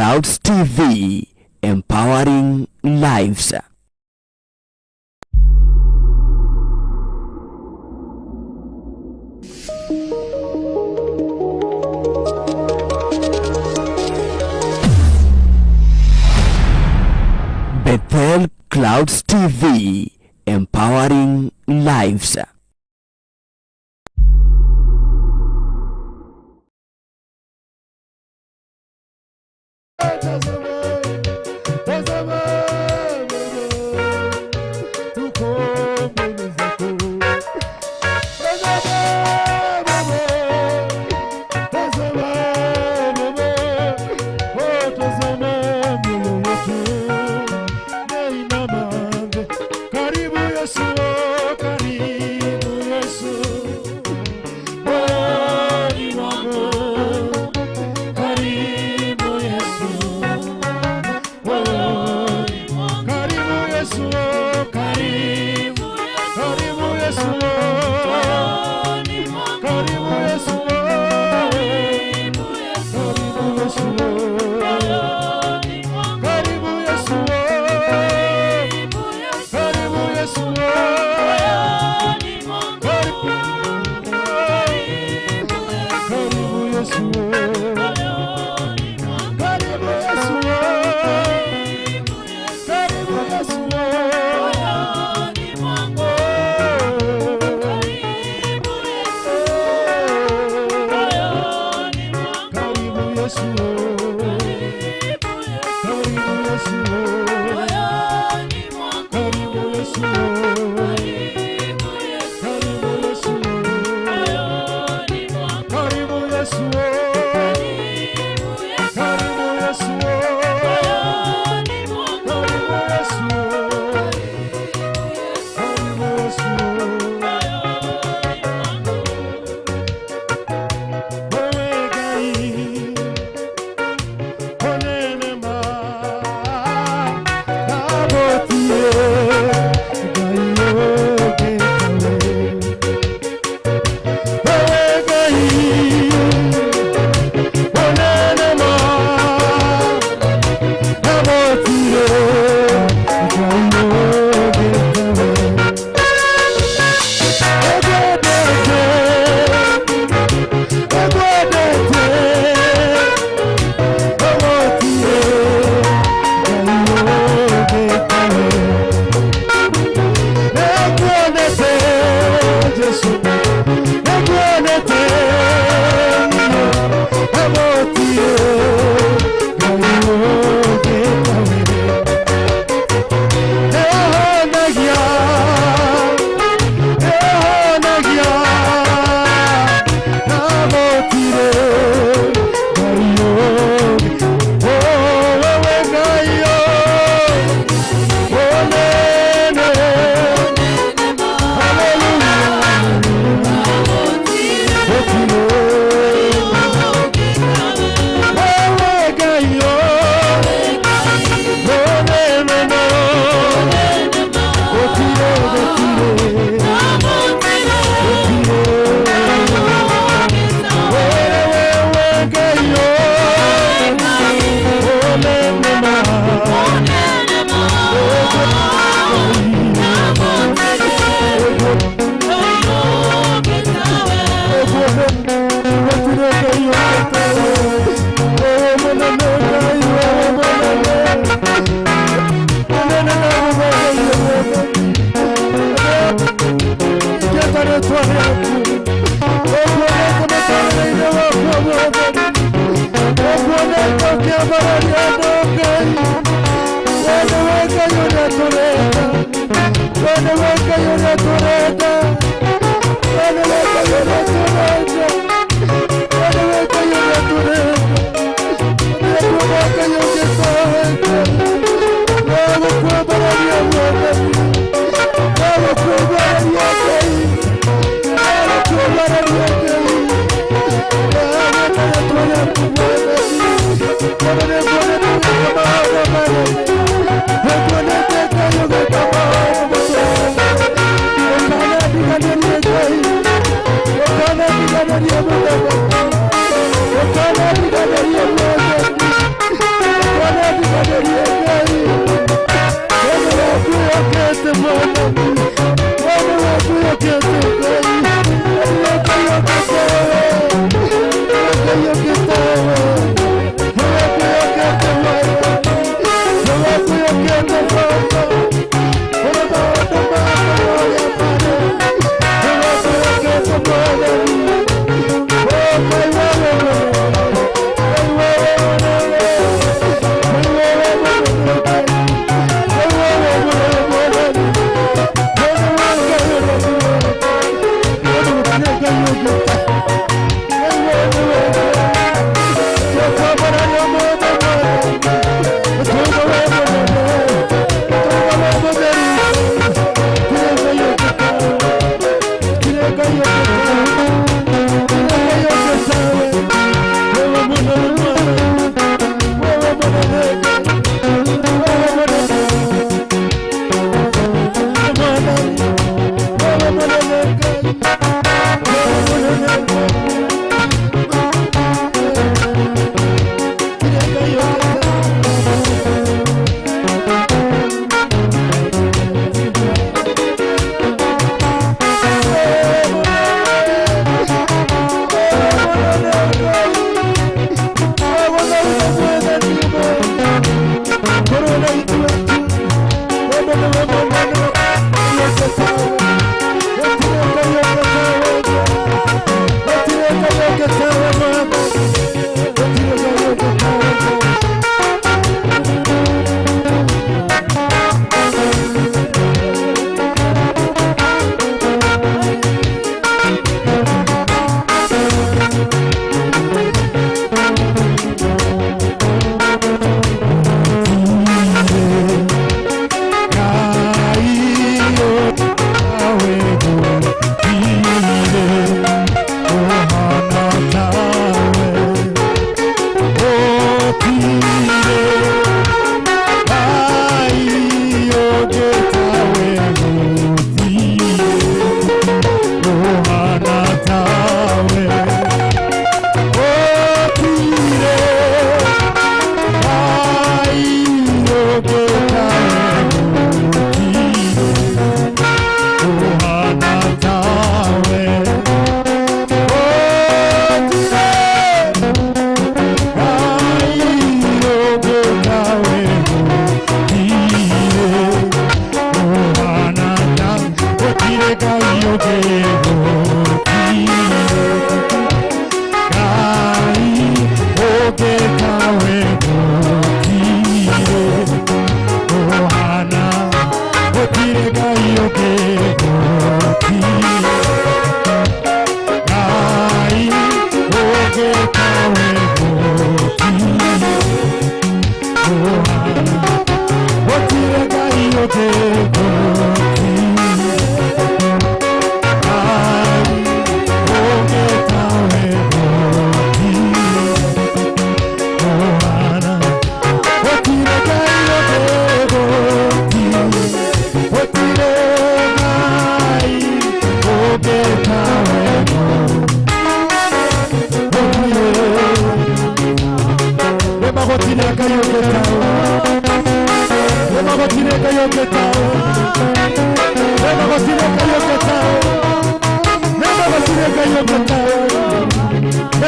Clouds TV, empowering lives. Bethel Clouds TV, empowering lives.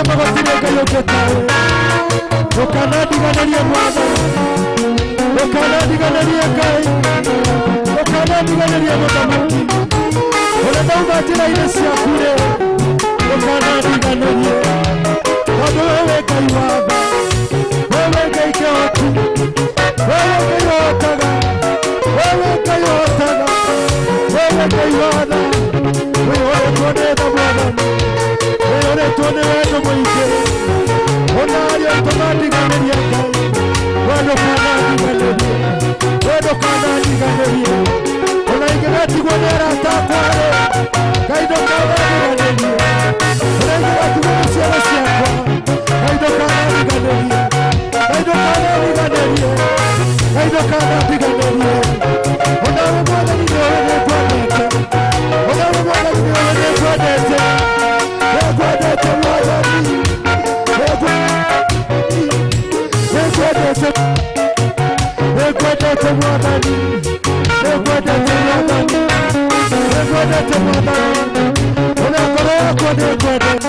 Rema gotire ngai uketawe ukanandiganĩrie Mwathani ukanandiganĩrie Ngai ukanandiganĩrie Mũthamaki ona ndauma njĩra-inĩ ciaku rĩ ukanandiganĩrie tondũ wewe Ngai wa tha wewe Ngai kĩhoti wewe Ngai ũhotaga wewe Ngai ũhotaga wewe Ngai wa tha wĩyũrĩtwo nĩ tha Mwathani wĩyũrĩtwo nĩ wendo mũingĩ ona arĩa tũmandiganĩrie Ngai wendo kanandiganĩrie wendo kanandiganĩrie ona ingĩgatigwo nĩ arata akwa rĩ Ngai ndũkanandiganĩrie ona ingĩgatigwo nĩ ciana ciakwa Ngai ndũkanandiganĩrie Ngai ndũkanandiganĩrie Ngai ndũkanandiganĩrie ona we Mwathani nĩwe nĩngwendete ona we Mwathani nĩwe nĩngwendete nĩngwendete Mwathani nĩngwendete Mwathani nĩngwendete Mwathani ona ngoro yakwa nĩngwendete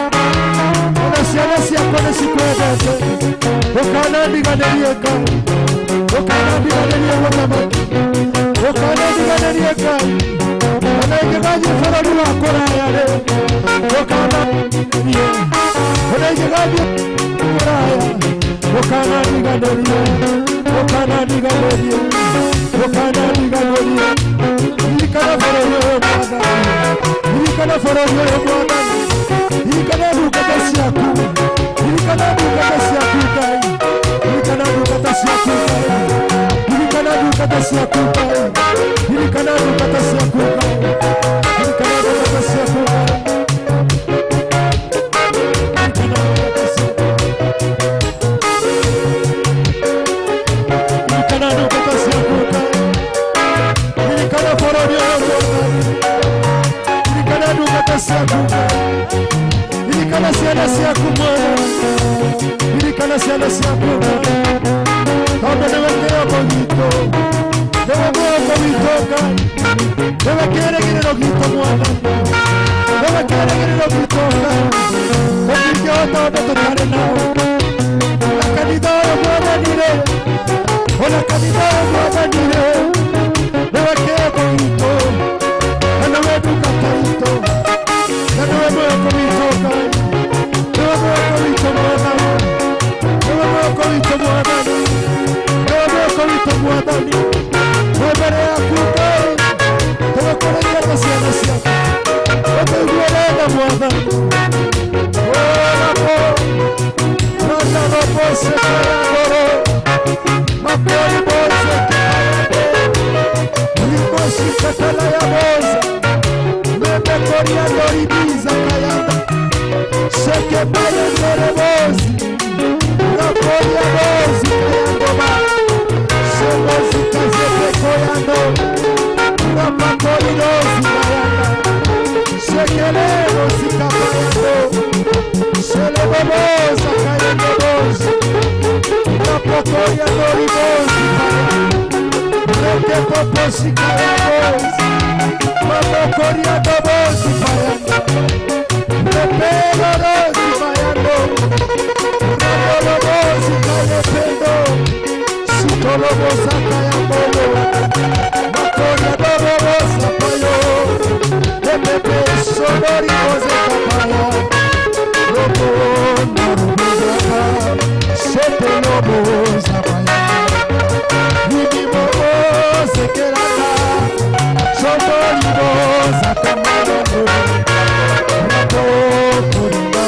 ona ciana ciakwa nĩcikwendete ũkanandiganĩrie Ngai ũkanandiganĩrie Mũthamaki ũkanandiganĩrie Ngai ona ingĩgathiĩ bũrũri wa kũraya rĩ ũkanandiganĩrie ona ingĩgathiĩ kũraya ũkanandiganĩrie ũkanandiganĩrie ũkanandiganĩrie ririkana bũrũri ũyũ Mwathani ririkana bũrũri ũyũ Mwathani ririkana ndungata ciaku ririkana ndungata ciaku Ngai ririkana ndungata ciaku Ngai ririkana ndungata ciaku Ngai ririkana ndungata ciaku Ngai ririkana ndungata ciaku Ngai ririkana ciana ciaku Mwathani ririkana ciana ciaku tondũ nĩwe kĩroko gitũ nĩwe mwĩhoko witũ Ngai nĩwe kĩĩrĩgĩrĩro gitũ Mwathani nĩwe kĩĩrĩgĩrĩro gitũ Ngai tũtingĩhota ũndũ tũtarĩ nao ona kanitha ũyũ Mwathani rĩ ona kanitha ũyũ Mwathani rĩ nĩwe kĩroko gitũ na nĩwe ndungata itũ na nĩwe mwĩhoko witũ Ngai nĩwe mwĩhoko witũ Mwathani nĩwe mwĩhoko witũ Mwathani nĩwe mwĩhoko witũ Mwathani twĩ mbere yaku Ngai tũgũkũrĩria ta ciana ciaku ũtũigue wega Mwathani Robo-sekayagoro makori-bo-sekayagoro ribo-shikatalayaboza mebekoria-doribiza kayanda sekebayendorebozi rakoria-bozi kayandoba semozikazepekoyando rapakori-dozi kayanda sekelero-zikabayando seleboboza kayendobozi rapokoria-doribozi rekepoposikarabozi mamokoria-dobozi kayanda repelorozi kayando rololobozi kayependo sitoloboza kayambolo makoria-doroboza payo epepe sonoriboze kapaya robonarubozaka seteloboza paya nimibobozekeraka sotoriboza kamayando rabokorinda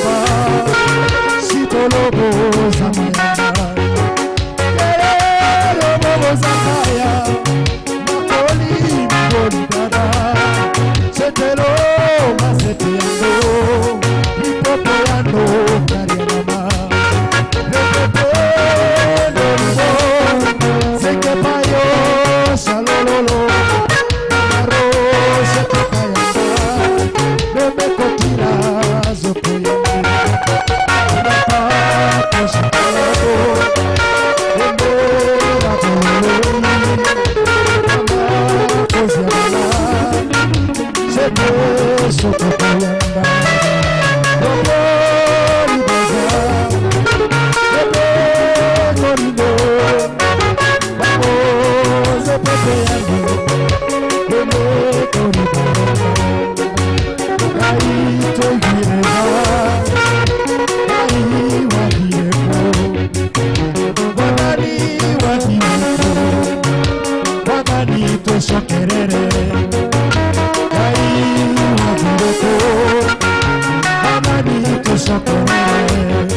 tucokerere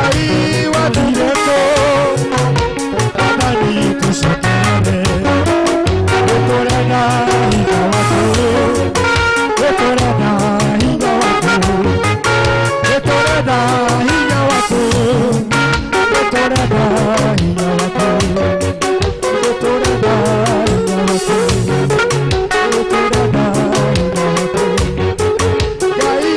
Ai wathireko Wathani tucokerere Gũtũrenda hinya waku Gũtũrenda hinya waku Gũtũrenda hinya waku Gũtũrenda hinya waku Gũtũrenda hinya waku Gũtũrenda hinya waku Ngai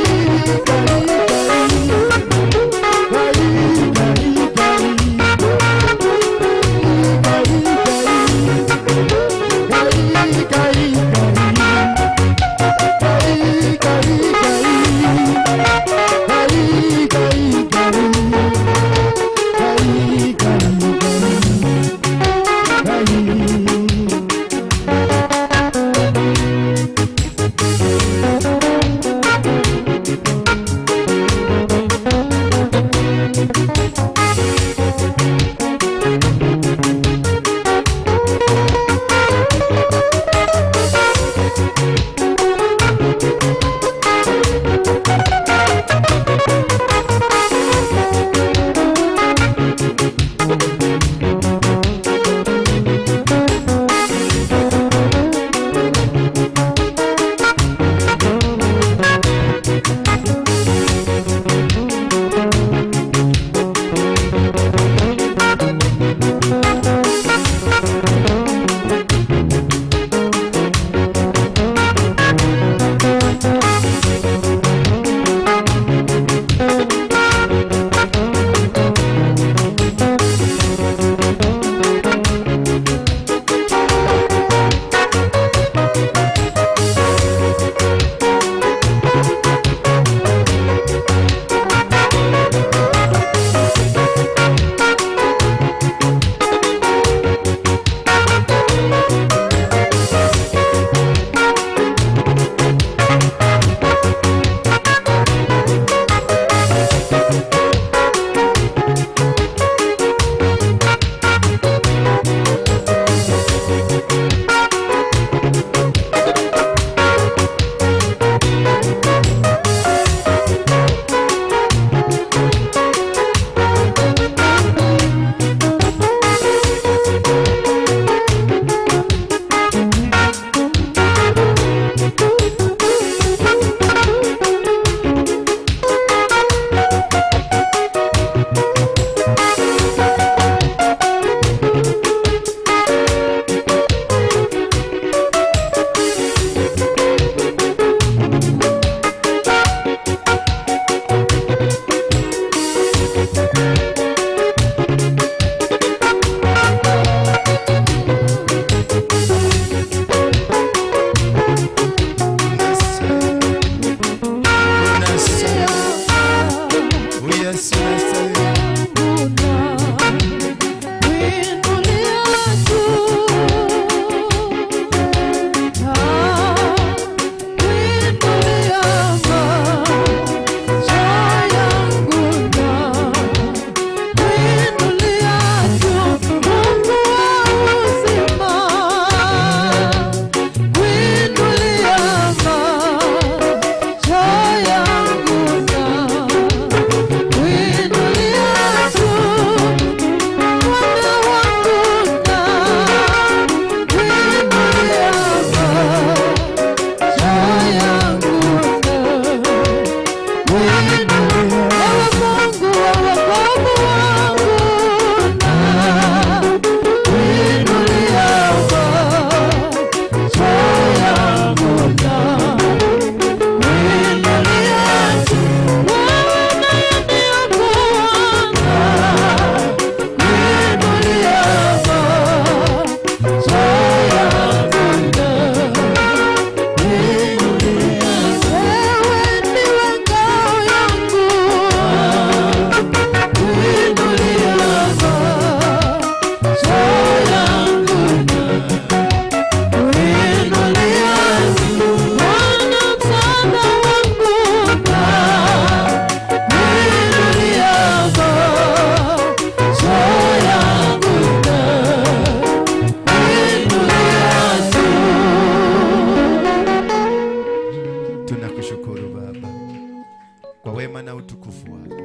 wema na utukufu wako,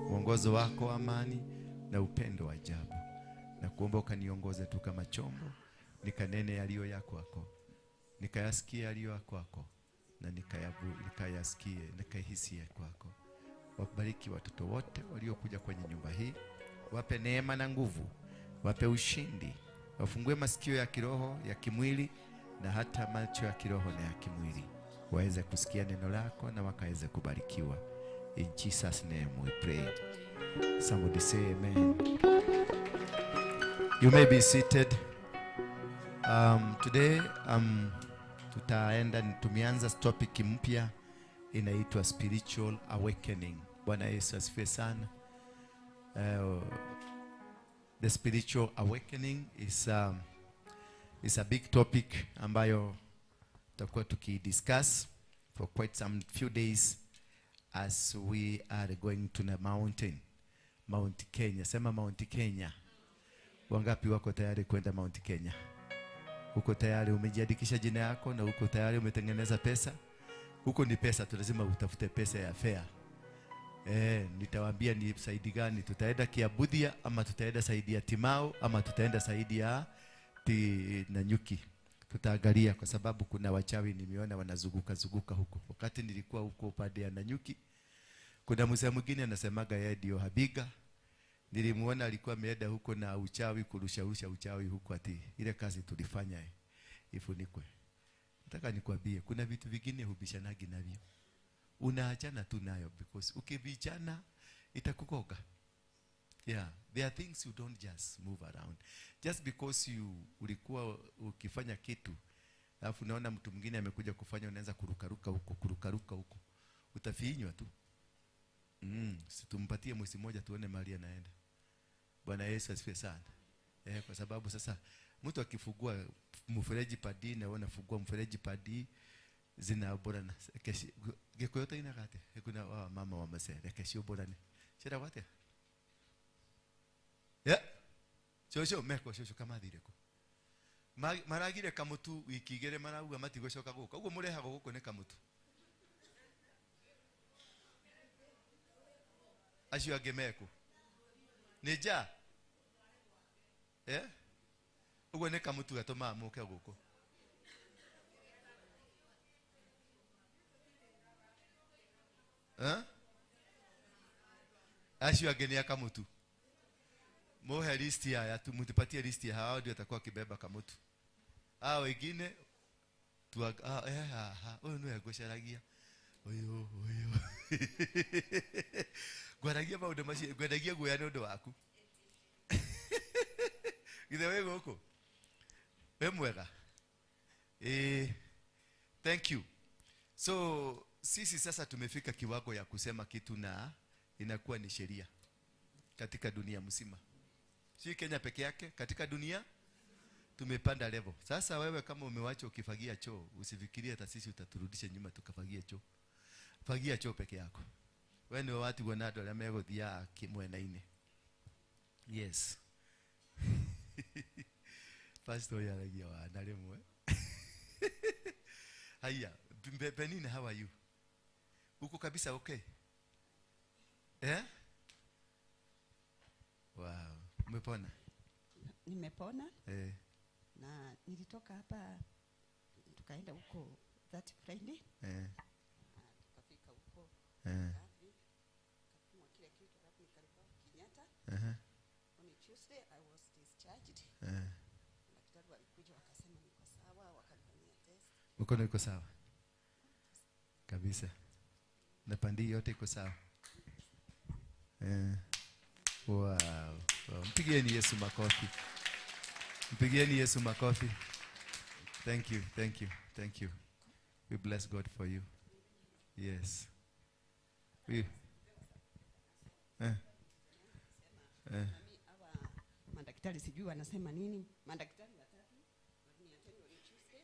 mwongozo wako wa amani na upendo wa ajabu. Na kuomba ukaniongoze tu kama chombo, nikanene yaliyo ya kwako, nikayasikie yaliyo ya kwako, na nikayasikie, nikahisie kwako. Wabariki watoto wote waliokuja kwenye nyumba hii, wape neema na nguvu, wape ushindi, wafungue masikio ya kiroho, ya kimwili, na hata macho ya kiroho na ya kimwili, waweze kusikia neno lako na wakaweze kubarikiwa. In Jesus' name we pray. Somebody say amen. You may be seated. Today tumeanza topic mpya inaitwa spiritual awakening. Bwana Yesu asifiwe sana. The spiritual awakening is a big topic ambayo tutakuwa tukidiscuss for quite some few days as we are going to the mountain, Mount Kenya. Sema Mount Kenya. Wangapi wako tayari kwenda Mount Kenya? Uko tayari? Umejiandikisha jina yako na uko tayari? Umetengeneza pesa? Huko ni pesa tu, lazima utafute pesa ya fare. Nitawaambia ni saidi gani tutaenda, Kiabudia ama tutaenda saidi ya Timao ama tutaenda saidi ya Nanyuki. Tutaangalia kwa sababu kuna wachawi nimeona wanazunguka huko. Wakati nilikuwa huko upande ya Nanyuki, kuna mzee mwingine anasemaga yeye ndio Habiga. Nilimuona alikuwa ameenda huko na uchawi, kurusha uchawi huko, ati ile kazi tulifanya ifunikwe. Nataka nikwambie kuna vitu vingine hubishanagi navyo. Unaachana tu nayo because ukivichana itakukoga. Yeah, there are things you don't just move around. Just because ulikuwa ukifanya kitu, alafu unaona mtu mwingine amekuja kufanya, unaanza kurukaruka huko. Utafinywa tu. Situmpatie mwezi mmoja tuone mahali anaenda. Bwana Yesu asifiwe sana. Kwa sababu sasa mtu akifungua mfereji padi na wanafungua mfereji padi zinaborana. Gekoyota inakate. Kuna mama wa masere kesho borane. Shida wate. Shosho meko shosho kama direko. Maragire kamutu wikigere maragu amatigo shoka goko. Ugo mureha goko ne kamutu. Ashu agemeko. Neja. Ugo ne kamutu gatoma muke goko. Ashu agenia kamutu. Mohe listi ya tumupatie listi ya hao ndio atakuwa kibeba kamutu. Wengine oyo no yagosharagia. Oyo. Gwaragia baude mashi, gwaragia goyano ndo waku. Githe wewe huko. Mwega. Thank you. So sisi sasa tumefika kiwango ya kusema kitu na inakuwa ni sheria katika dunia mzima. Si Kenya peke yake, katika dunia tumepanda level. Sasa wewe kama umewacha ukifagia choo, usifikirie hata sisi utaturudisha nyuma tukafagia choo. Fagia choo peke yako. Wewe ni watu wanado la mego dia kimwenaine. Yes. Pastor yaragia wa nalemwe. Haya, Benine, how are you? Uko kabisa okay? Wow. Umepona? Nimepona. Na nilitoka hapa tukaenda huko that Friday. Tukafika huko. Kapimwa kile kitu alafu nikalipwa Kenyatta. On Tuesday I was discharged. Daktari walikuja wakasema niko sawa, wakanifanyia test. Uko niko sawa? Kabisa. Na pandi yote iko sawa. Wow. Mpigieni Yesu makofi. Mpigieni Yesu makofi. Thank you. We bless God for you. Yes. Madaktari sijui wanasema nini. Madaktari watatu waliniattend on Tuesday,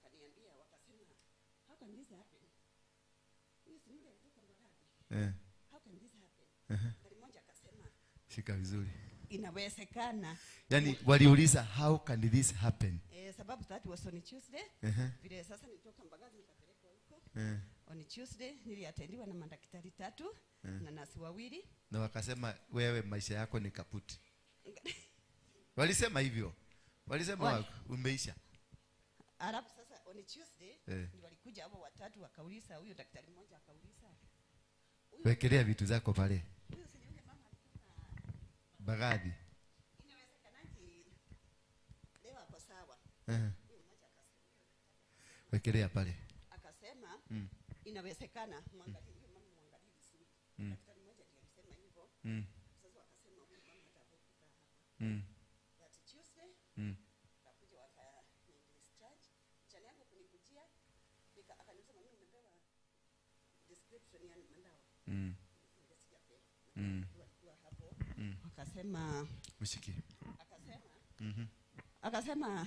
wakaniambia wakasema how can this happen? Yes, ndio kutoka mbali. How can this happen? Daktari mmoja akasema shika vizuri. Inawezekana. Yaani waliuliza how can this happen? Sababu that was on Tuesday. Vile sasa nilitoka Mbagazi nikapelekwa huko. On on Tuesday niliatendiwa na madaktari 3 na nasi 2. Na wakasema wewe maisha yako ni kaputi. Walisema hivyo. Walisema umeisha. Alafu sasa on Tuesday ni walikuja hao 3 wakauliza, huyo daktari mmoja akauliza, wekelea vitu zako pale. Huyo si yule mama alikuwa Bagadi. Inawezekanaje leo hapo sawa? Huyo mmoja akasema, wekelea pale. Akasema inawezekana, mwangalie huyo mama, mwangalie vizuri. Daktari mmoja ndiye alisema hivyo. Sasa wakasema huyo mama atavuka hapa. That Tuesday akakuja discharge. Jana yangu kunikujia akaniuliza, mimi nimepewa description ya mandawa. Walikuwa hapo. Wakasema Mshiki. Akasema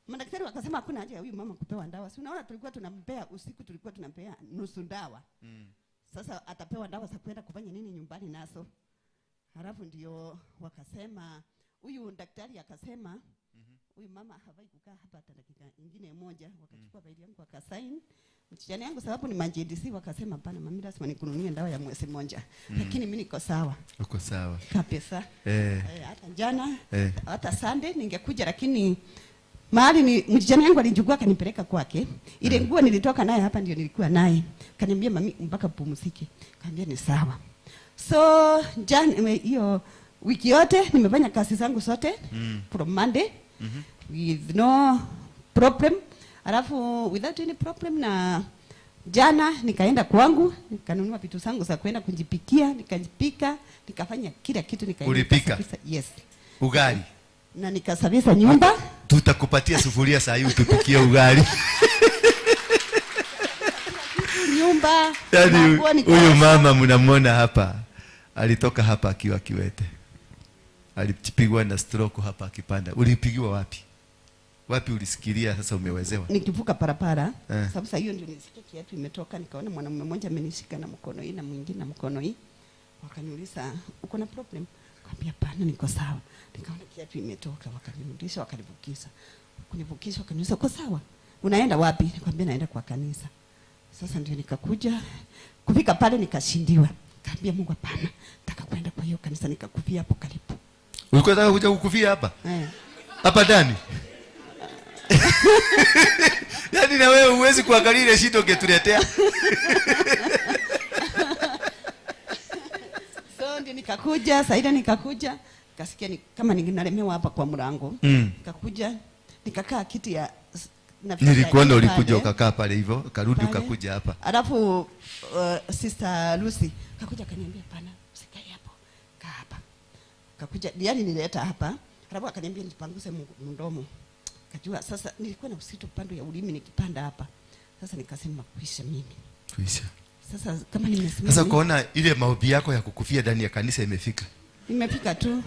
madaktari wakasema hakuna haja ya huyu mama kupewa dawa. Si unaona tulikuwa tunampea usiku, tulikuwa tunampea nusu dawa. Sasa atapewa dawa za kwenda kufanya nini nyumbani nazo? Halafu ndio wakasema, huyu daktari akasema huyu mama hafai kukaa hapa hata dakika nyingine moja. Wakachukua faili yangu wakasign mtihani yangu, sababu ni majidisi. Wakasema hapana mami, lazima nikununie dawa ya mwezi mmoja. Lakini mimi niko sawa. Uko sawa Kabisa. Hata jana hata Sunday ningekuja, lakini mahali ni mtihani yangu alijukua akanipeleka kwake. Ile nguo nilitoka naye hapa ndio nilikuwa naye. Kaniambia mami mpaka pumzike. Kaniambia ni sawa. So jana hiyo wiki yote nimefanya kazi zangu zote from Monday with no problem. Alafu without any problem, na jana nikaenda kwangu nikanunua vitu zangu za kwenda kujipikia, nikajipika, nikafanya kila kitu, nikaenda. Ulipika? Yes. Ugali. Na nikasafisha nyumba. Tutakupatia sufuria saa hii utupikie ugali. Nyumba. Yaani huyu mama mnamwona hapa alitoka hapa akiwa kiwete. Alipigwa na stroke hapa akipanda. Ulipigiwa wapi? Wapi ulisikilia sasa umewezewa? Nikivuka parapara. Sababu sasa hiyo ndio nisikia kiatu imetoka, nikaona mwanamume mmoja amenishika na mkono hii na mwingine na mkono hii. Wakaniuliza, uko na problem? Nikamwambia hapana, niko sawa. Nikaona kiatu imetoka, wakanirudisha, wakanivukisha. Kunivukisha wakaniuliza, uko sawa? Unaenda wapi? Nikamwambia naenda kwa kanisa. Sasa ndio nikakuja. Kufika pale nikashindiwa. Nikamwambia Mungu hapana, nataka kwenda kwa hiyo kanisa, nikakufia hapo karibu. Ulikuwa unataka kuja kukufia hapa? Hapa ndani. Yaani na wewe huwezi kuangalia ile shida ungetuletea. So ndio nikakuja, Saida nikakuja, nikasikia kama ninalemewa hapa kwa mlango. Nikakuja, nikakaa kiti ya nilikuona ulikuja ukakaa pale hivyo, karudi ukakuja hapa. Alafu Sister Lucy kakuja kaniambia pana, usikae hapo. Kaa hapa. Kakuja, yani nileta hapa. Alafu akaniambia nipanguze mdomo. Kajua sasa nilikuwa na usito pande ya ulimi nikipanda hapa. Sasa nikasema kuisha mimi. Kuisha. Sasa kama nimesimama. Sasa ukaona ile maombi yako ya kukufia ndani ya kanisa imefika. Imefika tu.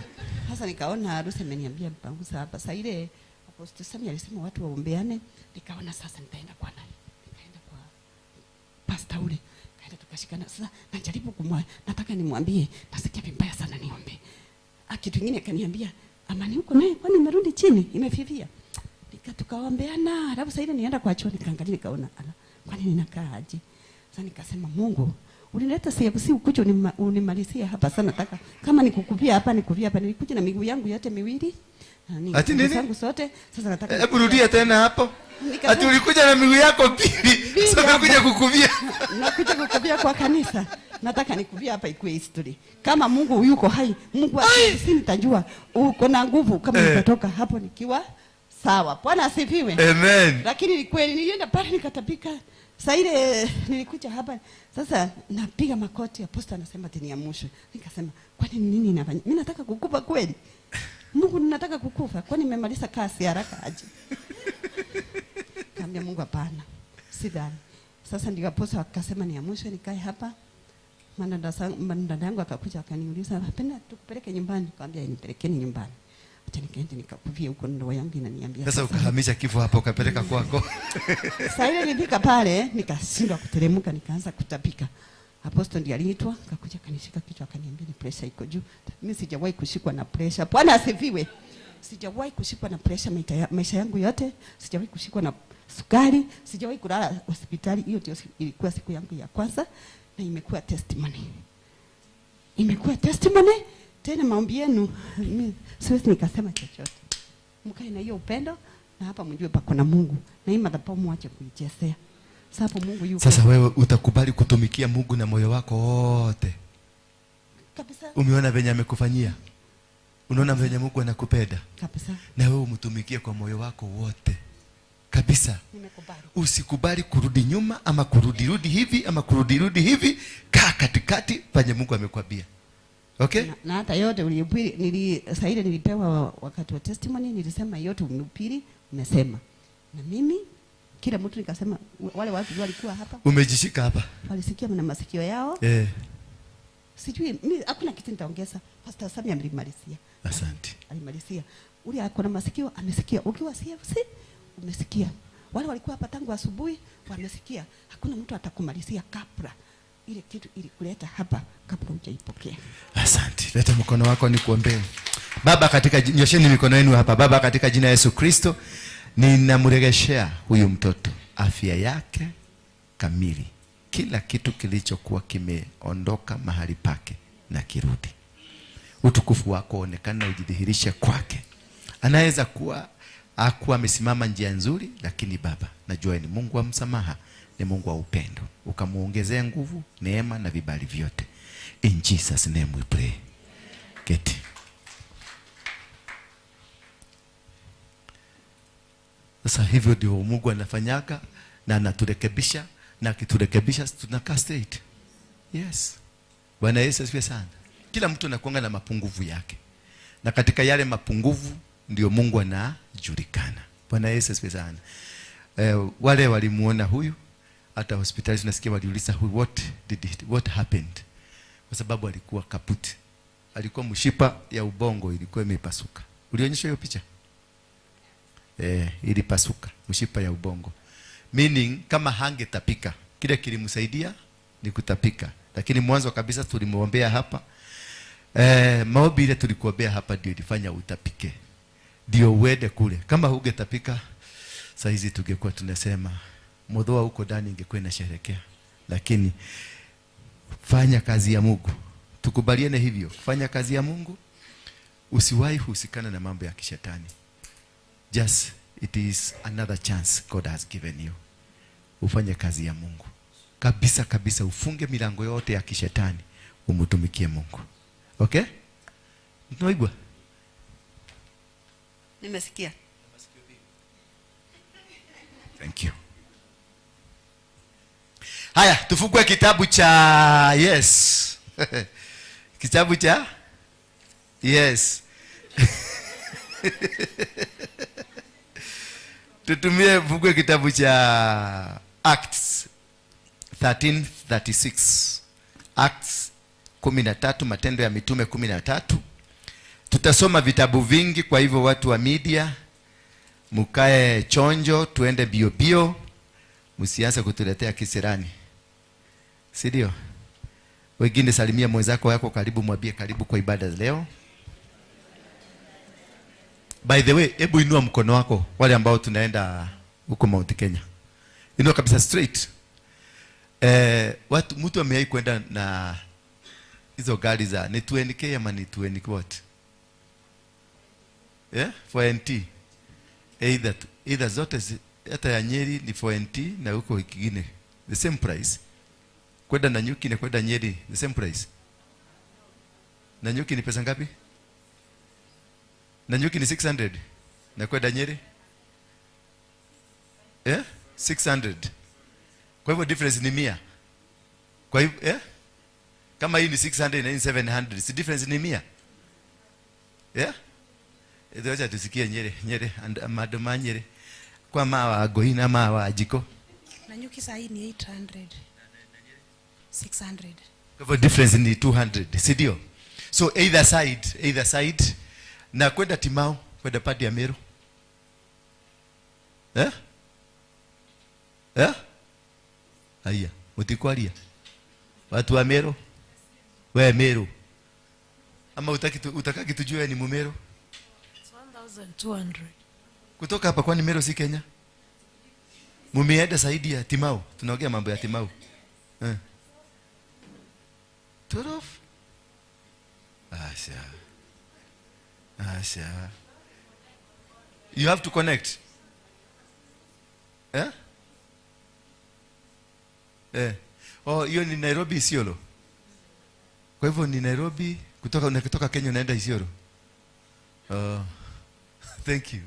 Sasa nikaona harusi ameniambia mpanguza hapa. Sasa ile Apostle Sami alisema watu waombeane. Nikaona sasa nitaenda kwa nani? Nikaenda kwa pastor ule. Kaenda tukashikana. Sasa najaribu nataka nimwambie nasikia vibaya sana niombe. Kitu kingine kaniambia amani huko naye kwani imerudi chini imefifia. Tukaombeana. Alafu sasa ile nienda kwa choo nikaangalia nikaona kwani ninakaa aje. Sasa nikasema Mungu ulileta CFC ukuja unimalizie hapa sana, nataka kama nikukuvia hapa nikuvia hapa. Nilikuja na miguu yangu yote miwili. Ati nini? Zangu zote. Sasa nataka hebu rudia tena hapo. Ati ulikuja na miguu yako mbili. Sasa umekuja kukuvia. Nakuja kukuvia kwa kanisa. Nataka nikuvia hapa ikuwe history. Kama Mungu yuko hai, Mungu si nitajua uko na nguvu kama nitatoka hapo nikiwa sawa. Bwana asifiwe. Amen. Lakini ni kweli nilienda pale nikatapika. Sasa ile nilikuja hapa sasa napiga makoti, Apostle anasema tena niamshwe. Nikasema kwani nini ninafanya? Mimi nataka kukufa kweli? Mungu ninataka kukufa. Kwani nimemaliza kazi haraka aje? Kaambia Mungu hapana. Sidhani. Sasa ndio Apostle akasema niamshwe nikae hapa. Mandanda yangu akakuja akaniuliza, "Napenda tukupeleke nyumbani?" Nikamwambia nipelekeni nyumbani. Acha nikaenda nikakuvia huko, ndoa yangu inaniambia. Sasa ukahamisha kifo hapo ukapeleka kwako. Sasa ile nilifika pale nikashindwa kuteremka, nikaanza kutapika. Apostle ndiye aliitwa, akakuja kanishika kichwa akaniambia ni pressure iko juu. Mimi sijawahi kushikwa na pressure. Bwana asifiwe. Sijawahi kushikwa na pressure maisha yangu yote. Sijawahi kushikwa na sukari, sijawahi kulala hospitali. Hiyo ndio ilikuwa siku yangu ya kwanza na imekuwa testimony. Imekuwa testimony. Tena maombi yenu siwezi nikasema chochote. Mkae na hiyo upendo na hapa mjue pako na Mungu. Na hii madhabahu muache kuichezea. Sasa Mungu yuko. Sasa wewe utakubali kutumikia Mungu na moyo wako wote? Kabisa. Umeona venye amekufanyia? Unaona venye Mungu anakupenda? Kabisa. Na wewe umtumikie kwa moyo wako wote. Kabisa. Nimekubali. Usikubali kurudi nyuma ama kurudi hivi ama kurudi hivi. Kaa katikati penye Mungu amekwambia. Okay? Na hata yote uliyopili Saida nilipewa wakati wa testimony, nilisema yote umepili umesema. Na mimi kila mtu nikasema, wale watu walikuwa hapa. Umejishika hapa. Walisikia na masikio yao. Sijui mimi hakuna kitu nitaongeza. Pastor Samia alimalizia. Asante. Alimalizia. Ule akona masikio amesikia. Ukiwa CFC umesikia. Wale walikuwa hapa tangu asubuhi wamesikia. Hakuna mtu atakumalizia kabla ile kitu ilikuleta hapa kabla hujaipokea. Asante. Leta mkono wako nikuombee. Baba, katika nyosheni mikono yenu hapa. Baba, katika jina la Yesu Kristo ninamregeshea huyu mtoto afya yake kamili. Kila kitu kilichokuwa kimeondoka mahali pake na kirudi. Utukufu wako onekana na ujidhihirishe kwake. Anaweza kuwa amesimama njia nzuri, lakini Baba, najua ni Mungu wa msamaha, ni Mungu wa upendo. Ukamuongezea nguvu, neema na vibali vyote. In Jesus name we pray. Get. Sasa hivyo ndio Mungu anafanyaka na anaturekebisha, na akiturekebisha tunakaa straight. Yes. Bwana Yesu asifiwe sana. Kila mtu anakuanga na mapungufu yake. Na katika yale mapungufu ndio Mungu anajulikana. Bwana Yesu asifiwe sana. Wale walimuona huyu hata hospitali tunasikia waliuliza what happened? Kwa sababu alikuwa kaputi. Alikuwa mshipa ya ubongo ilikuwa imepasuka. Ulionyesha hiyo picha? Ilipasuka mshipa ya ubongo. Meaning kama hangetapika, kile kilimsaidia ni kutapika. Lakini mwanzo kabisa tulimuombea hapa. Maombi ile tulikuombea hapa ndio ilifanya utapike. Ndio uende kule. Kama hungetapika saa hizi tungekuwa tunasema modhoa huko ndani ingekuwa inasherehekea. Lakini fanya kazi ya Mungu. Tukubaliane hivyo. Fanya kazi ya Mungu. Usiwahi husikana na mambo ya kishetani. Just it is another chance God has given you. Ufanye kazi ya Mungu. Kabisa kabisa ufunge milango yote ya kishetani, umtumikie Mungu. Okay? Tunaigwa? Nimesikia. Thank you. Haya, tufungue kitabu cha yes. Kitabu cha yes. Tutumie fungue kitabu cha Acts 13:36. Acts 13, Matendo ya Mitume 13. Tutasoma vitabu vingi, kwa hivyo watu wa media mukae chonjo, tuende bio bio, msianze kutuletea kisirani. Si ndio? Wengine salimia mwenzako yako karibu, mwambie karibu kwa ibada leo. By the way, hebu inua mkono wako wale ambao tunaenda huko Mount Kenya. Inua kabisa straight. Mtu amewahi kwenda na hizo gari za ni 20k ama ni 20 what? For NT. Either zote hata ya Nyeri ni for NT na huko kingine the same price. Kwenda na Nyuki na kwenda Nyeri the same price. Na Nyuki ni pesa ngapi? Na Nyuki ni 600 na kwenda Nyeri 600. Kwa hivyo difference ni 100. Kwa hivyo kama hii ni 600 na hii ni 700, si difference ni 100? Ndio acha tusikie Nyeri madoma Nyeri kwa mawa goina mawa jiko. Na Nyuki saa hii ni 800. 600. Kwa hivyo difference ni 200, si ndio? So either side na kwenda Timau, kwenda padi ya Meru. Haya, utikwalia. Watu wa Meru. Wewe Meru. Ama utaki tujue ni Mumeru? 1200. Kutoka hapa kwani Meru si Kenya? Mumeenda zaidi ya Timau. Tunaongea mambo ya Timau. 12. Asha. You have to connect. Oh, hiyo ni Nairobi Isiolo. Kwa hivyo ni Nairobi kutoka Kenya unaenda Isiolo. Thank you.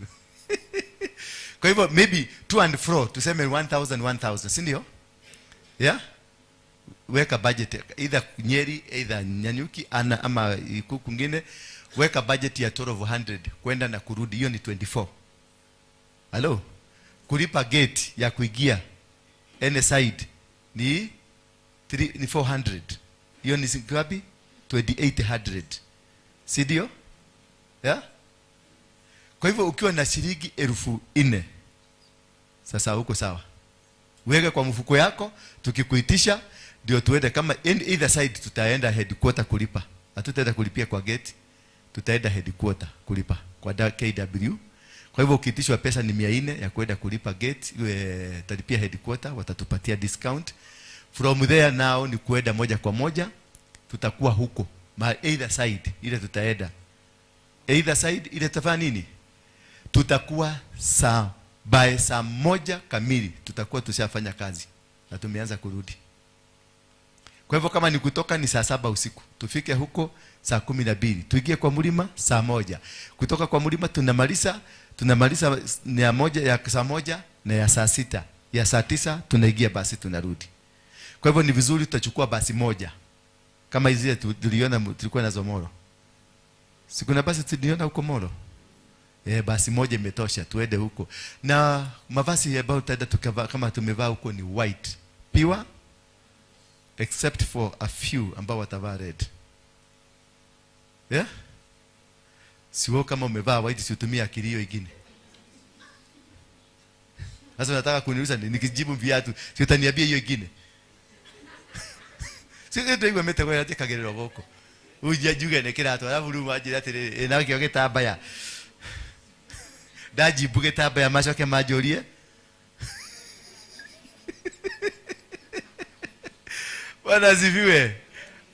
Kwa hivyo maybe to and fro tuseme 1000, si ndio? Yeah? Weka budget either Nyeri, either Nanyuki ama kungine, weka budget ya total of 100 kwenda na kurudi, hiyo ni 24. Hello? Kulipa gate ya kuingia any side ni 400. Hiyo ni ngapi? 2800. Si ndio? Yeah? Kwa hivyo ukiwa na shilingi 4000 sasa uko sawa. Weka kwa mfuko yako, tukikuitisha ndio tuende kama either side tutaenda headquarter kulipa. Hatutaenda kulipia kwa gate, tutaenda headquarter kulipa kwa KW. Kwa hivyo ukiitishwa pesa ni 400 ya kwenda kulipa gate, utalipia headquarter, watatupatia discount. From there now ni kuenda moja kwa moja, tutakuwa huko. Either side ile tutaenda. Either side ile tutafanya nini? Tutakuwa saa 1 kamili tutakuwa tushafanya kazi na tumeanza kurudi. Kwa hivyo kama ni kutoka ni saa 7 usiku, tufike huko saa 12, tuingie kwa mlima saa 1. Kutoka kwa mlima tunamaliza ya moja ya saa 1 na ya saa 6. Ya saa 9 tunaingia basi tunarudi. Kwa hivyo ni vizuri tutachukua basi moja. Kama hizi tuliona tulikuwa nazo Moro. Siku na basi tuliona huko Moro. Basi moja imetosha tuende huko. Na mavazi ambayo tutaenda tukavaa kama tumevaa huko ni white. Pure except for a few ambao watavaa red. Yeah? Sio kama umevaa white si utumie akili hiyo ingine. Sasa nataka kuniuliza nikijibu viatu, si utaniambia hiyo ingine. Sio ndio hiyo mete kwa yate kagerero goko. Ujajuge ne kirato alafu ruma ajira tere na kyo getambaya. Daji buge tabaya macoke majorie. Bwana ziviwe.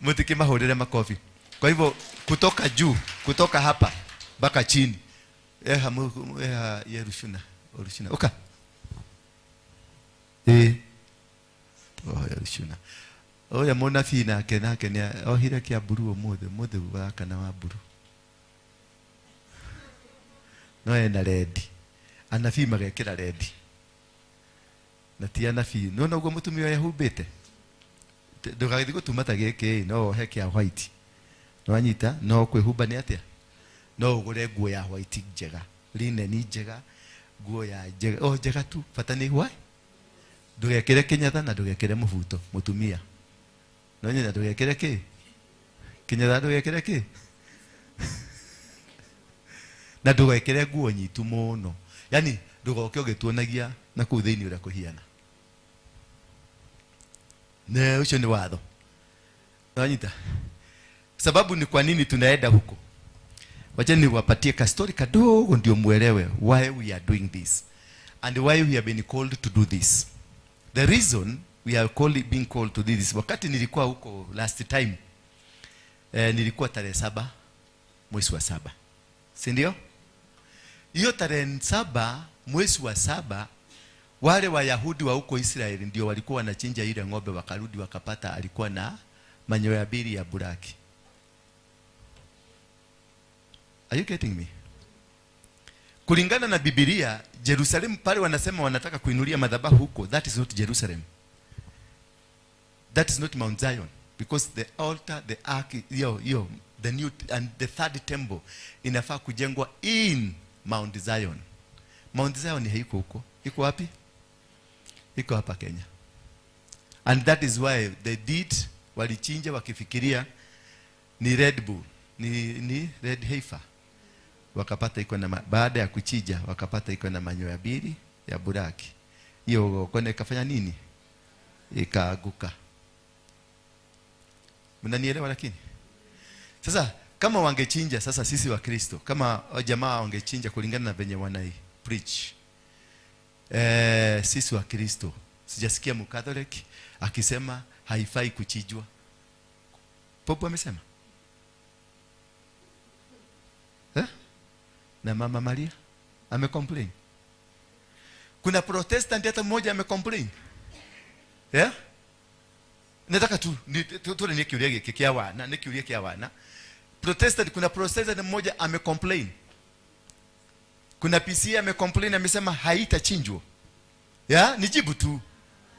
Mutike mahorere makofi. Kwa hivyo kutoka juu, kutoka hapa mpaka chini. Yerushuna. Oka. Yerushuna. Oya mona fina kenake ni ohira kia buru omothe waka na wa buru. No ena red. Anafi magekera red. Na ti anafi. No ugo mutumia yahubete. Ndugagithie gutumata geke no heke ya white. No anyita no kwihuba ni atia. No ugure nguo ya white njega. Linen njega. Nguo ya njega. Njega tu. Fatani why? Ndugekere kinyatha na ndugekere mubuto mutumia. No nyina ndugekere ki? Kinyatha ndugekere ki? Na ndugekere nguo nyitu muno. Yaani ndugoke ugetuonagia na kuu thiini ura kuhiana. Na ucio ni watho. Wanyita. Sababu ni kwa nini tunaenda huko. Wacha niwapatie ka story kadogo ndio muelewe why we are doing this and why we have been called to do this. The reason we are being called to do this. Wakati nilikuwa huko last time nilikuwa tarehe 7 mwezi wa 7. Si ndio? Hiyo tarehe 7 mwezi wa 7 wale Wayahudi wa huko Israeli ndio walikuwa wanachinja ile ng'ombe, wakarudi wakapata alikuwa na manyoya 2 ya buraki. Are you getting me? Kulingana na Biblia, Jerusalem pale wanasema wanataka kuinulia madhabahu huko. That is not Jerusalem. That is not Mount Zion. Because the altar, the ark, the new and the third temple inafaa kujengwa in Mount Zion. Mount Zion haiko huko. Iko wapi? Iko hapa Kenya. And that is why they did, walichinja wakifikiria ni Red Bull, ni Red Heifer. Wakapata iko na baada ya kuchija wakapata iko na manyoya 2 ya buraki. Hiyo kone kafanya nini? Ikaaguka. Mnanielewa lakini? Sasa kama wangechinja sasa sisi wa Kristo, kama jamaa wangechinja kulingana na venye wanai preach, sisi wa Kristo, sijasikia Mkatholik akisema haifai kuchinjwa. Popo amesema? Na Mama Maria amecomplain. Kuna Protestant hata mmoja amecomplain? Nataka tu nikiulia kia wana, nikiulia kia wana. Protestant, kuna Protestant mmoja amecomplain. Kuna PCA amecomplain, amesema haitachinjwa. Nijibu tu.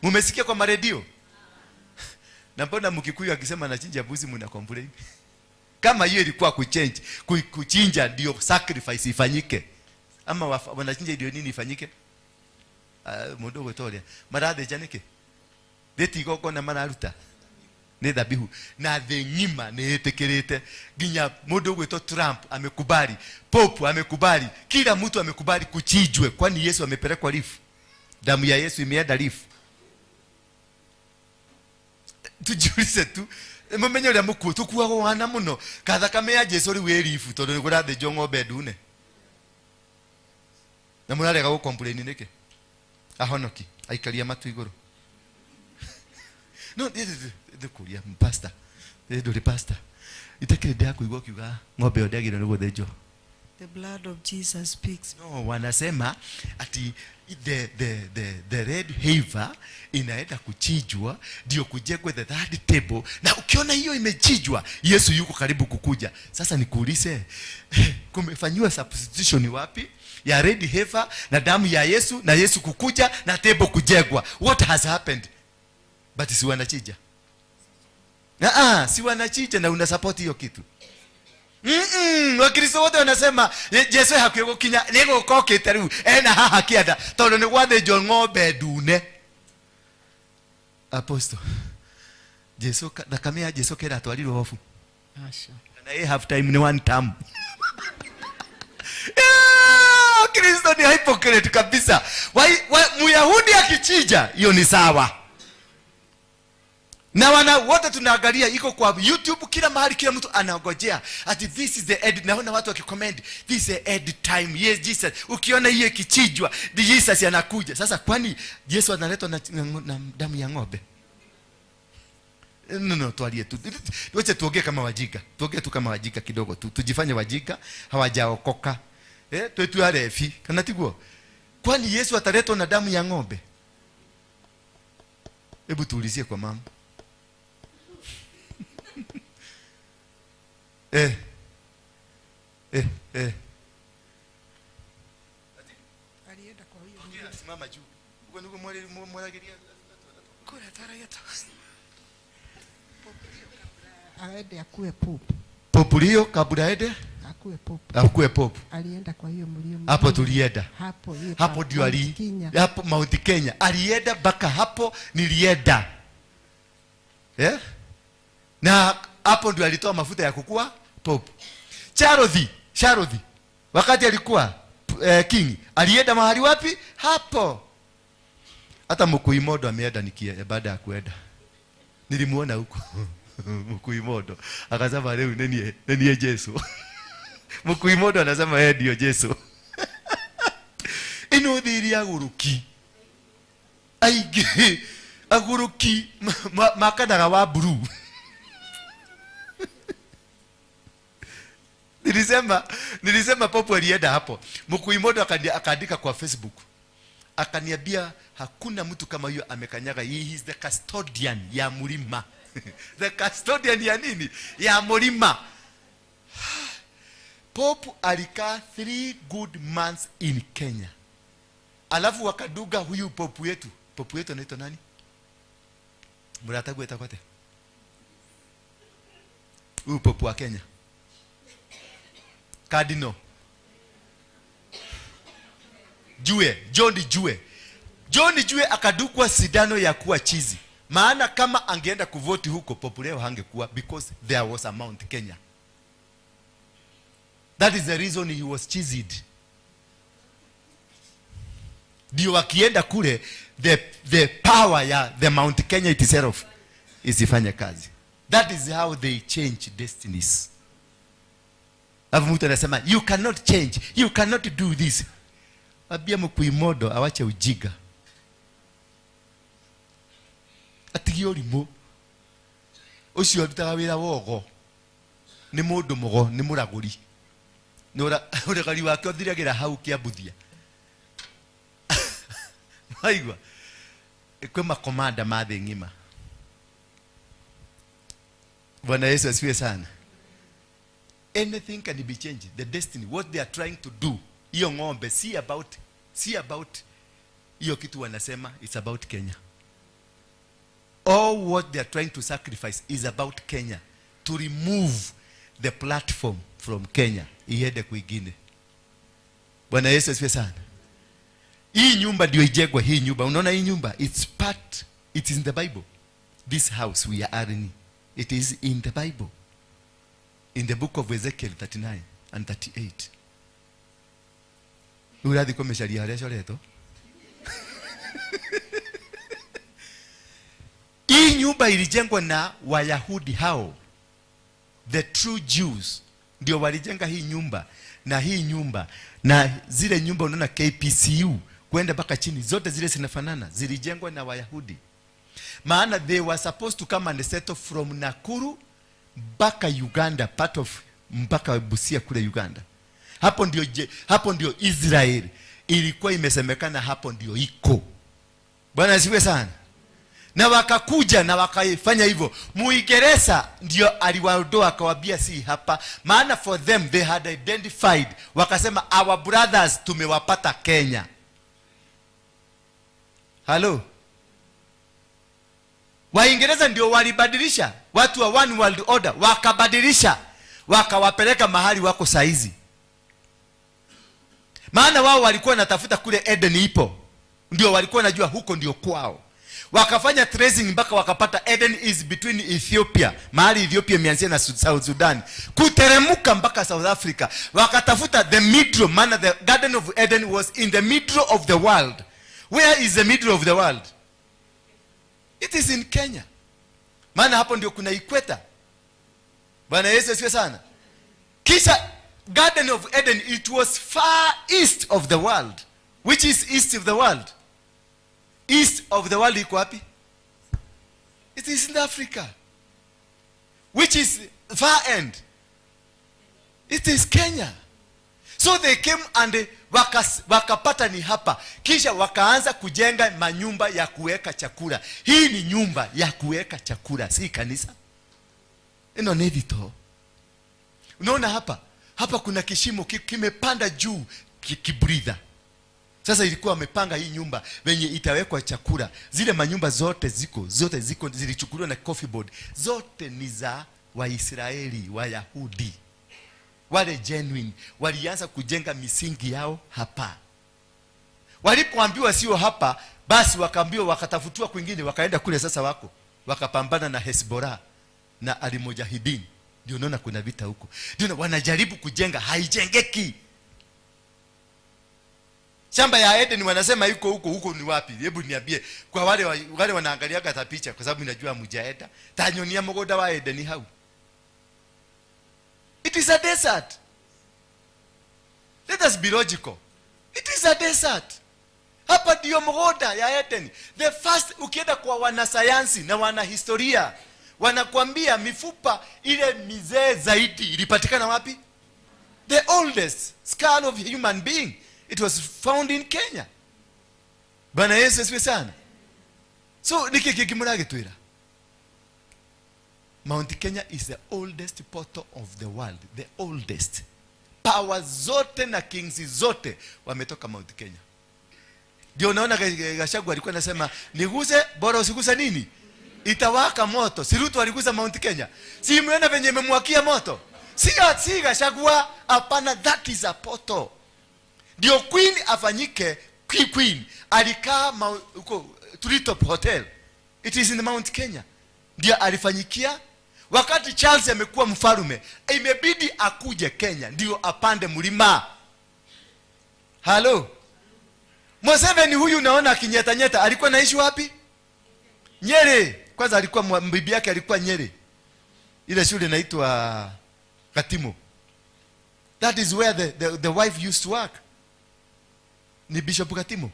Mumesikia kwa maredio? Na mbona Mkikuyu akisema anachinja mbuzi mna complain? Kama hiyo ilikuwa kuchinja ndio sacrifice ifanyike. Ama wanachinja ndio nini ifanyike? Mudogo tolia. Marade janike. Deti goko na manaruta. Ni dhabihu. Na thengima ni etekerete. Ginya mudogo to Trump amekubali. Pope amekubali. Kila mtu amekubali kuchinjwe. Kwani Yesu amepelekwa lifu. Damu ya Yesu imeenda lifu. Tujulize tu. Mumenye ule muku tukuwa wana muno. Kathakame ya Jesu ri we lifu. Tondu ni kurathe jongo bedune. Na murarega go complain nike. Ahonoki aikalia matu iguru. No, the kuria pastor. The pastor. Itakire dia kuigwa kiuga ng'ombe odagire no guthenjo. The blood of Jesus speaks. No, wanasema ati the red heifer inaenda kuchinjwa ndio kujengwe the third table, na ukiona hiyo imechinjwa Yesu yuko karibu kukuja. Sasa nikuulize, kumefanywa substitution wapi ya red heifer na damu ya Yesu na Yesu kukuja na table kujengwa? What has happened? But si wanachinja. Si wanachinja na una support hiyo kitu. Wakristo wote wanasema Yesu hakuye gukinya nego kokete riu ena haha kianda tondu ni gwathenjwo ng'ombe ndune. Apostle Yesu thakame ya Yesu kera atwarirwo hofu. Asha. Na half time ni one term. Kristo ni hypocrite kabisa. Muyahudi akichinja hiyo ni sawa. Na wana wote tunaangalia iko kwa YouTube kila mahali, kila mtu anangojea ati this is the end. Naona watu wakicomment this is the end time. Yes Jesus. Ukiona hiyo kichinjwa Jesus anakuja. Sasa kwani Yesu analetwa na damu ya ng'ombe? No, tualie tu. Wacha tuongee kama wajinga. Tuongee tu kama wajinga kidogo tu. Tujifanye wajinga, hawajaokoka. Twetu arefi. Kana tiguo. Kwani Yesu ataletwa na damu ya ng'ombe? Hebu tuulizie kwa mama. Alienda kwa hiyo. Simama juu. Uko ndugu mwalagiria. Kura tara yetu. Aende akuwe pope. Populio kabla aende Akuwe pope. akuwe pope. Alienda kwa hiyo mlio. Hapo tulienda. Hapo Ndio hapo Mount Kenya. Alienda baka hapo nilienda. Na hapo ndio alitoa mafuta ya kukua pope. Charothy wakati alikuwa king alienda mahali wapi? Hapo. Hata Mukuimodo ameenda nikia baada ya kuenda. Nilimuona huko. Mukuimodo akasema leo nenie Yesu. Mukuimodo anasema yeye ndio Yesu. Inudhiri aguruki. Aige aguruki makanaga wa blue. Nilisema popo alienda hapo. Mukuimodo akaandika kwa Facebook. Akaniambia hakuna mtu kama huyo amekanyaga. He is the custodian ya mlima. The custodian ya nini? Ya mlima. Pope alikaa 3 good months in Kenya. Alafu wakaduga huyu popu yetu. Popu yetu anaitwa nani? Muratagu etakwate. Huyu popu wa Kenya. Cardinal John Jue akadukwa sidano ya kuwa chizi. Maana kama angeenda kuvoti huko popu leo hangekuwa, because there was a Mount Kenya. That is the reason he was cheesed. Dio wakienda kule the power ya the Mount Kenya itself isifanye kazi. That is how they change destinies. Alafu mtu anasema you cannot change, you cannot do this. Abia Mukuimodo awache ujiga. Atigio limo. Ucio arutaga wira wogo. Ni mundu mugo, ni muraguri. Nora uragari wake othiragira hau Kiambuthia. Maigwa. Ekwe makomanda mathe ngima. Bwana Yesu asifiwe sana. Anything can be changed. The destiny, what they are trying to do. Iyo ng'ombe, see about iyo kitu wanasema, it's about Kenya. All what they are trying to sacrifice is about Kenya. To remove the platform from Kenya. Iende kwingine. Bwana Yesu asifiwe sana. Hii nyumba ndio ijengwa hii nyumba. Unaona hii nyumba? It is in the Bible. This house we are in. It is in the Bible. In the book of Ezekiel 39 and 38. Urathi komesharia haria leto. Hii nyumba ilijengwa na Wayahudi hao. The true Jews ndio walijenga hii nyumba, na hii nyumba na zile nyumba unaona KPCU kwenda mpaka chini zote zile zinafanana, zilijengwa na Wayahudi. Maana they were supposed to come and settle from Nakuru mpaka Uganda, part of mpaka Busia kule Uganda. Hapo ndio Israel ilikuwa imesemekana, hapo ndio iko. Bwana asifiwe sana. Na wakakuja na wakaifanya hivyo. Muingereza ndio aliwaondoa akawaambia si hapa. Maana for them they had identified, wakasema our brothers tumewapata Kenya. Hello. Waingereza ndio walibadilisha watu wa one world order, wakabadilisha wakawapeleka mahali wako saizi. Maana wao walikuwa natafuta kule Eden ipo, ndio walikuwa najua huko ndio kwao. Wakafanya tracing mpaka wakapata Eden is between Ethiopia, mahali Ethiopia imeanzia na South Sudan, kuteremuka mpaka South Africa. Wakatafuta the middle, maana the Garden of Eden was in the middle of the world. Where is the middle of the world? It is in Kenya. Maana hapo ndio kuna equator. Bwana Yesu asifiwe sana. Kisha Garden of Eden, it was far east of the world. Which is east of the world? East of the world iko wapi? It is in Africa. Which is far end? It is Kenya. So they came and wakapata ni hapa. Kisha wakaanza kujenga manyumba ya kuweka chakula. Hii ni nyumba ya kuweka chakula, si kanisa. Eno nevito. Unaona hapa? Hapa kuna kishimo kimepanda juu kibridha. Sasa ilikuwa wamepanga hii nyumba venye itawekwa chakula. Zile manyumba zote ziko zilichukuliwa na coffee board. Zote ni za Waisraeli, Wayahudi. Wale genuine walianza kujenga misingi yao hapa. Walipoambiwa sio hapa, basi wakaambiwa wakatafutiwa kwingine, wakaenda kule sasa wako. Wakapambana na Hezbollah na Al-Mujahideen. Ndio unaona kuna vita huko. Ndio wanajaribu kujenga, haijengeki. Shamba ya Eden wanasema yuko huko ni wapi? Hebu niambie kwa wale wanaangalia hata picha, kwa sababu ninajua mujaenda. Tanyonia mgoda wa Eden hau. It is a desert. Let us be logical. It is a desert. Hapa ndio mgoda ya Eden. The first, ukienda kwa wanasayansi na wanahistoria, wanakuambia mifupa ile mizee zaidi ilipatikana wapi? The oldest skull of a human being, it was found in Kenya. Bwana Yesu asifiwe sana. So nikikimurage tuira. Mount Kenya is the oldest portal of the world. The oldest. Power zote na kings zote wametoka Mount Kenya. Ndio unaona Gachagua alikuwa anasema niguze bora usiguse nini? Itawaka moto. Si Ruto aliguza Mount Kenya. Si mmeona venye memwakia moto? Si Gachagua, hapana, that is a portal. Ndio queen afanyike queen alikaa huko Treetop Hotel. It is in Mount Kenya. Ndio alifanyikia. Wakati Charles amekuwa mfarume, imebidi akuje Kenya ndio apande mlima. Hello. Museveni huyu unaona akinyeta alikuwa naishi wapi? Nyeri. Kwanza alikuwa bibi yake alikuwa Nyeri. Ile shule inaitwa Katimo. That is where the wife used to work. Ni Bishop Katimo.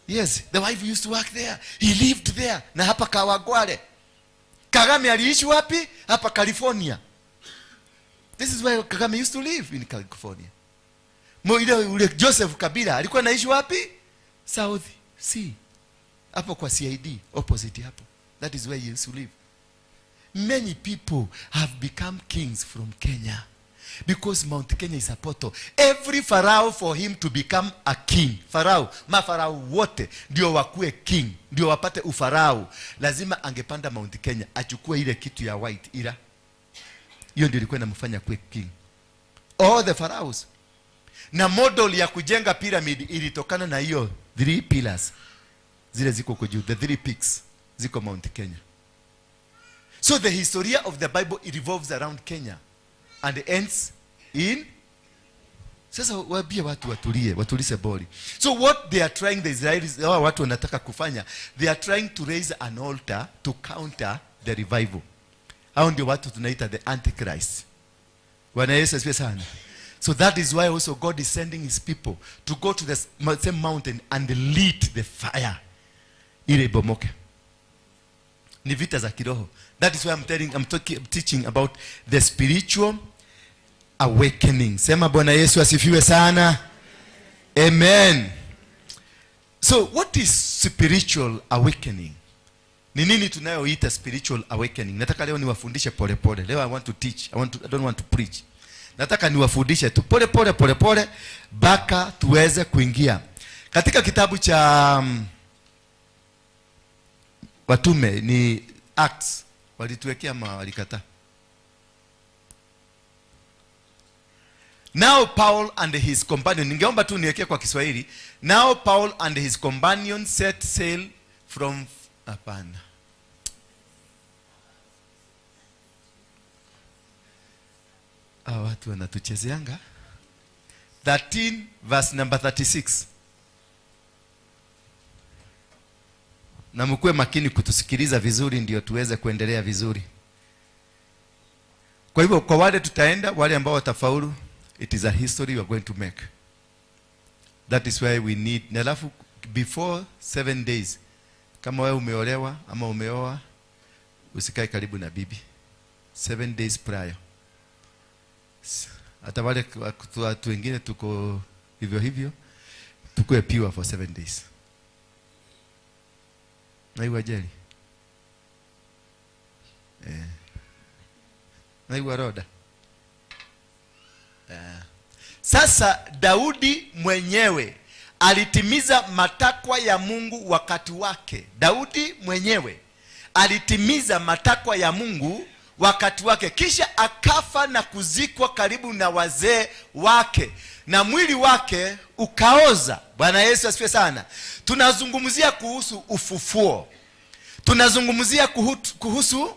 Yes, the wife used to work there. He lived there. Na hapa Kawagware. Kagame aliishi wapi? Hapa California. This is where Kagame used to live, in California. Ule Joseph Kabila alikuwa anaishi wapi? South Sea. Hapo kwa CID, opposite hapo. That is where he used to live. Many people have become kings from Kenya. Because Mount Kenya is a portal. Every Pharaoh, for him to become a king, mafarao wote ndio wakue king, ndio wapate ufarao, lazima angepanda Mount Kenya, achukue ile kitu ya white ila. Hiyo ndio ilikuwa inamfanya kuwe king. All the pharaohs. Na model ya kujenga pyramid ilitokana na hiyo 3 pillars. Zile ziko kwa juu, the 3 peaks ziko Mount Kenya. So the history of the Bible, it revolves around Kenya and ends in. Sasa waambie watu watulise boli. So what they are trying, the Israelis, watu wanataka kufanya, they are trying to raise an altar to counter the revival. Hao ndio watu tunaita the Antichrist. Bwana Yesu asifiwe sana. So that is why also God is sending his people to go to the same mountain and light the fire. Ile ibomoke. Ni vita za kiroho. That is why I'm teaching about the spiritual awakening. Sema Bwana Yesu asifiwe sana. Amen. So what is spiritual awakening? Ni nini tunayoita spiritual awakening? Nataka leo niwafundishe pole pole. Leo I want to teach. I don't want to preach. Nataka niwafundishe tu pole pole baka tuweze kuingia. Katika kitabu cha Watume ni Acts, walituwekea walikataa. Now Paul and his companion, ningeomba tu niwekee kwa Kiswahili. Now Paul and his companion set sail from Apana. Watu wanatuchezeanga. 13 verse number 36. Na mkue makini kutusikiliza vizuri ndio tuweze kuendelea vizuri. Kwa hivyo kwa wale tutaenda, wale ambao watafaulu, it is a history we are going to make. That is why we need. Na alafu before 7 days, kama wewe umeolewa ama umeoa, usikae karibu na bibi 7 days prior. Hata wale watu wengine tuko hivyo tukue pure for 7 days. Na iwajeli na iwaroda. Sasa Daudi mwenyewe alitimiza matakwa ya Mungu wakati wake. Daudi mwenyewe alitimiza matakwa ya Mungu wakati wake, kisha akafa na kuzikwa karibu na wazee wake, na mwili wake ukaoza. Bwana Yesu asifiwe sana. Tunazungumzia kuhusu ufufuo. Tunazungumzia kuhusu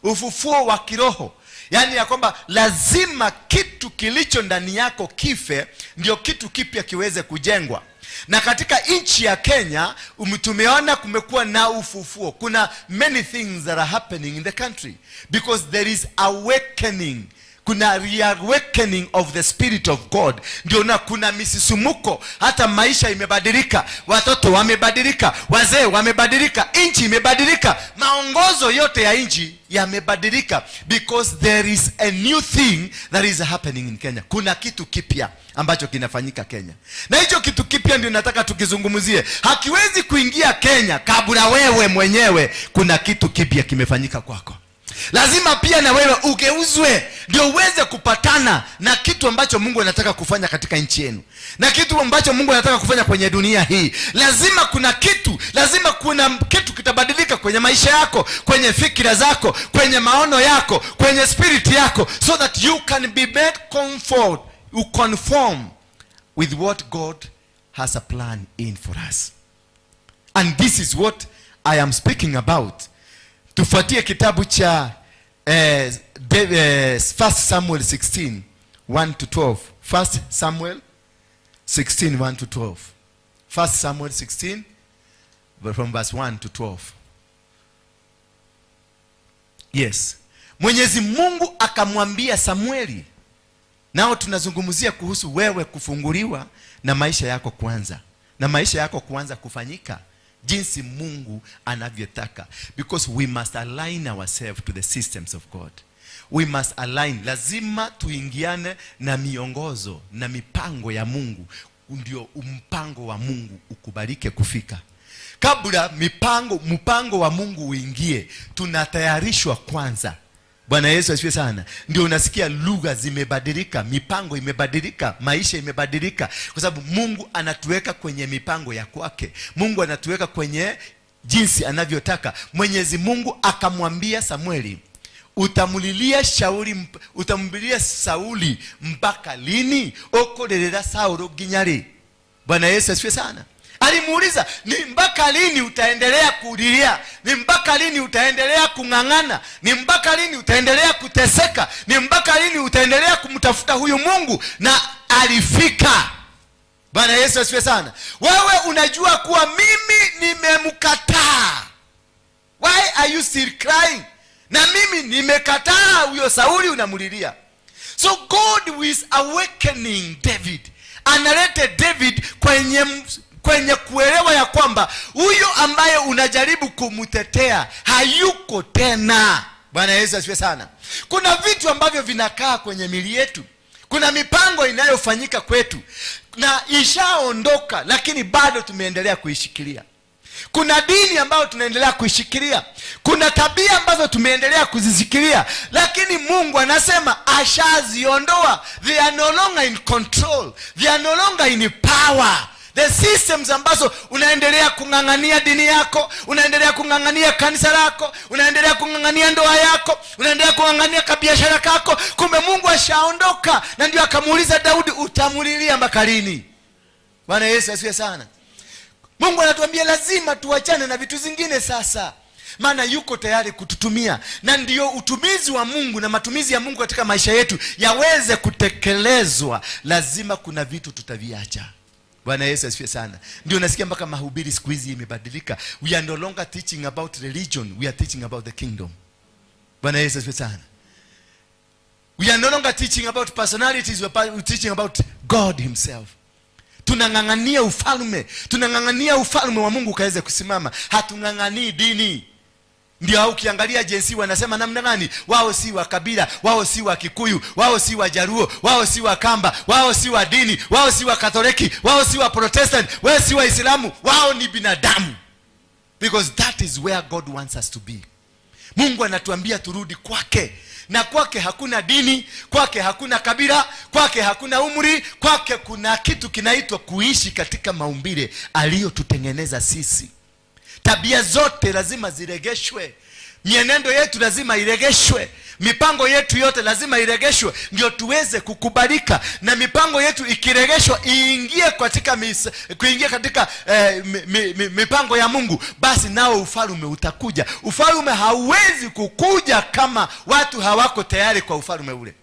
ufufuo wa kiroho. Yaani ya kwamba lazima kitu kilicho ndani yako kife ndio kitu kipya kiweze kujengwa. Na katika nchi ya Kenya tumeona kumekuwa na ufufuo. Kuna many things that are happening in the country because there is awakening. Kuna reawakening of the Spirit of God. Ndio na kuna misisumuko, hata maisha imebadilika, watoto wamebadilika, wazee wamebadilika, nchi imebadilika, maongozo yote ya nchi yamebadilika because there is a new thing that is happening in Kenya. Kuna kitu kipya ambacho kinafanyika Kenya. Na hicho kitu kipya ndio nataka tukizungumzie. Hakiwezi kuingia Kenya kabla wewe mwenyewe kuna kitu kipya kimefanyika kwako. Lazima pia na wewe ugeuzwe ndio uweze kupatana na kitu ambacho Mungu anataka kufanya katika nchi yenu, na kitu ambacho Mungu anataka kufanya kwenye dunia hii. Lazima kuna kitu kitabadilika kwenye maisha yako, kwenye fikira zako, kwenye maono yako, kwenye spirit yako, so that you can be made conform with what God has a plan in for us. And this is what I am speaking about. Tufuatie kitabu cha 1 Samuel 16 1 to 12. 1 Samuel 16 1 to 12. 1 Samuel 16 from verse 1 to 12. Yes. Mwenyezi Mungu akamwambia Samueli, Nao tunazungumzia kuhusu wewe kufunguliwa na maisha yako kuanza. Na maisha yako kuanza kufanyika jinsi Mungu anavyotaka. Because we must align ourselves to the systems of God. We must align. Lazima tuingiane na miongozo na mipango ya Mungu. Ndio mpango wa Mungu ukubalike kufika. Kabla mpango wa Mungu uingie, tunatayarishwa kwanza. Bwana Yesu asifiwe sana. Ndio unasikia lugha zimebadilika, mipango imebadilika, maisha imebadilika, kwa sababu Mungu anatuweka kwenye mipango ya kwake. Mungu anatuweka kwenye jinsi anavyotaka. Mwenyezi Mungu akamwambia Samueli, utamlilia Sauli mpaka lini? Okolerera Saulo ginyari. Bwana Yesu asifiwe sana. Alimuuliza, ni mpaka lini utaendelea kulilia? Ni mpaka lini utaendelea kung'ang'ana? Ni mpaka lini utaendelea kuteseka? Ni mpaka lini utaendelea kumtafuta huyu Mungu? Na alifika. Bwana Yesu asifiwe sana. Wewe unajua kuwa mimi nimemkataa. Why are you still crying? Na mimi nimekataa huyo Sauli unamulilia. So God is awakening David. Analete David kwenye kuelewa ya kwamba huyo ambaye unajaribu kumtetea hayuko tena. Bwana Yesu asifiwe sana. Kuna vitu ambavyo vinakaa kwenye mili yetu. Kuna mipango inayofanyika kwetu na ishaondoka, lakini bado tumeendelea kuishikilia. Kuna dini ambayo tunaendelea kuishikilia. Kuna tabia ambazo tumeendelea kuzishikilia, lakini Mungu anasema ashaziondoa. They are no longer in control. They are no longer in power. The systems ambazo unaendelea kung'ang'ania dini yako, unaendelea kung'ang'ania kanisa lako, unaendelea kung'ang'ania ndoa yako, unaendelea kung'ang'ania kabiashara kako, kumbe Mungu ashaondoka. Na ndio akamuuliza Daudi, utamulilia mpaka lini? Bwana Yesu asifiwe sana. Mungu anatuambia lazima tuachane na vitu zingine sasa, maana yuko tayari kututumia. Na ndio utumizi wa Mungu na matumizi ya Mungu katika maisha yetu yaweze kutekelezwa, lazima kuna vitu tutaviacha. Bwana Yesu asifiwe sana. Ndio nasikia mpaka mahubiri siku hizi imebadilika. We are no longer teaching about religion, we are teaching about the kingdom. Bwana Yesu asifiwe sana. We are no longer teaching about personalities, we are teaching about God himself. Tunang'ang'ania ufalme. Tunang'ang'ania ufalme wa Mungu kaweze kusimama. Hatung'ang'anii dini. Ndio au ukiangalia jinsi wanasema namna gani, wao si wa kabila, wao si wa Kikuyu, wao si wa Jaruo, wao si wa Kamba, wao si wa dini, wao si wa Katoliki, wao si wa Protestant, wao si wa Islamu, wao ni binadamu. Because that is where God wants us to be. Mungu anatuambia turudi kwake. Na kwake hakuna dini, kwake hakuna kabila, kwake hakuna umri, kwake kuna kitu kinaitwa kuishi katika maumbile aliyotutengeneza sisi. Tabia zote lazima ziregeshwe. Mienendo yetu lazima iregeshwe. Mipango yetu yote lazima iregeshwe ndio tuweze kukubalika. Na mipango yetu ikiregeshwa iingie katika mipango ya Mungu, basi nao ufalme utakuja. Ufalme hauwezi kukuja kama watu hawako tayari kwa ufalme ule.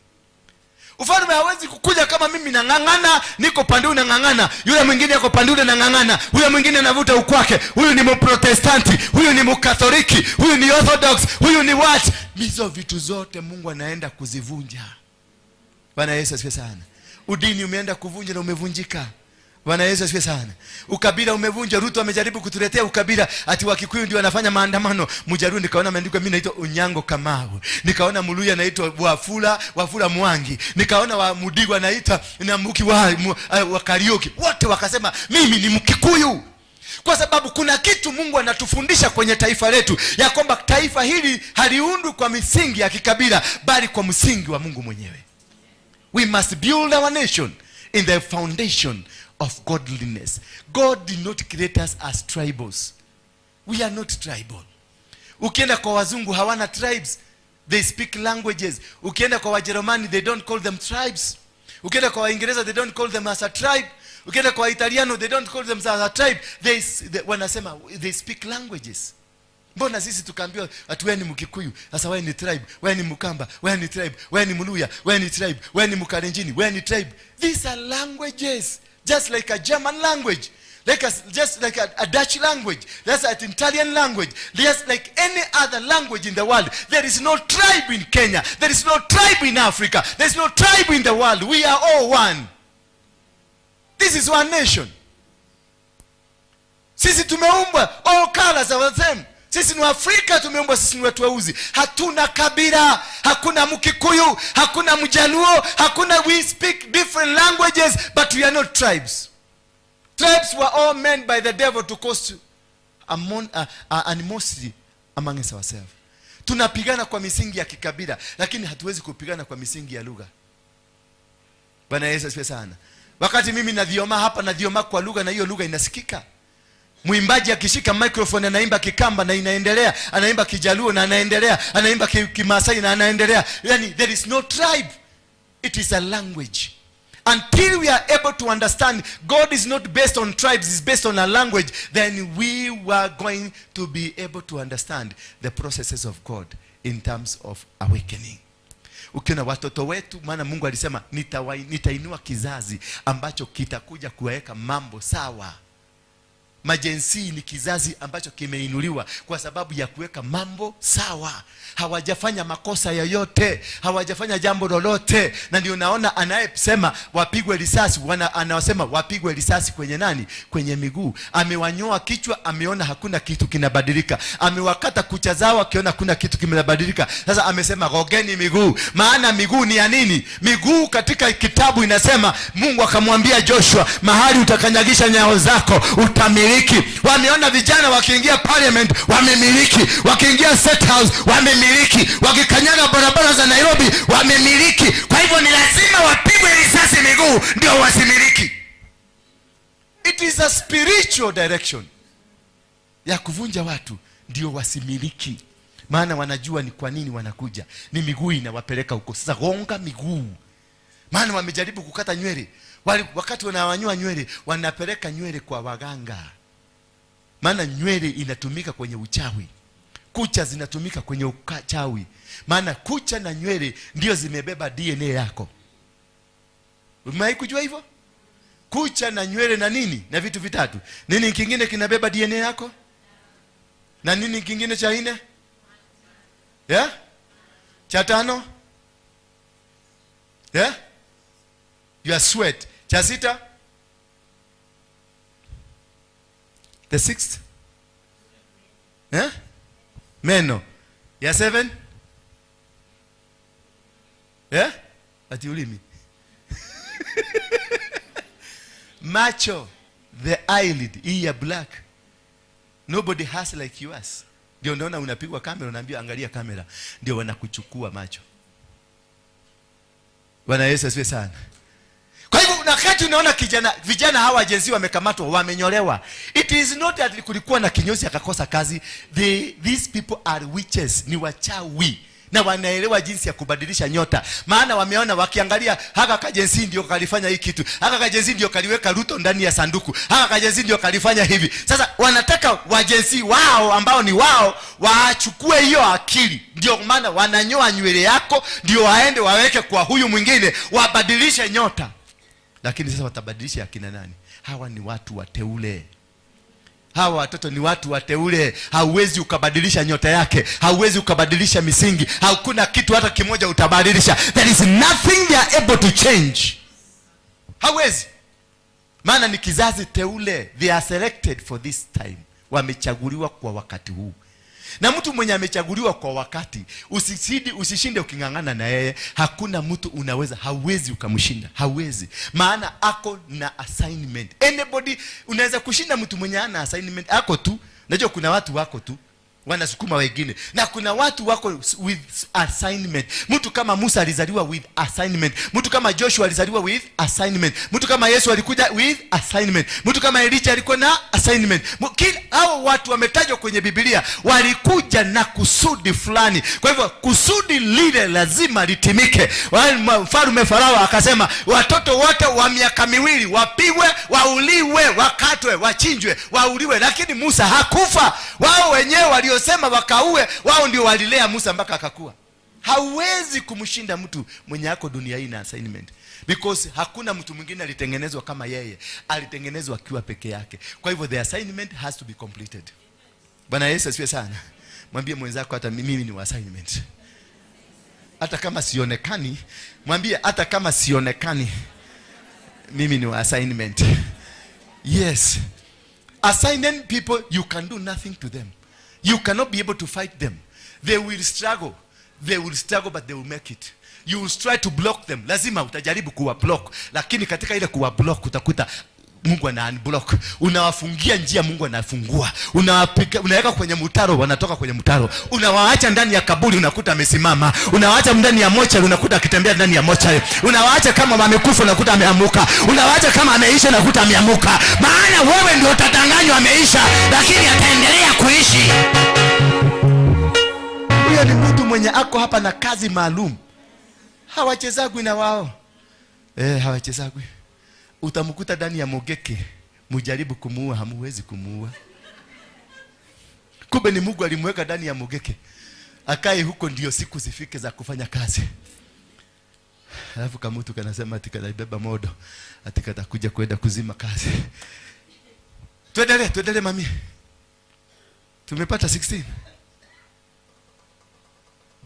Ufalme hawezi kukuja kama mimi nang'ang'ana, niko pande ule nang'ang'ana, yule mwingine yuko pande ule nang'ang'ana, yule mwingine anavuta ukwake, huyu ni Mprotestanti, huyu ni Mkatoliki, huyu ni Orthodox, huyu ni what? Hizo vitu zote Mungu anaenda kuzivunja. Bwana Yesu asifiwe sana. Udini umeenda kuvunja na umevunjika. Bwana Yesu asifiwe sana. Ukabila umevunja. Ruto amejaribu kutuletea ukabila, ati wa Kikuyu ndio wanafanya maandamano. Mjaruo nikaona maandiko, mimi naitwa Onyango Kamau. Nikaona Muluya anaitwa Wafula Mwangi. Nikaona wa Mudigwa anaitwa Namuki wa Karioki. Wote wakasema mimi ni Mkikuyu. Kwa sababu kuna kitu Mungu anatufundisha kwenye taifa letu, ya kwamba taifa hili haliundwi kwa misingi ya kikabila, bali kwa msingi wa Mungu mwenyewe. We must build our nation in the foundation of godliness. God did not create us as tribals. We are not tribal. Ukienda kwa wazungu hawana tribes, they speak languages. Ukienda kwa Wajerumani they don't call them tribes. Ukienda kwa Waingereza they don't call them as a tribe. Ukienda kwa Italiano they don't call them as a tribe. Wanasema they speak languages. Mbona sisi tukaambiwa ati wewe ni Mkikuyu, sasa wewe ni tribe, wewe ni Mkamba, wewe ni tribe, wewe ni Muluya, wewe ni tribe, wewe ni Mkalenjini, wewe ni tribe. These are languages, just like a German language. just like a Dutch language, just an Italian language, just like any other language in the world. There is no tribe in Kenya. There is no tribe in Africa. There is no tribe in the world. We are all one. This is one nation. Sisi tumeumbwa, all colors are the same. Sisi ni Afrika, tumeumbwa, sisi ni watu weusi. Hatuna kabila, hakuna Mkikuyu, hakuna Mjaluo, hakuna. We speak different languages, but we are not tribes. Tribes were all meant by the devil to cause animosity among ourselves. Tunapigana kwa misingi ya kikabila, lakini hatuwezi kupigana kwa misingi ya lugha. Bwana Yesu asifiwe sana. Wakati mimi nadhioma hapa, nadhioma kwa lugha na hiyo lugha inasikika. Muimbaji akishika microphone anaimba Kikamba na inaendelea, anaimba Kijaluo na anaendelea, anaimba Kimasai na anaendelea. Yani there is no tribe. It is a language. Until we are able to understand God is not based on tribes, it's based on a language, then we were going to be able to understand the processes of God in terms of awakening. Ukiona watoto wetu, maana Mungu alisema nitainua kizazi ambacho kitakuja kuweka mambo sawa. Majensi ni kizazi ambacho kimeinuliwa kwa sababu ya kuweka mambo sawa. Hawajafanya makosa yoyote, hawajafanya jambo lolote. Na ndio naona anayesema wapigwe risasi, anawasema wapigwe risasi kwenye nani? Kwenye miguu. Amewanyoa kichwa, ameona hakuna kitu kinabadilika. Amewakata kucha zao, akiona hakuna kitu kinabadilika. Sasa amesema gogeni miguu. Maana miguu ni ya nini? Miguu katika kitabu inasema, Mungu akamwambia Joshua, mahali utakanyagisha nyayo zako utamiliki. Wameona vijana wakiingia parliament wamemiliki, wakiingia state house wamemiliki, wakikanyaga barabara za Nairobi wamemiliki. Kwa hivyo ni lazima wapigwe risasi miguu ndio wasimiliki. It is a spiritual direction ya kuvunja watu ndio wasimiliki. Maana wanajua ni kwa nini wanakuja, ni miguu inawapeleka huko. Sasa gonga miguu. Maana wamejaribu kukata nywele, wakati wanawanyua nywele wanapeleka nywele kwa waganga. Maana nywele inatumika kwenye uchawi, kucha zinatumika kwenye uchawi. Maana kucha na nywele ndio zimebeba DNA yako. Umewahi kujua hivyo? Kucha na nywele na nini? Na vitu vitatu. Nini kingine kinabeba DNA yako? Na nini kingine cha nne? Cha tano? Your sweat. Cha sita? The sixth? Meno. Ya 7? Ati ulimi. Macho. The eyelid. Hii ya black. Nobody has like yours. Ndio unaona unapigwa kamera, unaambiwa angalia kamera. Ndio wanakuchukua macho. Bwana Yesu asifiwe sana. Kwa hivyo wakati unaona vijana hawa jenzi wamekamatwa, wamenyolewa, it is not that kulikuwa na kinyozi akakosa kazi. These people are witches, ni wachawi, na wanaelewa jinsi ya kubadilisha nyota. Maana wameona, wakiangalia haka kajenzi ndio kalifanya hii kitu, haka kajenzi ndio kaliweka Ruto ndani ya sanduku, haka kajenzi ndio kalifanya hivi. Sasa wanataka wajenzi wao ambao ni wao waachukue hiyo akili. Ndio maana wananyoa nywele yako ndio waende waweke kwa huyu mwingine, wabadilishe nyota. Lakini sasa watabadilisha akina nani? Hawa ni watu wateule. Hawa watoto ni watu wateule. Hauwezi ukabadilisha nyota yake, hauwezi ukabadilisha misingi, hakuna kitu hata kimoja utabadilisha. There is nothing they are able to change. Hauwezi. Maana ni kizazi teule. They are selected for this time. Wamechaguliwa kwa wakati huu. Na mtu mwenye amechaguliwa kwa wakati, usishinde ukingangana na yeye. Hakuna mtu unaweza, hauwezi ukamshinda, hauwezi. Maana ako na assignment. Anybody unaweza kushinda mtu mwenye ana assignment ako tu. Najua kuna watu wako tu wanasukuma wengine, na kuna watu wako with assignment. Mtu kama Musa alizaliwa with assignment. Mtu kama Joshua alizaliwa with assignment. Mtu kama Yesu alikuja with assignment. Mtu kama Elijah alikuwa na assignment. Hao watu wametajwa kwenye Biblia walikuja na kusudi fulani. Kwa hivyo kusudi lile lazima litimike. Mfalme Farao akasema watoto wote wa miaka miwili wapigwe, wauliwe, wakatwe, wachinjwe, wauliwe. Lakini Musa hakufa. Wao wenyewe waliosema wakaue, wao ndio walilea Musa mpaka akakua. Hauwezi kumshinda mtu mwenye yako dunia hii na assignment, because hakuna mtu mwingine alitengenezwa kama yeye. Alitengenezwa akiwa peke yake. Kwa hivyo the assignment has to be completed. Bwana Yesu asifiwe sana. Mwambie mwenzako hata mimi ni wa assignment. Hata kama sionekani, mwambie hata kama sionekani, mimi ni wa assignment. Yes. Assigning people, you can do nothing to them. You cannot be able to fight them. They will struggle. They will struggle, but they will make it. You will try to block them. Lazima utajaribu kuwa block. Lakini katika ile kuwa block utakuta Mungu ana unblock. Unawafungia njia, Mungu anafungua. Unaweka kwenye mtaro, wanatoka kwenye mtaro. Unawaacha ndani ya kaburi, unakuta amesimama. Unawaacha ndani ya mochari, unakuta akitembea ndani ya mochari. Unawaacha kama wamekufa, unakuta ameamuka. Unawaacha kama ameisha, unakuta ameamuka. Maana wewe ndio utadanganywa ameisha, lakini ataendelea kuishi. Huyo ni mtu mwenye ako hapa na kazi maalum. Hawachezagwi na wao. Hawachezagwi. Utamkuta ndani ya mogeke, mujaribu kumuua, hamuwezi kumuua. Kumbe ni Mungu alimweka ndani ya mogeke. Akae huko ndio siku zifike za kufanya kazi. Alafu kama mtu kanasema ati kanabeba modo, ati katakuja kwenda kuzima kazi. Tuendelee mami. Tumepata 16.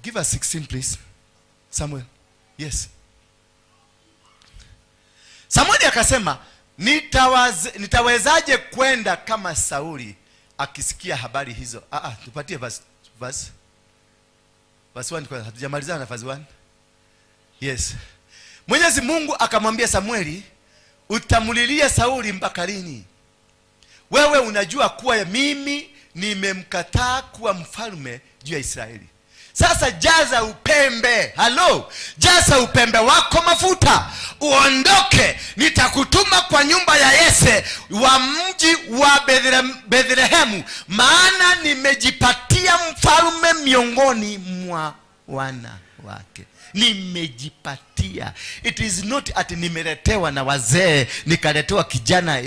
Give us 16 please. Samuel. Yes. Samueli akasema, nitawezaje kwenda kama Sauli akisikia habari hizo? Tupatie verse 1 kwa hatujamalizana na verse 1. Yes. Mwenyezi Mungu akamwambia Samueli, utamulilia Sauli mpaka lini? Wewe unajua kuwa mimi nimemkataa kuwa mfalme juu ya Israeli. Sasa jaza upembe. Jaza upembe wako mafuta, uondoke. Nitakutuma kwa nyumba ya Yese wa mji wa Bethlehemu, maana nimejipatia mfalme miongoni mwa wana wake. Nimejipatia. It is not ati nimeletewa na wazee, nikaletewa kijana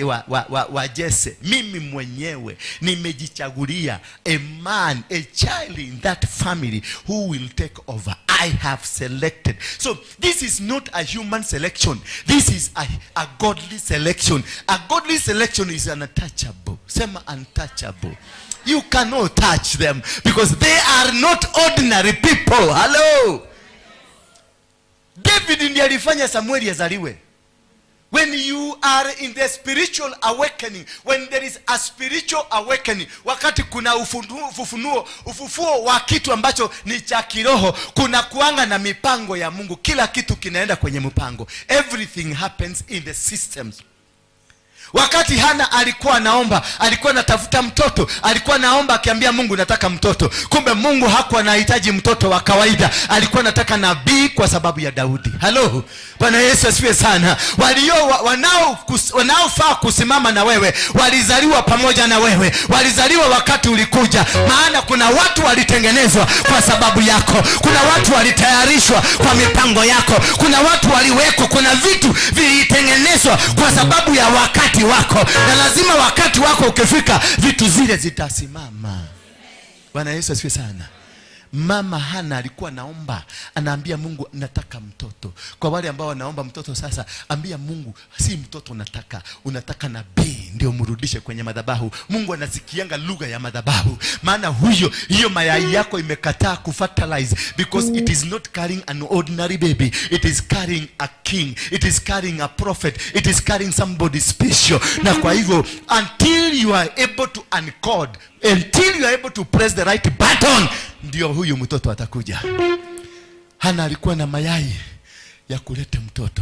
wa Jesse. Mimi mwenyewe nimejichagulia a man, a child in that family who will take over. I have selected. So this is not a human selection. This is a godly selection. A godly selection is untouchable. Sema untouchable. You cannot touch them because they are not ordinary people. Hello. David ndiye alifanya Samueli azaliwe. When you are in the spiritual awakening, when there is a spiritual awakening, wakati kuna ufufuo wa kitu ambacho ni cha kiroho, kuna kuanga na mipango ya Mungu. Kila kitu kinaenda kwenye mpango. Everything happens in the systems. Wakati Hana alikuwa anaomba, alikuwa anatafuta mtoto, alikuwa anaomba akiambia Mungu nataka mtoto. Kumbe Mungu hakuwa anahitaji mtoto wa kawaida, alikuwa anataka nabii kwa sababu ya Daudi. Hello. Bwana Yesu asifiwe sana. Wanaofaa kusimama na wewe walizaliwa pamoja na wewe. Walizaliwa wakati ulikuja. Maana kuna watu walitengenezwa kwa sababu yako. Kuna watu walitayarishwa kwa mipango yako. Kuna watu waliwekwa, kuna vitu vilitengenezwa kwa sababu ya wakati wako. Na lazima wakati wako ukifika, vitu zile zitasimama. Bwana Yesu asifiwe sana. Mama Hana alikuwa naomba, anaambia Mungu nataka mtoto. Kwa wale ambao wanaomba mtoto sasa, ambia Mungu si mtoto unataka nabii ndio mrudishe kwenye madhabahu. Mungu anasikianga lugha ya madhabahu. Maana hiyo mayai yako imekataa kufertilize because it is not carrying an ordinary baby. It is carrying a king. It is carrying a prophet. It is carrying somebody special. Na kwa hivyo until you are able to uncode, until you are able to press the right button, ndio huyu mtoto atakuja. Hana alikuwa na mayai ya kuleta mtoto,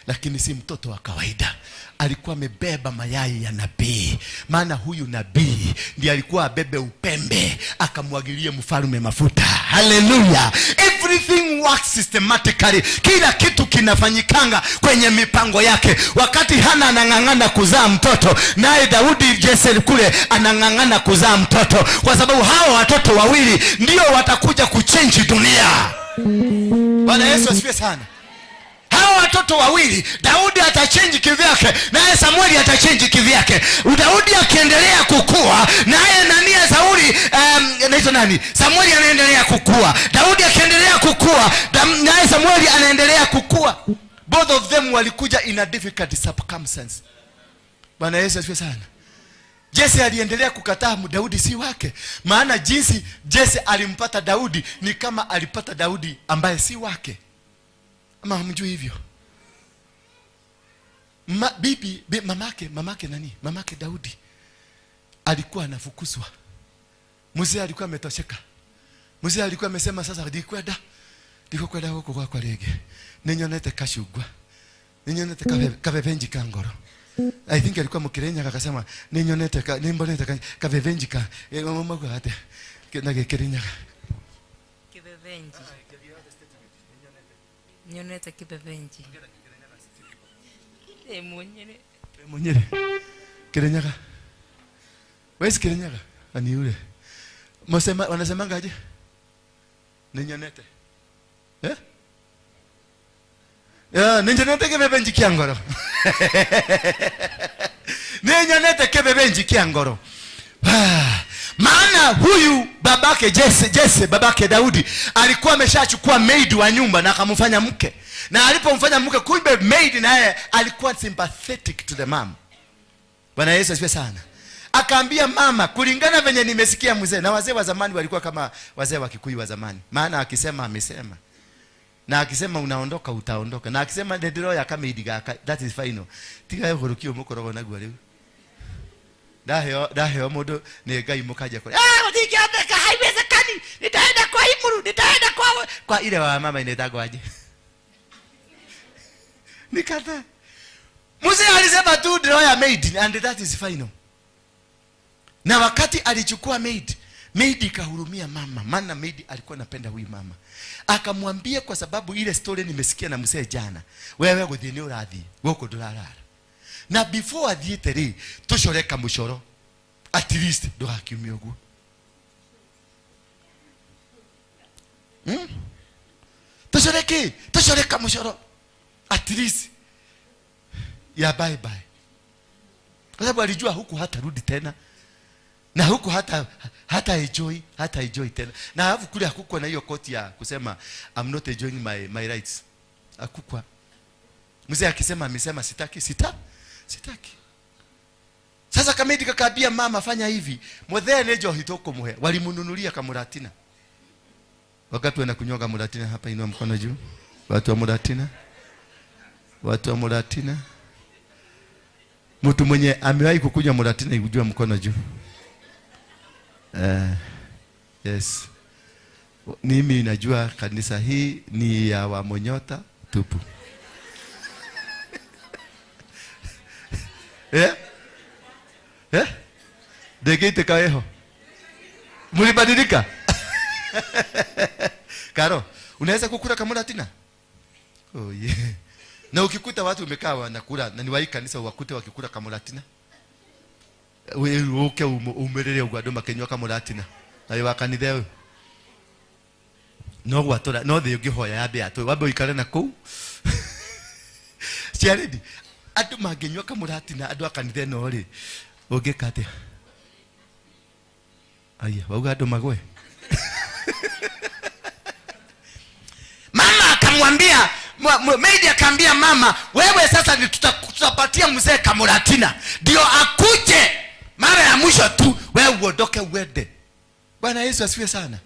lakini si mtoto wa kawaida. Alikuwa amebeba mayai ya nabii. Maana huyu nabii ndiye alikuwa abebe upembe, akamwagilie mfalme mafuta. Hallelujah. Everything works systematically. Kila kitu kinafanyikanga kwenye mipango yake. Wakati Hana anang'ang'ana kuzaa mtoto, naye Daudi Jesse kule anang'ang'ana kuzaa mtoto, kwa sababu hao watoto wawili ndio watakuja kuchange dunia. Bwana Yesu asifiwe sana. Hao watoto wawili, Daudi atachange kivyake, naye Samueli atachange kivyake. Daudi akiendelea kukua, naye nani Sauli naitwa nani? Samueli anaendelea kukua. Daudi akiendelea kukua, naye Samueli anaendelea kukua. Both of them walikuja in a difficult circumstance. Bwana Yesu asifiwe sana. Jesse aliendelea kukataa Daudi si wake. Maana jinsi Jesse alimpata Daudi ni kama alipata Daudi ambaye si wake. Ama hamjui hivyo? Mamake nani? Mamake Daudi alikuwa anafukuzwa. Mzee alikuwa ametosheka. Mzee alikuwa amesema sasa ndiko kwenda huko kwa rege. Ninyonete kashugwa. Ninyonete kabebenji kangoro. I think alikuwa mkirenya akasema ninyonete nimbonete kabebenji ka. Mama kwa hata. Nage kirenya. Kibebenji. Nyonete kibebenji. Monyere. Kirenya ka. Wewe kirenya ka. Ani yule. Wanasema ngaje? Ninyonete. Ninyonete kebebenji kiangoro. Ninyonete kebebenji kiangoro. Maana huyu babake Jesse babake Daudi alikuwa ameshachukua maid wa nyumba na akamfanya mke. Na alipomfanya mke, kumbe maid naye alikuwa sympathetic to the mom. Bwana Yesu asifiwe sana. Akaambia mama, kulingana venye nimesikia mzee, na wazee wa zamani walikuwa kama wazee wa Kikuyu wa zamani. Maana akisema amesema. Na akisema unaondoka utaondoka. Na akisema ndiro ya kama idigaka, that is final. Tiga yo horukio mukoro na gwa riu. Daheo modo ni Ngai mukaja kwa. Utikambeka haiwezekani. Nitaenda kwa Imuru, nitaenda kwa ile wa mama inetagwa aje. Nikata. Mzee alisema tu ndiro ya maid and that is final. Na wakati alichukua maid ikahurumia mama, maana maid alikuwa anapenda huyu mama. Akamwambia, kwa sababu ile story nimesikia na mzee jana, wewe guthini urathi goko ndurarara, na before athieteri tushoreka mushoro at least ndugakiumia uguo. Tushoreka mushoro at least ya bye bye, kwa sababu alijua huku hata rudi tena. Na huko hata enjoy tena. Na hapo kule hakukuwa na hiyo koti ya kusema I'm not enjoying my rights. Hakukuwa. Mzee akisema amesema sitaki. Sasa kama ndika kabia mama fanya hivi, mothe nejo hitoko muhe. Walimununulia kamuratina. Wakati wanakunywa muratina hapa, inua mkono juu. Watu wa muratina. Mtu mwenye amewahi kukunywa muratina ikujua mkono juu. Yes. Mimi najua kanisa hii ni ya Wamonyota tupu. Degete kaeho. Mulibadilika? Karo, unaweza kukula kamula tina? Oh yeah. Na ukikuta watu umekaa wanakula, na niwahi kanisa wakute wakikula kamula tina? Uke umerere ugwadoma kenywa kamuratina ayo wakanitheo no gwatora no thio ngihoya yabe atu wabe ikare na ku ciaredi atu mangenywa kamuratina adu akanithe no ri ungikate aya wauga adu magwe. Mama akamwambia maid akaambia mama, wewe sasa ni tutapatia mzee kamuratina ndio akuje mara ya mwisho tu, wewe uondoke uende. Bwana Yesu asifiwe sana.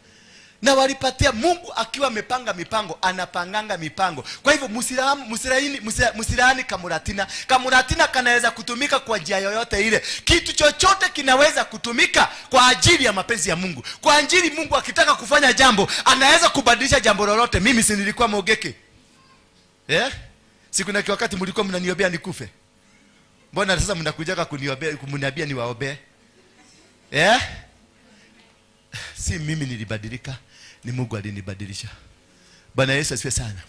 Na walipatia, Mungu akiwa amepanga mipango, anapanganga mipango. Kwa hivyo musirani kamuratina. Kamuratina kanaweza kutumika kwa njia yoyote ile. Kitu chochote kinaweza kutumika kwa ajili ya mapenzi ya Mungu. Kwa ajili Mungu akitaka kufanya jambo, anaweza kubadilisha jambo lolote. Mimi si nilikuwa Mogeke. Siku na wakati mlikuwa mnaniombea nikufe. Mbona sasa mnakujaga kuniombea, kuniambia niwaombe? Si mimi nilibadilika, ni Mungu alinibadilisha. Bwana Yesu asifiwe sana.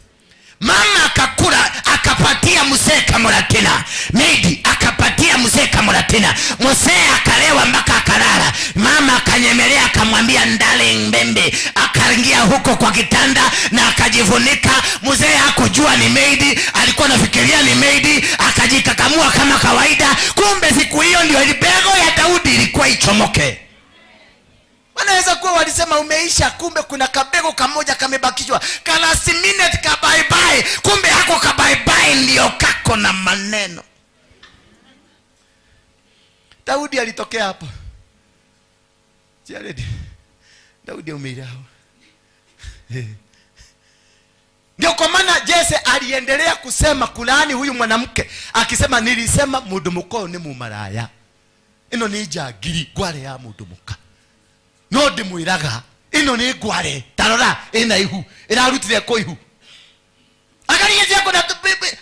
Mama akakula akapatia mzee Kamuratina maidi, akapatia mzee Kamuratina. Mzee akalewa mpaka akalala. Mama akanyemelea akamwambia darling baby, akaingia huko kwa kitanda na akajifunika. Mzee hakujua ni maidi, alikuwa anafikiria ni maidi, akajikakamua kama kawaida. Kumbe siku hiyo ndio ilibego ya Daudi ilikuwa ichomoke. Wanaweza kuwa walisema umeisha, kumbe kuna kabego kamoja kamebakishwa, ka last minute ka bye bye. Kumbe hako ka bye bye ndio kako na maneno. Daudi alitokea hapo. Jared, Daudi umeirao. Ndio kwa maana Jesse aliendelea kusema kulaani huyu mwanamke, akisema nilisema mudumuko ni mumaraya. Ino ni jagiri gware ya mudumuka. No ndimuiraga ino ni gware tarora ina ihu irarutire ko ihu. Akariye yako na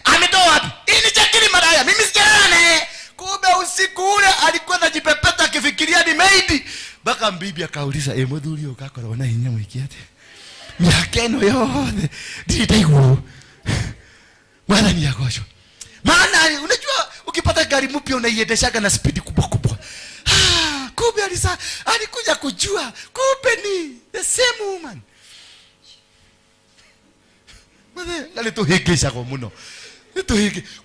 ametoa wapi? Ini jagiri maraya, mimi sijarana. Kumbe usiku ule alikuwa anajipepeta akifikiria ni maidi. Baka bibi akauliza muthuri ukakora na hinya mwiki ate. Miakeno yothe nditaiguru. Bwana ni yakosho. Maana unajua ukipata gari mpya unaiendeshaga na speed kubwa kubwa. Kumbe alikuja kujua kumbe ni the same woman. Mwana alituhekesha kwa mno.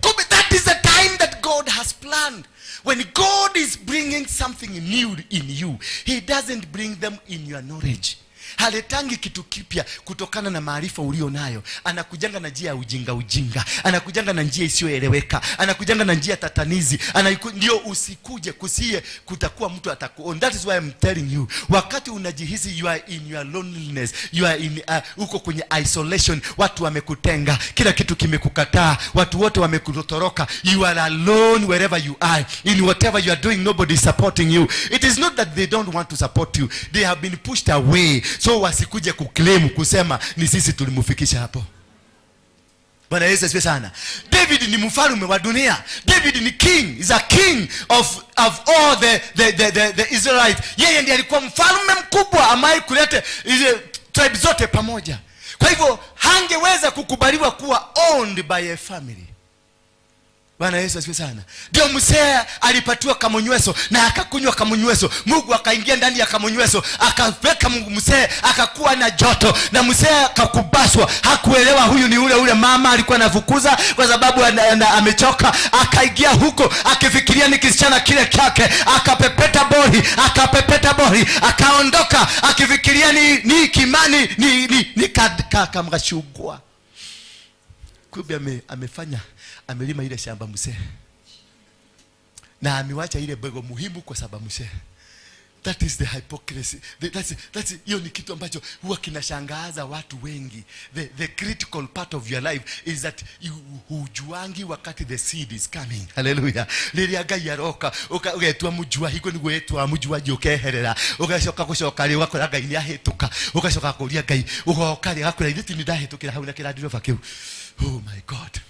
Kumbe that is the time that God has planned. When God is bringing something new in you, he doesn't bring them in your knowledge. Haletangi kitu kipya kutokana na maarifa ulio nayo. Anakujanga na njia ya ujinga. Anakujanga na njia isiyoeleweka. Anakujanga na njia tatanizi. Ndio usikuje kusie kutakuwa mtu atakuona. That is why I'm telling you, wakati unajihisi you are in your loneliness, you are in uko kwenye isolation, watu wamekutenga, kila kitu kimekukataa, watu wote wamekutoroka, you are alone wherever you are, in whatever you are doing, nobody is supporting you. It is not that they don't want to support you, they have been pushed away. So wasikuje kuclaim kusema ni sisi tulimufikisha hapo. Bwana Yesu asifiwe sana. David ni mfalme wa dunia. David ni king, is a king of all the Israelites. Yeye ndiye alikuwa mfalme mkubwa ambaye kulete ile tribe zote pamoja. Kwa hivyo hangeweza kukubaliwa kuwa owned by a family. Bwana Yesu asifiwe sana. Ndio mzee alipatiwa kamunyweso na akakunywa kamunyweso. Mungu akaingia ndani ya kamunyweso, akaweka mzee akakuwa na joto, na mzee akakubaswa. Hakuelewa huyu ni ule mama alikuwa anafukuza kwa sababu amechoka. Akaingia huko akifikiria ni kisichana kile chake, akapepeta bori, akaondoka akifikiria ni kimani ni kamgashugwa. Kumbe amelima ile shamba mzee, na amewacha ile bego muhimu kwa sababu mzee. That is the hypocrisy. That's hiyo ni kitu ambacho huwa kinashangaza watu wengi. The critical part of your life is that you hujuangi wakati the seed is coming. Hallelujah. Liliaga yaroka ugetwa mujua hiko niguo etwa mujua jokeherera ugashoka gushoka ri wakora ngai ni ahetuka ugashoka kuria ngai ugoka ri gakura ithiti ni ndahetukira hau na kirandiro vakiu. Oh my God.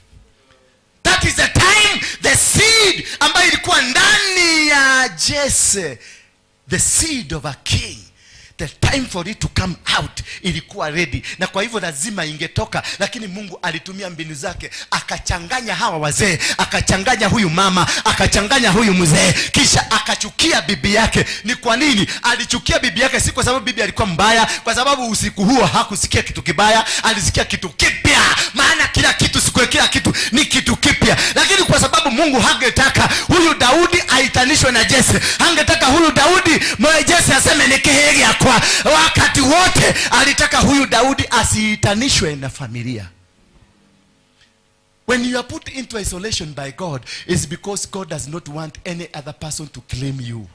That is the time the seed ambayo ilikuwa ndani ya Jesse, the seed of a king, the time for it to come out ilikuwa ready, na kwa hivyo lazima ingetoka. Lakini Mungu alitumia mbinu zake, akachanganya hawa wazee, akachanganya huyu mama, akachanganya huyu mzee, kisha akachukia bibi yake. Ni kwa nini alichukia bibi yake? Si kwa sababu bibi alikuwa mbaya, kwa sababu usiku huo hakusikia kitu kibaya, alisikia kitu kipya. Maana kila kitu kila kitu ni kitu kipya. Lakini kwa sababu Mungu hangetaka huyu Daudi aitanishwe na Jesse, hangetaka huyu Daudi Jesse aseme ni kiheri kwa wakati wote, alitaka huyu Daudi asiitanishwe na familia. When you are put into isolation by God, it's because God does not want any other person to claim you.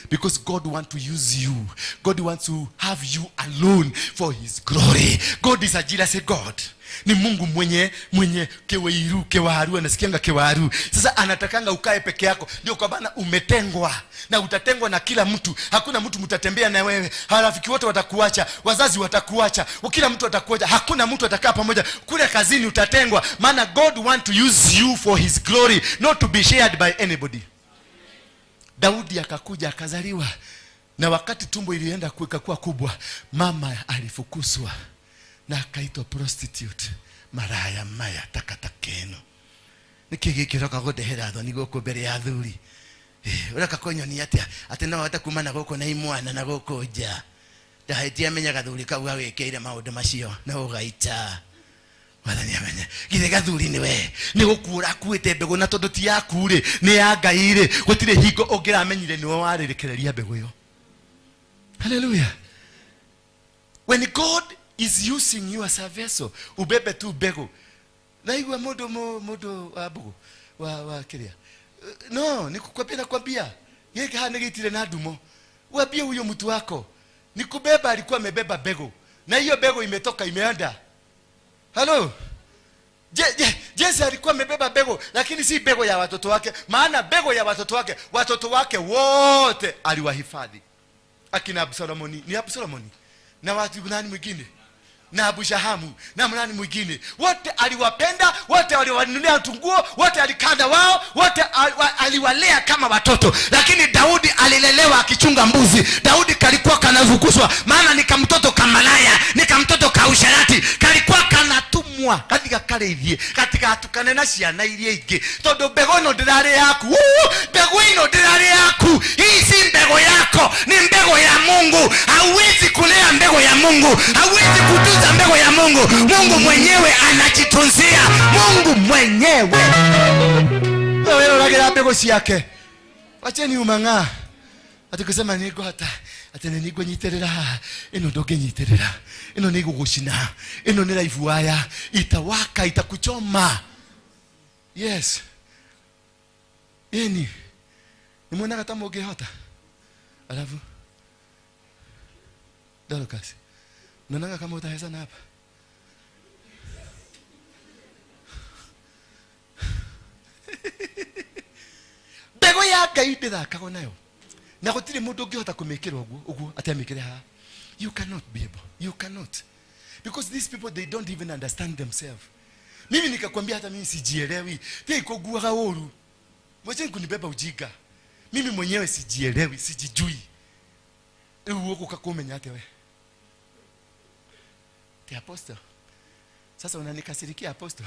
Because God wants to use you. God wants to have you alone for his glory. God is a jealous God. Ni Mungu mwenye kewaru, anasikianga kewaru. Sasa anatakanga ukae peke yako. Ndio kwa maana umetengwa, na utatengwa na kila mtu. Hakuna mtu mtatembea na wewe. Marafiki wote watakuacha, wazazi watakuacha, kila mtu atakuacha. Hakuna mtu atakaa pamoja. Kule kazini utatengwa. Maana God want to use you for his glory, not to be shared by anybody. Daudi akakuja akazaliwa, na wakati tumbo ilienda kuwa kubwa, mama alifukuzwa na akaitwa prostitute, maraya maya takatakeno. Nikigikiroka godehera thoni goko mbere ya thuri. Uraka konyoni atia ati no hata kumana goko na imwana na goko nja. Ndahetia menyaga thuri kau awikeire maundu macio na ugaita. Wathani amenya githe gathuri niwe ni gukura kuite mbegu na tondu ti yaku ri ni ya Ngai ri gutire hingo ungiramenyire niwe waririkireria mbegu yo. Hallelujah. When God is using you as a vessel, ubebe tu mbegu. Na igwa mudu abugu wa kiria. No, nikukwambia yeke hana gitire na ndumo. Waambie huyo mtu wako nikubeba alikuwa amebeba mbegu. Na hiyo mbegu imetoka imeenda. Hello. Jesse alikuwa amebeba mbegu lakini si mbegu ya watoto wake, maana mbegu ya watoto wake wote aliwahifadhi. Akina Absalomoni, ni Absalomoni. Na watu nani mwingine? Na Abushahamu, na nani mwingine? Wote aliwapenda, wote aliwanunulia tunguo, wote alikanda wao, wote aliwalea kama watoto. Lakini Daudi alilelewa akichunga mbuzi. Daudi kalikuwa kanavukuzwa, maana nikamtoto kamalaya, nikamtoto kausharati, kalikuwa kanatumwa katika kale hivi, katika atukane na ciana iria ingi. Tondu mbegu ino ndirari yaku, mbegu ino ndirari yaku. Hii si mbegu yako, ni mbegu ya Mungu. Hauwezi kulea mbegu ya Mungu, hauwezi kutunza mbegu ya Mungu. Mungu mwenyewe anajitunzia, Mungu mwenyewe. Wewe unagira mbegu yake. Wacheni umanga. Atukisema niko hata niko nyiterera, ino ndoge nyiterera, ino niko gushina, ino ni live wire, itawaka itakuchoma. Yes. Ni mwana kata moge hata. Alafu Dorcas, unaona kama utaweza na hapa. Mbegu ya Ngai ndithakago nayo. Na gutire mundu ungihota kumekera uguo atamekere ha. You cannot be able. You cannot. Because these people, they don't even understand themselves. Mimi nikakwambia hata mimi sijielewi. Tei kugua oru. Mwache kunibeba ujinga. Mimi mwenyewe sijielewi, sijijui. Uoko kakumenya ate we. Ti apostle. Sasa unanikasirikia apostle.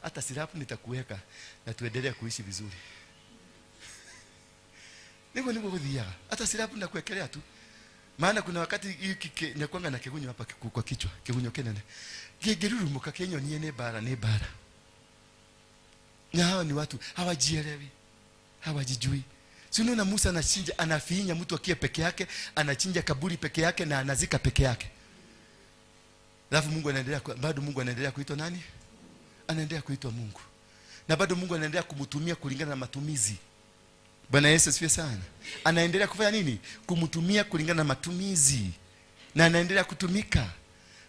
Hata sirapu nitakuweka na tuendelee kuishi vizuri. Niko kuthia. Hata sirapu nakuwekelea tu. Maana kuna wakati hiki nakwanga na kigunyo hapa kwa kichwa, kigunyo kenene. Gegerurumuka kenyo ni bara. Na hao ni watu hawajielewi. Hawajijui. Si unaona Musa anachinja, anafinya mtu akie peke yake, anachinja kaburi peke yake na anazika peke yake. Alafu Mungu anaendelea, bado Mungu anaendelea kuitwa nani? Anaendelea kuitwa Mungu. Na bado Mungu anaendelea kumtumia kulingana na matumizi. Bwana Yesu asifiwe sana. Anaendelea kufanya nini? Kumtumia kulingana na matumizi. Na anaendelea kutumika.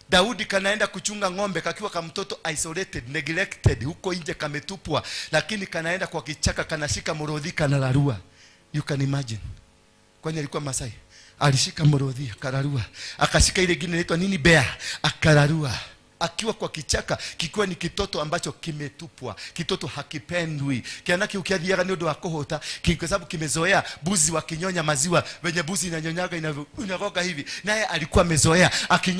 Daudi kanaenda kuchunga ng'ombe kakiwa kama mtoto isolated, neglected, huko nje kametupwa, lakini kanaenda kwa kichaka kanashika morodhi kanalarua. You can imagine. Kwani alikuwa Masai? Alishika morodhi akararua. Akashika ile ingine inaitwa nini? Bear, akararua. Akiwa kwa kichaka kikiwa ni kitoto ambacho kimetupwa, kitoto hakipendwi. Kianaki ukiadhiaga ndio akohota, kwa sababu kimezoea buzi wakinyonya maziwa, wenye buzi inanyonyaga inaroga hivi. Naye alikuwa amezoea,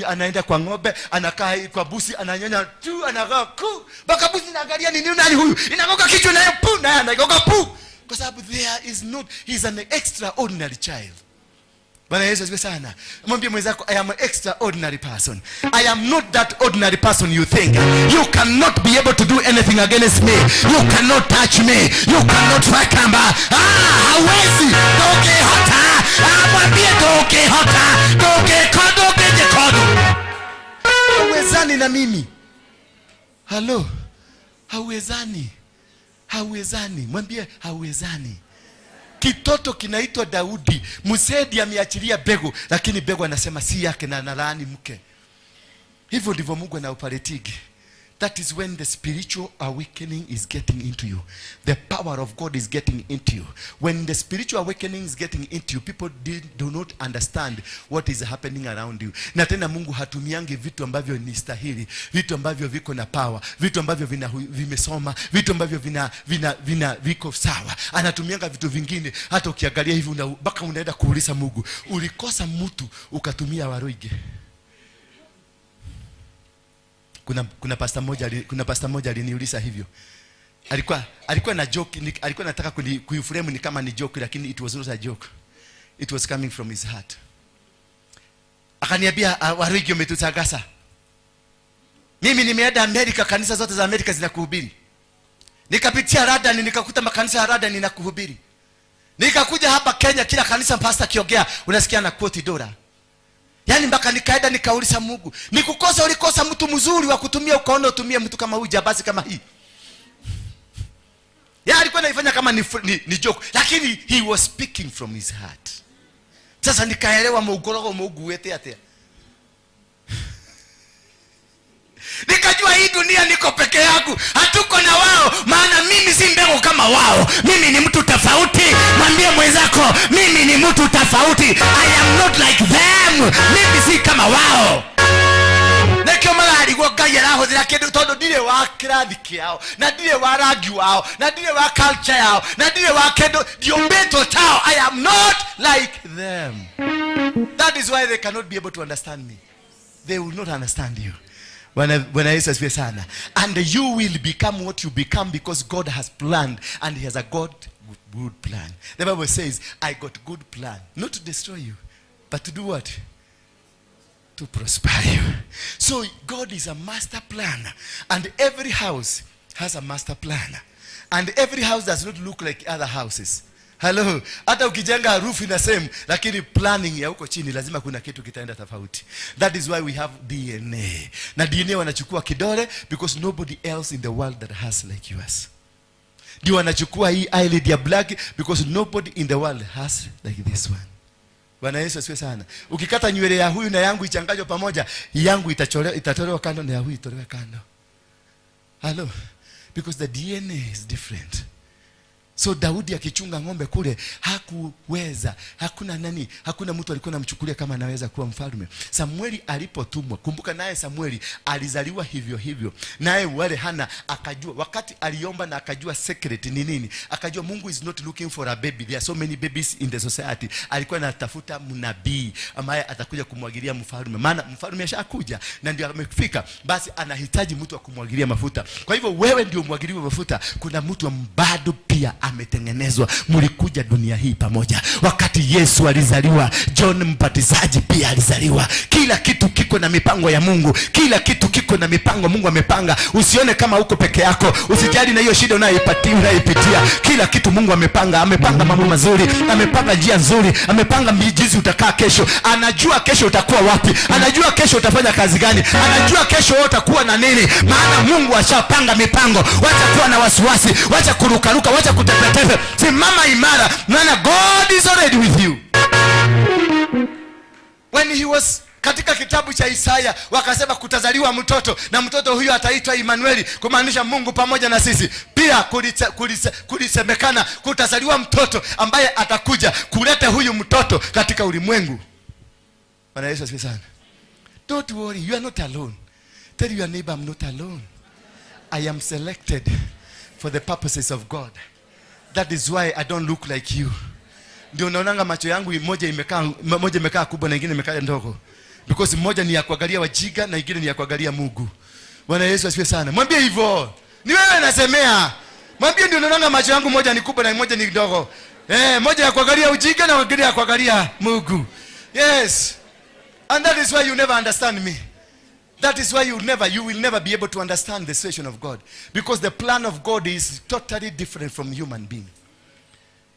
anaenda kwa ng'ombe, anakaa kwa buzi ananyonya tu, anaroga ku. Baka buzi inaangalia ni nani huyu? Inaroga kichwa naye pu, naye anaroga pu. Kwa sababu there is not, he is an extraordinary child. Bwana Yesu asifiwe sana. Mwambie mwenzako, I am an extraordinary person. I am not that ordinary person you think. You cannot be able to do anything against me. You cannot touch me. You cannot fakamba. Hawezi. Doke hota. Mwambie doke hota. Doke kodo beje kodo. Hawezani na mimi. Hello. Hawezani. Hawezani. Mwambie hawezani. Kitoto kinaitwa Daudi. Musedi ameachilia mbegu, lakini mbegu anasema si yake na analaani mke. Hivyo ndivyo Mungu anaoparetigi. That is when the spiritual awakening is getting into you. The power of God is getting into you. When the spiritual awakening is getting into you, people do not understand what is happening around you. Na tena Mungu hatumiangi vitu ambavyo ni stahili, vitu ambavyo viko na power, vitu ambavyo vimesoma, vitu ambavyo viko sawa. Anatumianga vitu vingine, hata ukiangalia hivi mpaka unaenda kuuliza Mungu, ulikosa mtu ukatumia waroige. Kuna pastor moja aliniuliza hivyo. alikuwa na joke, alikuwa anataka kuiframe ni kama ni joke, lakini it was not a joke. It was coming from his heart. Akaniambia, Warigi umetutagasa. Mimi nimeenda Amerika, kanisa zote za Amerika zinakuhubiri. Nikapitia Radani, nikakuta makanisa ya Radani ninakuhubiri. Nikakuja hapa Kenya, kila kanisa pastor kiongea unasikia na quote dola. Yaani mpaka nikaenda nikauliza Mungu, nikukosa ulikosa mtu mzuri wa kutumia, ukaona utumie mtu kama huyu basi kama hii. Yeye alikuwa anaifanya kama ni joke, lakini he was speaking from his heart. Sasa nikaelewa muugorogo Mungu wete atia. Nikajua hii dunia niko peke yangu, hatuko na wao, maana mimi si mbegu kama wao. Mimi ni mtu tofauti. Mwambie mwenzako, mimi ni mtu tofauti. I am not like them. Mimi si kama wao. Nekio malari kwa gaya raho dhira kedu todo dire wa kirathi kiao, na dire wa rangi wao, na dire wa culture yao, na dire wa kedu diombeto tao. I am not like them. That is why they cannot be able to understand me. They will not understand you. When Yesu asifiwe sana. And you will become what you become because God has planned, and he has a good plan. The Bible says, I got good plan, not to destroy you, but to do what? To prosper you. So God is a master planner, and every house has a master planner, and every house does not look like other houses. Hello, hata ukijenga roof ina same, lakini planning ya huko chini lazima kuna kitu kitaenda tofauti. That is why we have DNA. Na DNA wanachukua kidole because nobody else in the world that has like yours. Ndio wanachukua hii eyelid ya black because nobody in the world has like this one. Bwana Yesu asifiwe sana. Ukikata nywele ya huyu na yangu ichanganywe pamoja, yangu itatolewa kando na ya huyu itolewe kando. Hello, because the DNA is different. So Daudi akichunga ng'ombe kule hakuweza, hakuna mtu alikuwa anamchukulia kama anaweza kuwa mfalme. Samueli alipotumwa, kumbuka naye Samueli alizaliwa hivyo hivyo. Naye wale Hana akajua, wakati aliomba na akajua secret ni nini, akajua Mungu is not looking for a baby. There are so many babies in the society. Alikuwa anatafuta mnabii ambaye atakuja kumwagilia mfalme. Maana mfalme ashakuja na ndio amefika, basi anahitaji mtu wa kumwagilia mafuta. Kwa hivyo wewe ndio mwagiliwe mafuta. Kuna mtu bado pia ametengenezwa. Mlikuja dunia hii pamoja. Wakati Yesu alizaliwa, John Mbatizaji pia alizaliwa. Kila kitu kiko na mipango ya Mungu. Kila kitu kiko na mipango Mungu amepanga. Usione kama uko peke yako. Usijali na hiyo shida unayoipitia. Kila kitu Mungu amepanga. Amepanga mambo mazuri, amepanga njia nzuri, amepanga jinsi utakaa kesho. Anajua kesho utakuwa wapi. Anajua kesho utafanya kazi gani. Anajua kesho wewe utakuwa na nini. Maana Mungu ashapanga mipango. Wacha kuwa na wasiwasi, wacha kurukaruka, wacha kutepetepe. Simama imara, maana God is already with you. When he was katika kitabu cha Isaya, wakasema kutazaliwa mtoto, na mtoto huyo ataitwa Emmanuel, kumaanisha Mungu pamoja na sisi. Pia kulisemekana kutazaliwa mtoto ambaye atakuja kuleta huyu mtoto katika ulimwengu. Bwana Yesu asifiwe sana. Don't worry, you are not alone. Tell your neighbor, I'm not alone. I am selected for the purposes of God. That is why I don't look like you. Ndio unaonanga macho yangu moja imekaa kubwa na nyingine imekaa ndogo. Because moja ni ya kuangalia wajiga na nyingine ni ya kuangalia Mungu. Bwana Yesu asifiwe sana. Mwambie hivyo. Ni wewe nasemea. Mwambie ndio unaonanga macho yangu moja ni kubwa na moja ni ndogo. Moja ya kuangalia ujiga na nyingine ya kuangalia Mungu. Yes. And that is why you never understand me. That is why you will never be able to understand the situation of God. Because the plan of God is totally different from human being.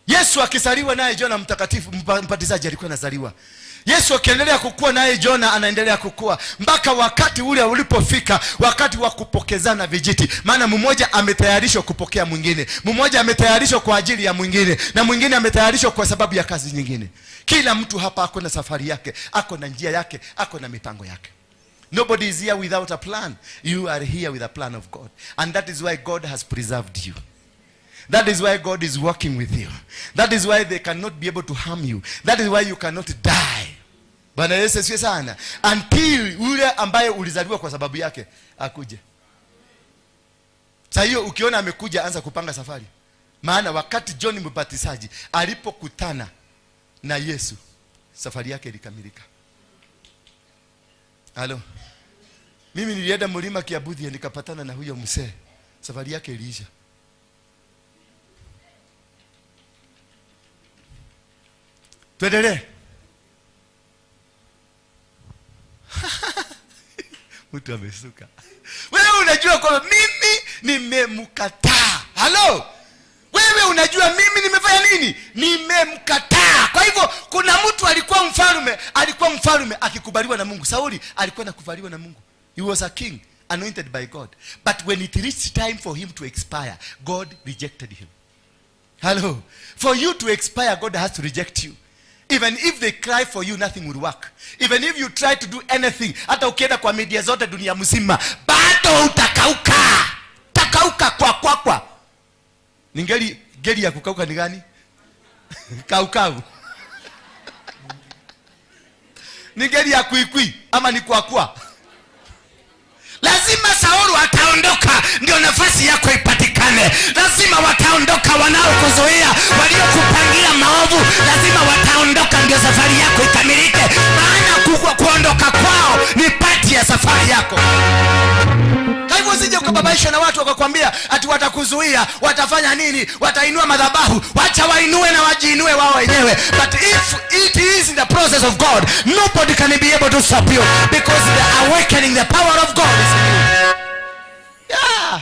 Yesu akizaliwa naye Jona mtakatifu mbatizaji alikuwa anazaliwa. Yesu akiendelea kukua naye Jona anaendelea kukua. Mpaka wakati ule ulipofika, wakati wa kupokezana vijiti. Maana mmoja ametayarishwa kupokea mwingine. Mmoja ametayarishwa kwa ajili ya mwingine. Na mwingine ametayarishwa kwa sababu ya kazi nyingine. Kila mtu hapa ako na safari yake, ako na njia yake, ako na mipango yake. Nobody is here without a plan. You are here with a plan of God. And that is why God has preserved you. That is why God is working with you. That is why they cannot be able to harm you. That is why you cannot die. Bwana Yesu asifiwe sana. Until ule ambaye ulizaliwa kwa sababu yake akuje. Sasa hiyo ukiona amekuja, anza kupanga safari. Maana wakati John Mbatizaji alipokutana na Yesu, safari yake ilikamilika. Halo. Mimi nilienda mlima Kiabudia nikapatana na huyo mzee. Safari yake iliisha. Tuendelee. Mtu amesuka. Wewe unajua kwamba mimi nimemkataa. Halo? Wewe unajua mimi nimefanya nini? Nimemkataa. Kwa hivyo kuna mtu alikuwa mfalme akikubaliwa na Mungu. Sauli alikuwa anakubaliwa na Mungu. He was a king anointed by God. But when it reached time for him to expire, God rejected him. Hello? For you to expire, God has to reject you. Even if they cry for you, nothing will work. Even if you try to do anything, hata ukienda kwa media zote dunia mzima, bado utakauka. Takauka kwa. Ngeli ya kukauka ni gani? Kaukau. Ni ngeli ya kuikui ama ni kwa. Lazima Sauli ataondoka ndio nafasi yako ipatikane. Lazima wataondoka wanaokuzuia, waliokupangia maovu, lazima wataondoka ndio safari yako ikamilike. Maana kuondoka kwao ni pati ya safari yako. Kwa hivyo usije ukababaishwa na watu wakakwambia ati watakuzuia, watafanya nini, watainua madhabahu. Wacha wainue na wajiinue wao wenyewe. But if it is in the process of God, nobody can be able to stop you, because the awakening, the power of God is in you. Yeah.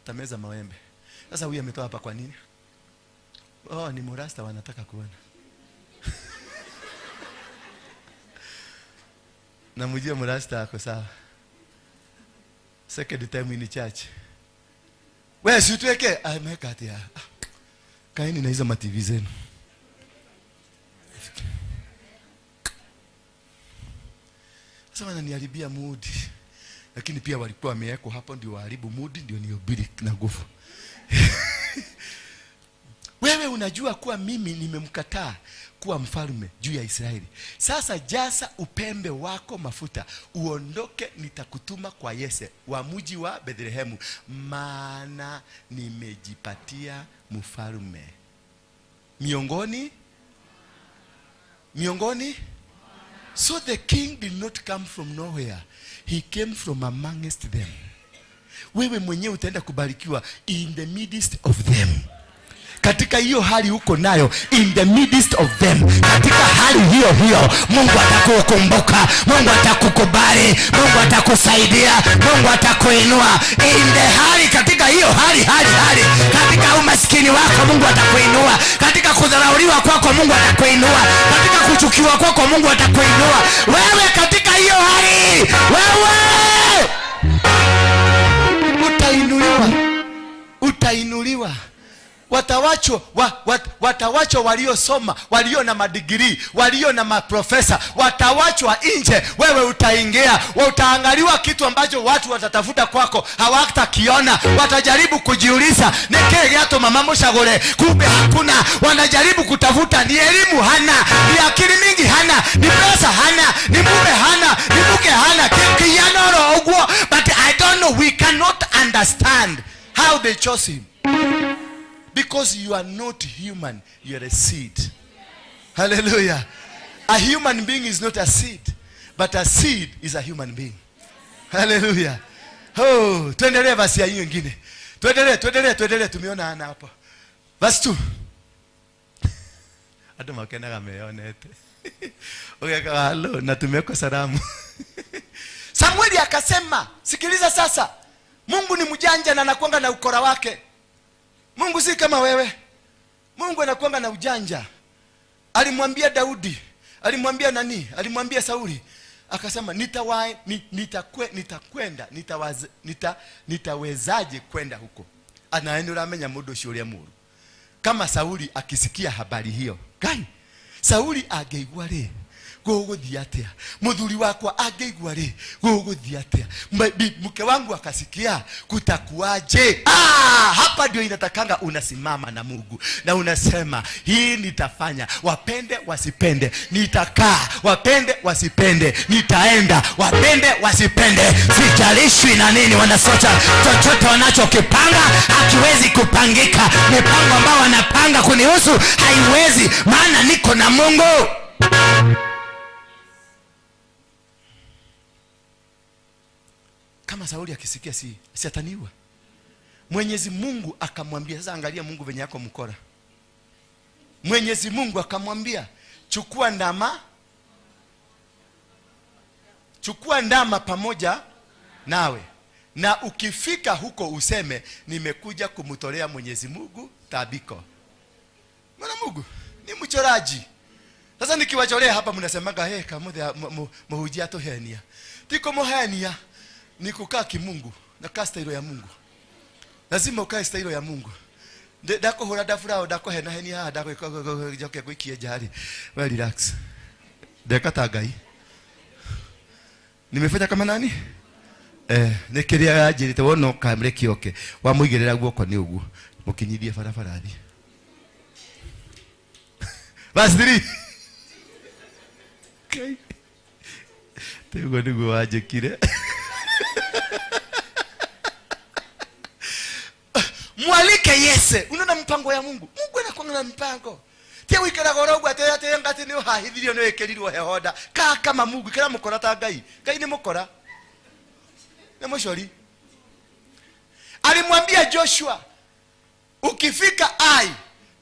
Tameza mawembe. Sasa huyu ametoa hapa kwa nini? Oh, ni murasta wanataka kuona. Na mjue murasta ako sawa. Second time in church. Wewe si tuweke ameka ati. Kaini na hizo ma-TV zenu. Sasa wananiharibia mood. Lakini pia walikuwa wamewekwa hapo ndio waharibu mood, ndio nihubiri na nguvu. Wewe unajua kuwa mimi nimemkataa kuwa mfalme juu ya Israeli. Sasa jaza upembe wako mafuta, uondoke, nitakutuma kwa Yese wa mji wa Bethlehemu, maana nimejipatia mfalme miongoni. So the king did not come from nowhere. He came from amongst them. Wewe mwenyewe utaenda kubarikiwa in the midst of them. Katika hiyo hali uko nayo, in the midst of them, katika hali hiyo Mungu atakukumbuka, Mungu atakukubali, Mungu atakusaidia, Mungu atakuinua. In the hali, katika hiyo hali, katika umaskini wako Mungu atakuinua, katika kudharauliwa kwako Mungu atakuinua, katika kuchukiwa kwako Mungu atakuinua. Wewe katika hiyo hali, wewe utainuliwa. Watawachwa waliosoma, walio na madigrii, walio na maprofesa, watawachwa nje. Wewe utaingia, utaangaliwa kitu ambacho watu watatafuta kwako hawatakiona. Watajaribu kujiuliza neke yato mama Mushagore, kumbe hakuna. Wanajaribu kutafuta, ni elimu hana, ni akili mingi hana, ni pesa hana, ni mume hana, ni mke hana, kiyanoro ogwo. But I don't know, we cannot understand how they chose him. Because you are not human, you are a seed. Hallelujah. A human being is not a seed, but a seed is a human being. Hallelujah. Oh, tuendelee basi ya hiyo nyingine. Tuendelee, tumeona ana hapo. Verse 2. Hata makena kameonete. Okay, hello, na tumeko salamu. Samueli akasema, sikiliza sasa. Mungu ni mjanja na anakuanga na ukora wake. Mungu si kama wewe. Mungu anakuanga na ujanja. Alimwambia Daudi, alimwambia nani? Alimwambia Sauli. Akasema nitawezaje kwenda huko? Anaenda amenya mudo shuria muru. Kama Sauli akisikia habari hiyo, kai Sauli ageigwa re guguthia atia, muthuri wakwa ageigwa re guguthia atia, mke wangu akasikia, kutakuaje? Hapa ndio inatakanga unasimama na Mungu na unasema hii nitafanya, wapende wasipende, nitakaa, wapende wasipende, nitaenda, wapende wasipende, sijalishwi na nini wanasota. Chochote wanachokipanga hakiwezi kupangika. Mipango ambao wanapanga kunihusu haiwezi, maana niko na Mungu. Kama Sauli akisikia si ataniua. Mwenyezi Mungu akamwambia, sasa angalia Mungu venye yako mkora. Mwenyezi Mungu akamwambia, chukua ndama pamoja nawe, na ukifika huko useme nimekuja kumtolea Mwenyezi Mungu tabiko. Mwana Mungu ni mchoraji. Sasa nikiwacholea hapa mnasemaga kamothe muhujia to henia. Tiko mohenia ni kukaa kimungu na kasta hilo ya Mungu. Lazima ukae stailo ya Mungu. Dako hora dafurao dako hena henia dako joke kuikie jari. Well, relax. Dekata gai. Nimefanya kama nani? Nekiria ajirite wono kamre kioke. Wa muigerera guoko ni ugu. Mukinyithie farafarathi. Verse 3. Okay. Tego niguo wajekire. Mwalike Yese. Unaona mpango ya Mungu. Mungu anakuanga na mpango. Tia wikara gorogwa ate ngati ni uhahithirio ni wekerirwo hehoda. Kama Mungu kira mukora ta Ngai. Ngai ni mukora. Na mshori. Alimwambia Joshua, ukifika Ai,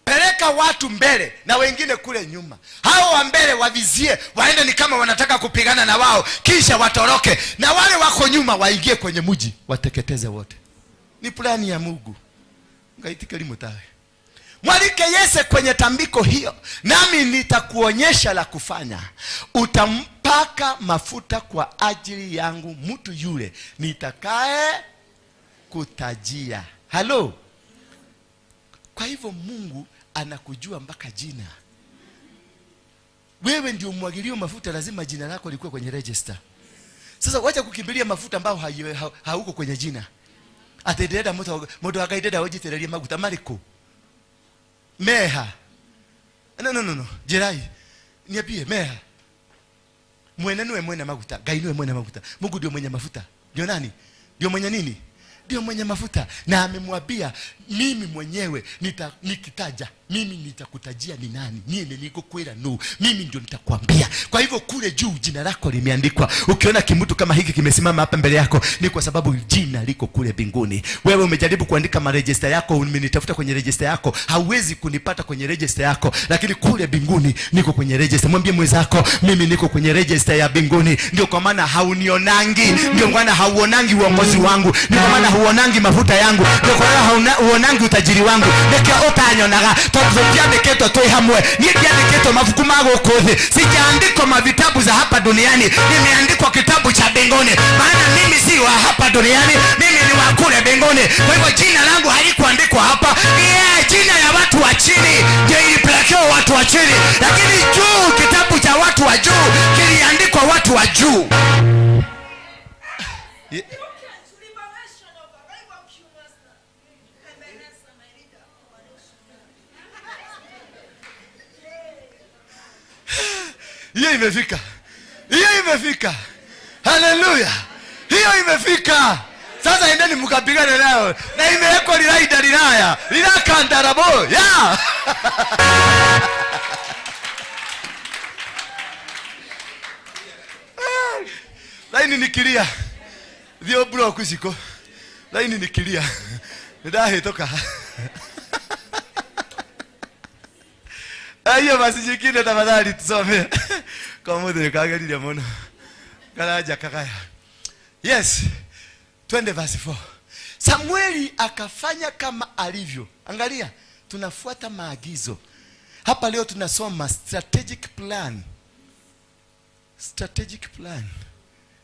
peleka watu mbele na wengine kule nyuma. Hao wa mbele wavizie, waende ni kama wanataka kupigana na wao, kisha watoroke. Na wale wako nyuma waingie kwenye mji, wateketeze wote. Ni plani ya Mungu. Ngaitika limutawe. Mwalike Yese kwenye tambiko hiyo, nami nitakuonyesha la kufanya. Utampaka mafuta kwa ajili yangu mtu yule nitakaye kutajia. Halo. Kwa hivyo Mungu anakujua mpaka jina. Wewe ndio mwagilio mafuta, lazima jina lako likuwe kwenye register. Sasa wacha kukimbilia mafuta ambao hauko kwenye jina. Atendeda moto akaideda ojitereria maguta mariko. Meha. No. Jerai. Niambie meha. Mwene niwe mwene mafuta. Ngai niwe mwene mafuta. Mungu ndio mwenye mafuta. Ndio nani? Ndio mwenye nini? Ndio mwenye mafuta. Na amemwambia mimi mwenyewe nikitaja, mimi nitakutajia ni nani. Mimi niko kwera no. Mimi ndio nitakwambia. Kwa hivyo kule juu jina lako limeandikwa. Ukiona kimutu kama hiki kimesimama hapa mbele yako, ni kwa sababu jina liko kule mbinguni. Wewe umejaribu kuandika maregister yako, umenitafuta kwenye register yako, hauwezi kunipata kwenye register yako, lakini kule mbinguni niko kwenye register. Mwambie mwenzako, mimi niko kwenye register ya mbinguni. Ndio kwa maana haunionangi, ndio kwa maana hauonangi uongozi wangu, ndio kwa maana huonangi mafuta yangu, ndio kwa maana huonangi utajiri wangu. Ndio utanyonaga tukiandiketo toi hamwe, nikiandiketo mafuku mago kothi. Sijaandikwa mavitabu za hapa duniani, nimeandikwa kitabu cha mbinguni. Maana mimi si wa hapa duniani, mimi ni wa kule mbinguni. Kwa hivyo jina langu halikuandikwa hapa. Jina ya watu wa chini ndio ilipelekewa watu wa chini, lakini juu kitabu cha watu wa juu kiliandikwa watu wa juu. Hiyo imefika. Hiyo imefika. Haleluya. Hiyo imefika. Sasa endeni mkapigane nayo. Na imewekwa lilaida lilaya. Lilaka ndarabo. Ya. Laini nikilia. Vyo bro kusiko. Laini nikilia. Ndahe toka. Ayo basi jikine tafadhali tusome. Kwa muda kaangalia mono. Kalaja kakaya. Yes. Twende verse 4. Samueli akafanya kama alivyo. Angalia, tunafuata maagizo. Hapa leo tunasoma strategic plan. Strategic plan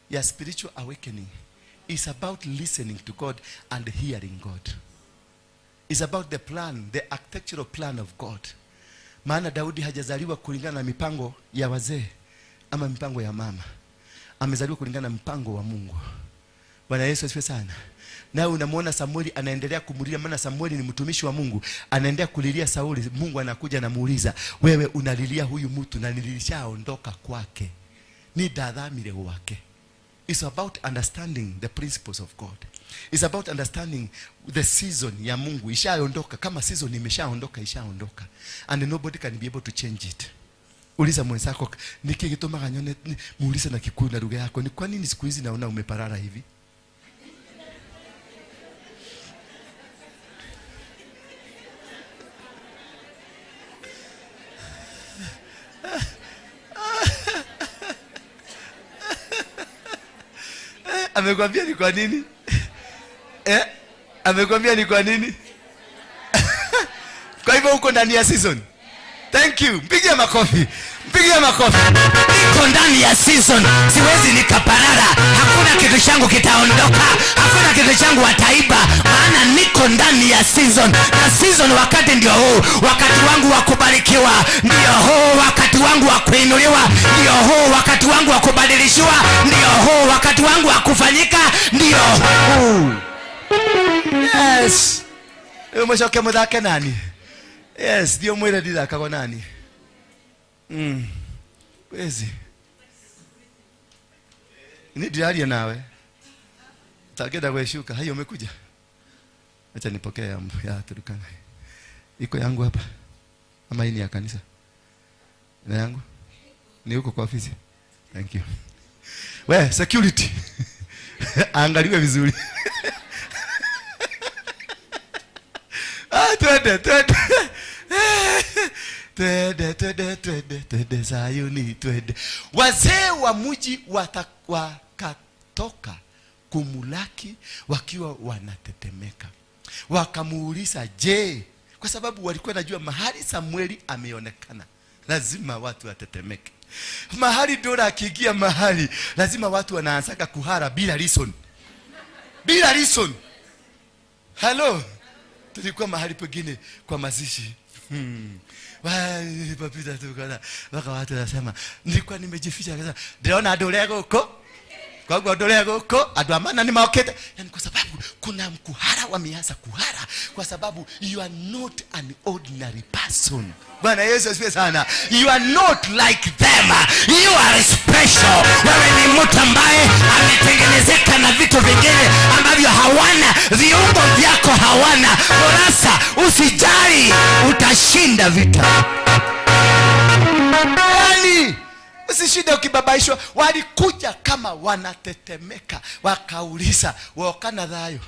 ya spiritual awakening is about listening to God and hearing God. It's about the plan, the architectural plan of God. Maana Daudi hajazaliwa kulingana na mipango ya wazee ama mipango ya mama. Amezaliwa kulingana na mpango wa Mungu. Bwana Yesu asifiwe sana. Na unamwona Samueli anaendelea kumulilia, maana Samueli ni mtumishi wa Mungu. Anaendelea kulilia Sauli. Mungu anakuja na muuliza, wewe unalilia huyu mtu na nilishaondoka kwake. Ni dadhamire wake. It's about understanding the principles of God. It's about understanding the season ya Mungu. Ishaondoka, kama season imeshaondoka, ishaondoka. And nobody can be able to change it. Uliza mwenzako, niki gitoma ganyone, muulize na Kikuyu na lugha yako, ni kwa nini siku hizi naona umeparara hivi? Amekwambia ni kwa nini? Amekwambia ni kwa nini? Kwa hivyo uko ndani ya season. Thank you. Mpigie makofi. Mpigie makofi. Niko ndani ya season. Siwezi nikaparara. Hakuna kitu changu kitaondoka. Hakuna kitu changu wataiba. Maana niko ndani ya season. Na season wakati ndio huu. Wakati wangu wa kubarikiwa ndio huu. Wakati wangu wa kuinuliwa ndio huu. Wakati wangu wa kubadilishiwa ndio huu. Wakati wangu wa kufanyika ndio huu. Yes. Umeshoke mudhake nani? Yes, ndio mwele dida kako nani? Kwezi. Ni diaria nawe. Tageda kweshuka. Hayo umekuja. Acha nipokee ya Turkana. Iko yangu hapa. Ama hii ni ya kanisa? Na yangu? Ni huko kwa ofisi. Thank you. We, security. Angaliwe vizuri. Twende Sayuni twende. Wazee wa mji wakatoka kumulaki wakiwa wanatetemeka. Wakamuuliza, je, kwa sababu walikuwa najua mahali Samueli ameonekana lazima watu watetemeke. Mahali Dora akiingia mahali lazima watu wanaanza kuhara bila reason. Bila reason. Hello. Tulikuwa mahali pengine kwa mazishi. Papita tukana. Waka watu nasema, nilikuwa nimejificha akasema, "Ndiona adolego huko." Kwa hiyo adolego huko, adwamana ni maoketa. Yaani kwa sababu kuna mkuhara wameanza kuhara kwa sababu you are not an ordinary person. Bwana Yesu asifiwe sana. You are not like them. You are special. Wewe ni mtu ambaye ametengenezeka na vitu vingine ambavyo hawana, viungo vyako hawana. Sasa usijali, utashinda vita. Yaani usishinde ukibabaishwa. Walikuja kama wanatetemeka, wakauliza, "Waokana dhayo?"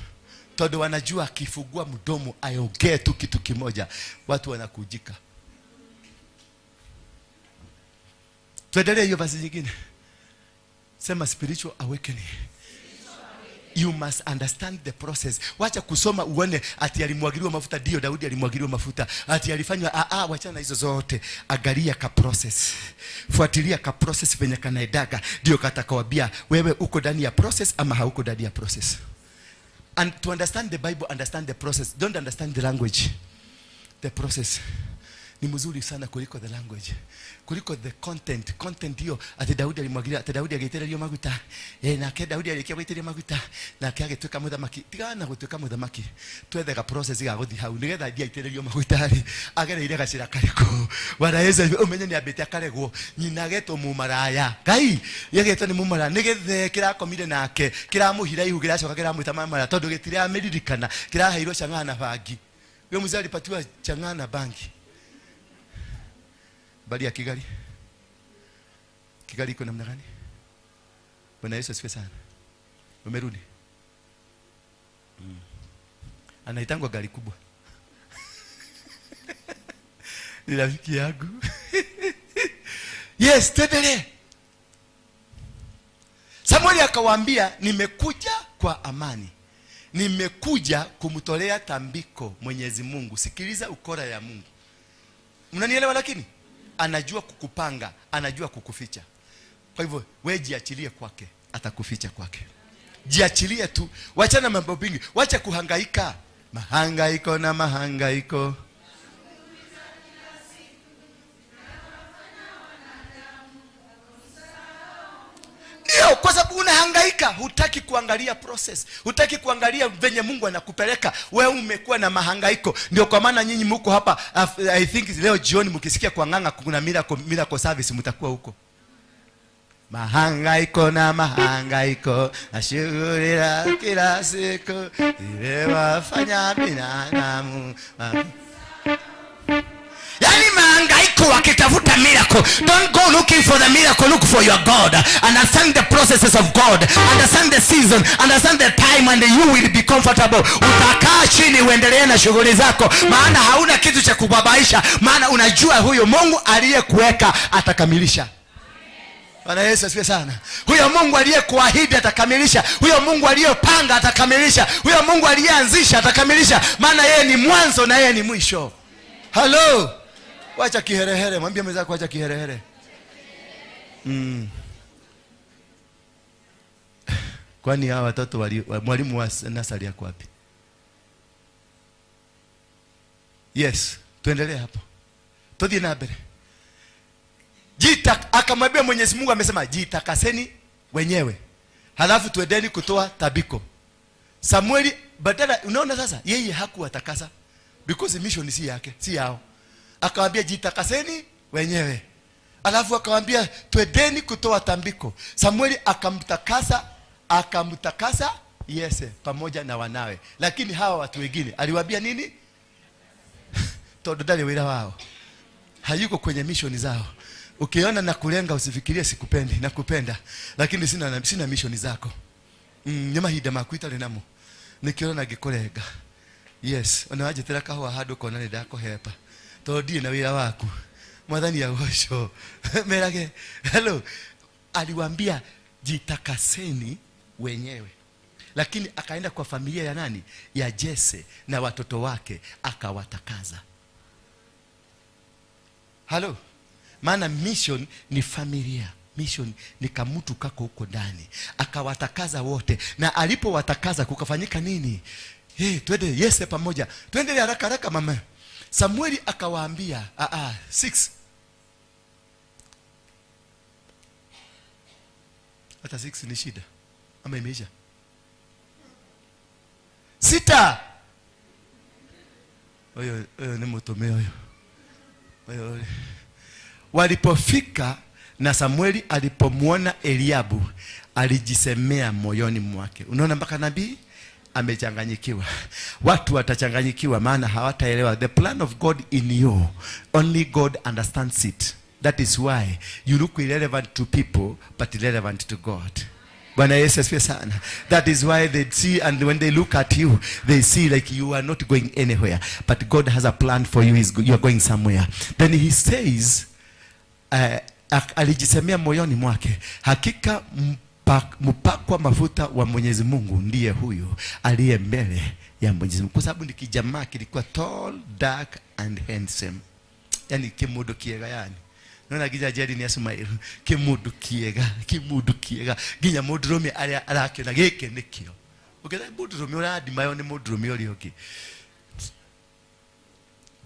Todo wanajua akifungua mdomo aongee tu kitu kimoja, watu wanakujika. Tuendelee hiyo basi nyingine. Sema spiritual awakening. You must understand the process. Wacha kusoma uone ati alimwagiliwa mafuta, ndio Daudi alimwagiliwa mafuta. Ati alifanywa wachana hizo zote. Angalia ka process. Fuatilia ka process venye kanaedaga. Ndio katakawambia wewe uko ndani ya process ama hauko ndani ya process. And to understand the Bible, understand the process. Don't understand the language. The process ni mzuri sana kuliko the language, kuliko the content. Content hiyo ati Daudi alimwagilia, ati Daudi agetererio maguta, na ke Daudi alikia gwetererio maguta, na ke agetuika muthamaki. Tigana gutuika muthamaki, twethe ga process ga guthi hau nigetha ndia itererio maguta ri agereire gacira kariko. Bwana Yesu umenye ni abete akaregwo nyina geto mumaraya Ngai yegetwo ni mumaraya nigethe kirakomire nake kiramuhira ihu kiracoka kiramwita mara tondu gitire ameririkana kiraheirwo Chang'ana bangi. Wewe mzee alipatiwa Chang'ana bangi bali ya Kigali. Kigali iko namna gani? Bwana Yesu asifiwe sana. Umerudi? Anaitangwa gari kubwa. Ni rafiki yangu. Yes, tuendelee. Samueli akawaambia, nimekuja kwa amani. Nimekuja kumtolea tambiko Mwenyezi Mungu. Sikiliza ukora ya Mungu. Mnanielewa? Lakini anajua kukupanga, anajua kukuficha. Kwa hivyo wewe jiachilie kwake, atakuficha kwake. Jiachilie tu, wachana mambo mingi, wacha kuhangaika. Mahangaiko na mahangaiko. Ndio, kwa sababu unahangaika, hutaki kuangalia process, hutaki kuangalia venye Mungu anakupeleka. Wewe umekuwa na mahangaiko. Ndio kwa maana nyinyi mko hapa. I think leo jioni mkisikia kwa Ng'ang'a kuna miracle service mtakuwa huko. Mahangaiko na mahangaiko, ashughulia kila siku, ile wafanya binadamu. Yani mahangaiko wakitafuta miracle. Don't go looking for the miracle, look for your God. Understand the processes of God. Understand the season, understand the time, and you will be comfortable. Utakaa chini uendelee na shughuli zako, maana hauna kitu cha kubabaisha, maana unajua huyo Mungu aliyekuweka atakamilisha. Bwana Yesu asifiwe sana. Huyo Mungu aliyekuahidi atakamilisha. Huyo Mungu aliyopanga atakamilisha. Huyo Mungu aliyeanzisha atakamilisha. Maana yeye ni mwanzo na yeye ni mwisho. Hello. Wacha kiherehere, mwambie mwenzako wacha kiherehere. Kwani hawa watoto mwalimu wa nasari yako wapi? Yes, tuendelee hapo. Tudie na mbele. Akamwambia Mwenyezi Mungu amesema jitakaseni wenyewe. Halafu tuendeni kutoa tabiko. Samueli badala, unaona sasa yeye hakuwatakasa because mission si yake, si yao. Akamwambia jitakaseni wenyewe. Halafu akamwambia tuendeni kutoa tambiko. Samueli akamtakasa Yese pamoja na wanawe. Lakini hawa watu wengine aliwaambia nini? Tododale wila wao. Hayuko kwenye mission zao. Ukiona na kulenga usifikirie sikupendi, nakupenda. Lakini sina mission zako. Nyama hida makuita lenamo. Nikiona nagikolega. Yes, unawaje teraka ho hado kona ni dako hepa. Todie na wila wako. Mwadhani ya washo. Merage. Hello. Aliwaambia jitakaseni wenyewe. Lakini akaenda kwa familia ya nani? Ya Jese na watoto wake akawatakaza. Hello. Maana mission ni familia. Mission ni kamutu kako huko ndani. Akawatakaza wote. Na alipowatakaza kukafanyika nini? Twende Yese pamoja. Twende haraka haraka mama. Samueli akawaambia 6. Hata 6 ni shida. Ama imeisha? 6. Oyo ni mtomeo oyo. Walipofika na Samueli alipomwona Eliabu alijisemea moyoni mwake. Unaona mpaka nabii amechanganyikiwa. Watu watachanganyikiwa maana hawataelewa the plan of God in you. Only God understands it. That is why you look irrelevant to people but irrelevant to God. Bwana Yesu asifiwe sana. That is why they see, and when they look at you they see like you are not going anywhere, but God has a plan for you. You are going somewhere. Then he says alijisemea moyoni mwake, hakika mpakwa mafuta wa Mwenyezi Mungu ndiye huyo aliye mbele ya Mwenyezi Mungu. Kwa sababu ni kijamaa kilikuwa tall, dark and handsome. Yani kimudu kiega yani. Nona gija jadi ni Ismail kimudu kiega ginya mudrumi alake na geke nikio. Ukenda mudrumi uradi mayo ni mudrumi olioki.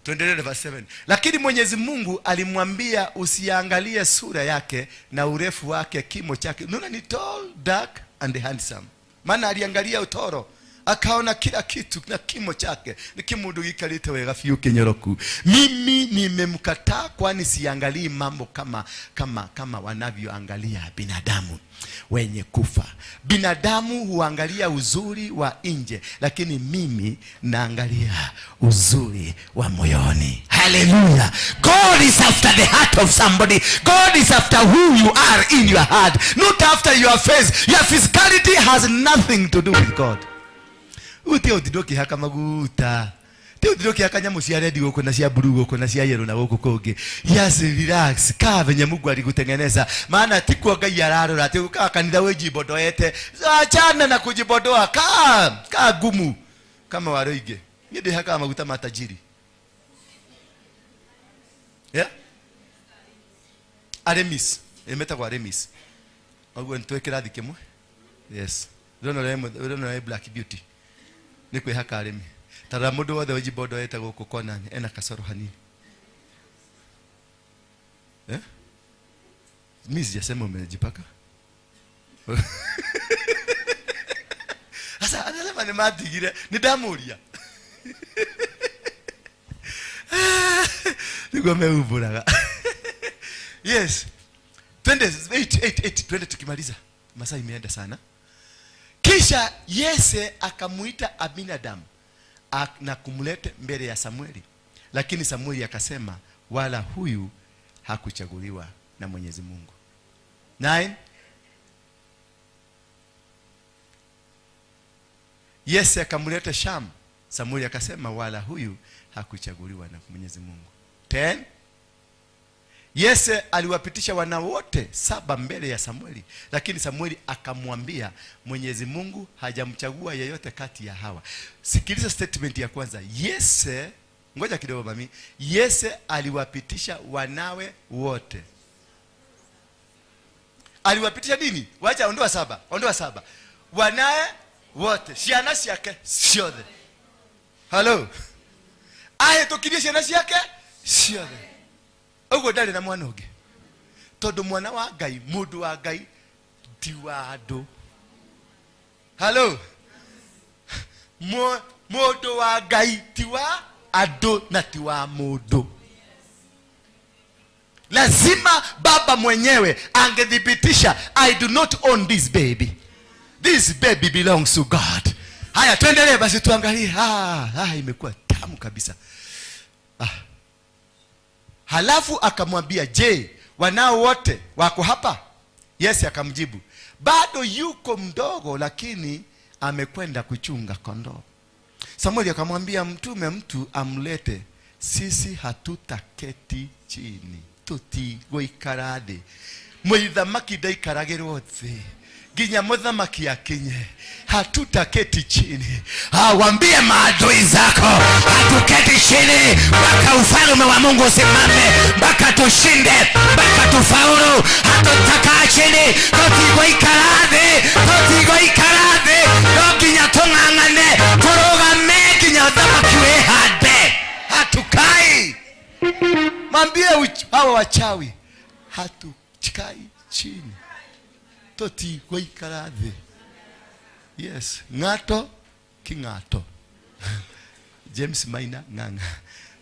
Tuendelee verse 7. Lakini Mwenyezi Mungu alimwambia usiangalie sura yake na urefu wake, kimo chake. Unaona ni tall, dark and handsome. Maana aliangalia utoro, akaona kila kitu na kimo chake. Ni kimudu gikalite wega fiu kinyoroku. Mimi nimemkataa kwani siangalii mambo kama wanavyoangalia binadamu wenye kufa. Binadamu huangalia uzuri wa nje, lakini mimi naangalia uzuri wa moyoni. Hallelujah. God is after the heart of somebody. God is after who you are in your heart, not after your face. Your physicality has nothing to do with God. Utio didoki haka maguta. Teo didoki haka nyamu cia red goko na cia blue goko na cia yellow na goko kongi. Yes, relax. Ka venye Mungu alikutengeneza. Maana tikuwa Ngai ararora ati uka kanitha we jibodoete. Achana na kujibodoa. Ka gumu kama waroige. Yede haka maguta matajiri. Yeah? Aremis. Emeta kwa Aremis. Ogwe ntwekera thikemwe. Yes. Don't know Black Beauty. Nikwe haka Aremi. Tara mundu wothe ujibodo eta guku kona ena kasoro hanini. Mimi sijasema umejipaka. Sasa anasema ni matigire, ni damuria. Niko meuburaga. Yes. Twende 8 twende tukimaliza. Masaa imeenda sana. Kisha Yese akamuita Abinadab na kumleta mbele ya Samueli. Lakini Samueli akasema wala huyu hakuchaguliwa na Mwenyezi Mungu. 9. Yese akamleta Sham. Samueli akasema wala huyu hakuchaguliwa na Mwenyezi Mungu. 10. Yese aliwapitisha wana wote 7 mbele ya Samueli, lakini Samueli akamwambia Mwenyezi Mungu hajamchagua yeyote kati ya hawa. Sikiliza statement ya kwanza. Yese, ngoja kidogo mami. Yese aliwapitisha wanawe wote. Aliwapitisha nini? Wacha ondoa 7. Ondoa 7. Wanae wote. Ciana ciake ciothe. Hello. Ahe tukirie ciana ciake ciothe. Ugo ndari na mwana ungi. Tondu mwana wa Ngai, mundu wa Ngai ti wa andu. Hello. Mundu wa Ngai ti wa andu na ti wa mundu. Lazima baba mwenyewe angedhibitisha, I do not own this baby. This baby belongs to God. Haya tuendelee basi tuangalie. Imekuwa tamu kabisa. Halafu akamwambia, je, wanao wote wako hapa? Yes, akamjibu, bado yuko mdogo, lakini amekwenda kuchunga kondoo. Samueli akamwambia, mtume mtu amlete, sisi hatutaketi chini, tutigoikara thĩ. Mũthamaki ndaikaragĩrwo thĩ nginya mũthamaki akinye. Hatutaketi chini. Waambie maadui zako hatuketi chini mpaka ufalme wa Mungu usimame, mpaka tushinde, mpaka tufaulu. Hatutakaa chini, tutigoikara thĩ, tutigoikara thĩ. No nginya tung'ang'ane, turugame nginya ũthamaki wĩhande. Hatukai. Mwambie hawa wachawi, hatukai chini, tutigoikara thĩ. Yes, ngato kingato. James Maina nganga.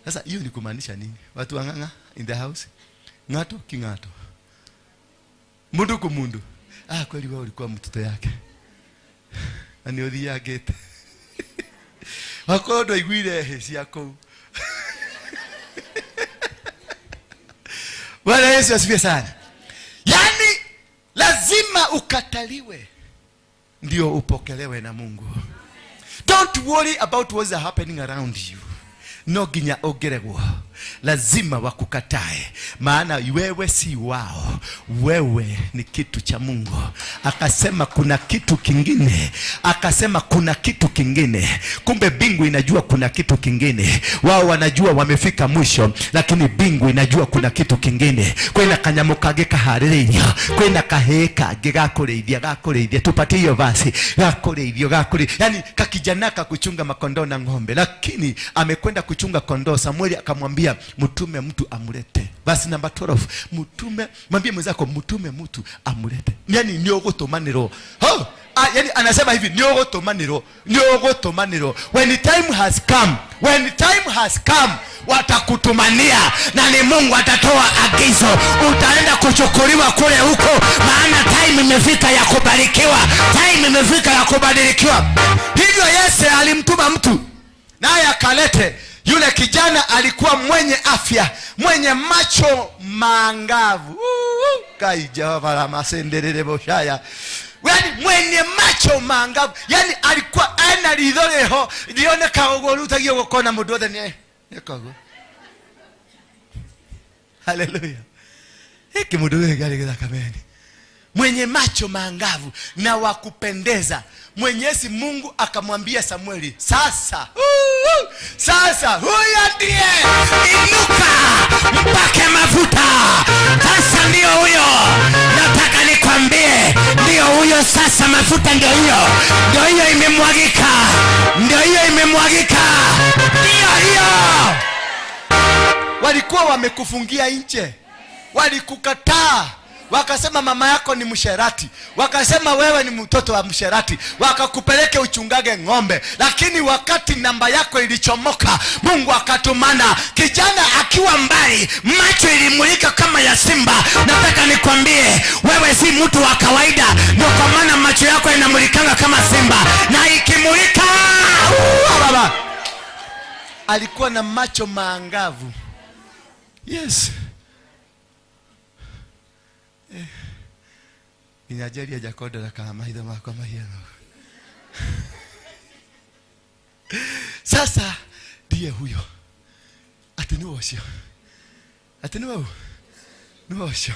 Sasa hiyo ni kumaanisha nini? Watu wanganga in the house. Ngato kingato. Mundu kumundu. Kweli wewe ulikuwa mtoto yake. Ani odhi yagete. Akodo igwire hesi yako. Bwana Yesu asifiwe sana. Yani lazima ukataliwe ndio upokelewe na Mungu. Don't worry about what's happening around you. No ginya ogeregwo. Lazima wakukatae, maana wewe si wao. Wewe ni kitu cha Mungu. Akasema kuna kitu kingine. Akasema kuna kitu kingine. Kumbe bingu inajua kuna kitu kingine. Wao wanajua wamefika mwisho, lakini bingu inajua kuna kitu kingine. Kwena kanyamo kage kaharĩrĩirio, kwena kaheka gakureithia. Tupatie hiyo basi. Gakureithio. Yani kakijanaka kuchunga makondoo na ng'ombe, lakini amekwenda kuchunga kondoo. Samueli akamwambia mtume mtu amulete. Basi namba 12, mtume, mwambie mwenzako mtume mtu amulete. Yani niogotomaniro. Yani anasema hivi, niogotomaniro. When time has come, watakutumania na ni Mungu atatoa agizo. Utaenda kuchukuliwa kule huko, maana time imefika ya kubarikiwa. Time imefika ya kubadilikiwa. Hivyo Yese alimtuma mtu, naye akalete. Yule kijana alikuwa mwenye afya, mwenye macho maangavu. Kai Jehova la masenderere boshaya. Yani mwenye macho maangavu. Yani alikuwa ana lidholeho, lione kaogolu tagio gukona mundu othe ni kago. Hallelujah. Hiki mundu gari kameni. Mwenye macho maangavu na wakupendeza. Mwenyezi Mungu akamwambia Samueli, sasa huyo ndiye, inuka mpake mafuta. Sasa ndio huyo. Nataka nikwambie, ndio huyo sasa. Mafuta ndio hiyo imemwagika. Ndio hiyo. Walikuwa wamekufungia nje. Walikukataa. Wakasema mama yako ni msherati. Wakasema wewe ni mtoto wa msherati. Wakakupeleke uchungage ng'ombe. Lakini wakati namba yako ilichomoka, Mungu akatumana kijana akiwa mbali, macho ilimulika kama ya simba. Nataka nikwambie, wewe si mtu wa kawaida. Ndio kwa maana macho yako inamulikanga kama simba. Na ikimulika, baba alikuwa na macho maangavu. Yes. Inajali Jakodo la kama hizo makoma hiyo. Sasa ndiye huyo. Atenuosio. Nosho.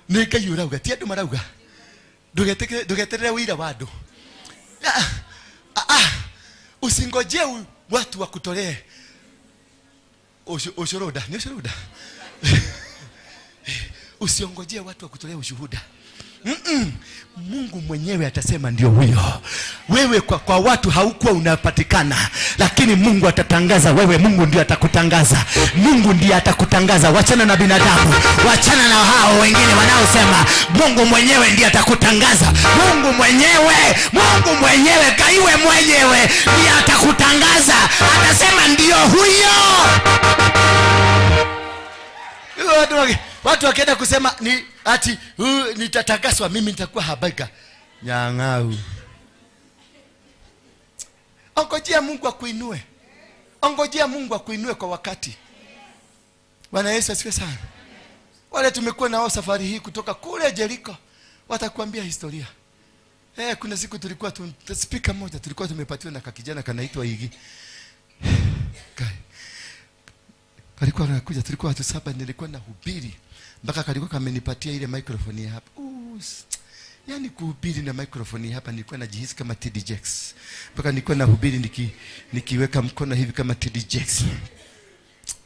Nikayura uga tia marauga. Dugetere wira wadu. Usingoje watu wakutolee ushuhuda. Ni ushuhuda. Usiongojee watu wakutolee ushuhuda. Mungu mwenyewe atasema ndio huyo. Wewe kwa watu haukuwa unapatikana, lakini Mungu atatangaza wewe. Mungu ndiye atakutangaza. Mungu ndiye atakutangaza. Wachana na binadamu, wachana na hao wengine wanaosema. Mungu mwenyewe ndiye atakutangaza. Mungu mwenyewe kaiwe mwenyewe ndiye atakutangaza. Atasema ndio huyo. Watu wakienda kusema ni ati nitatakaswa, mimi nitakuwa habaika nyang'au. Ongojea Mungu akuinue. Ongojea Mungu akuinue kwa wakati. Bwana Yesu asifiwe sana. Wale tumekuwa nao safari hii kutoka kule Jericho watakwambia historia. Kuna siku tulikuwa speaker moja tulikuwa tumepatiwa na kakijana kanaitwa Igi. Kalikuwa anakuja, tulikuwa watu 7, nilikuwa nahubiri. Mpaka kalikuwa kamenipatia ile microphone hapa. Yaani kuhubiri na microphone hapa nilikuwa najihisi kama TD Jakes. Mpaka nilikuwa nahubiri nikiweka mkono hivi kama TD Jakes.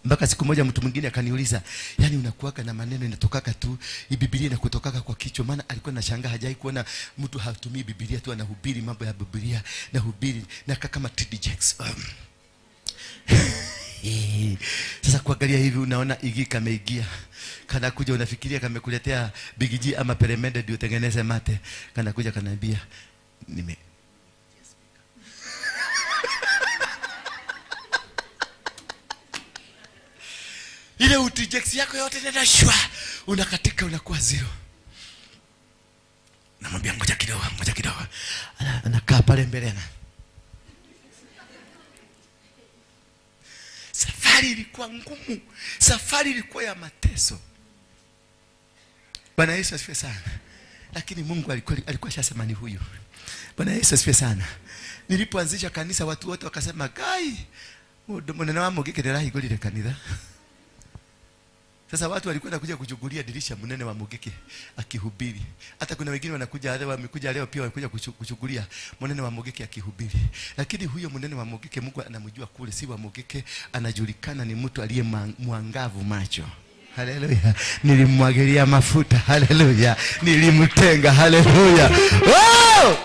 Mpaka siku moja mtu mwingine akaniuliza, yaani unakuwaka na maneno inatokaka tu, Biblia inakutokaka kwa kichwa? Maana alikuwa anashangaa, hajai kuona mtu hatumii Biblia tu, anahubiri mambo ya Biblia, na hubiri na kama TD Jakes. Sasa kuangalia hivi unaona Igi kameingia. Kana kuja unafikiria kamekuletea Big G ama peremende ndio tengeneze mate. Kana kuja kanaambia ile utijeksi yako yote nenda shwa, unakatika, unakuwa zero. Namwambia ngoja kidogo. Anakaa pale mbele na safari ilikuwa ngumu. Safari ilikuwa ya mateso. Bwana Yesu asifiwe sana. Lakini Mungu alikuwa shasema ni huyu. Bwana Yesu asifiwe sana. Nilipoanzisha kanisa watu wote wakasema, "Gai, munene wa Mugikirira higulire kanitha." Sasa watu walikuwa wanakuja kuchukulia dirisha munene wa Mugiki akihubiri. Hata kuna wengine wamekuja leo pia wanakuja kuchukulia munene wa Mugiki akihubiri. Lakini huyo munene wa Mugiki Mungu anamjua kule, si wa Mugiki, anajulikana ni mtu aliye mwangavu macho. Haleluya. Nilimwagilia mafuta. Haleluya. Nilimtenga. Haleluya. Wow!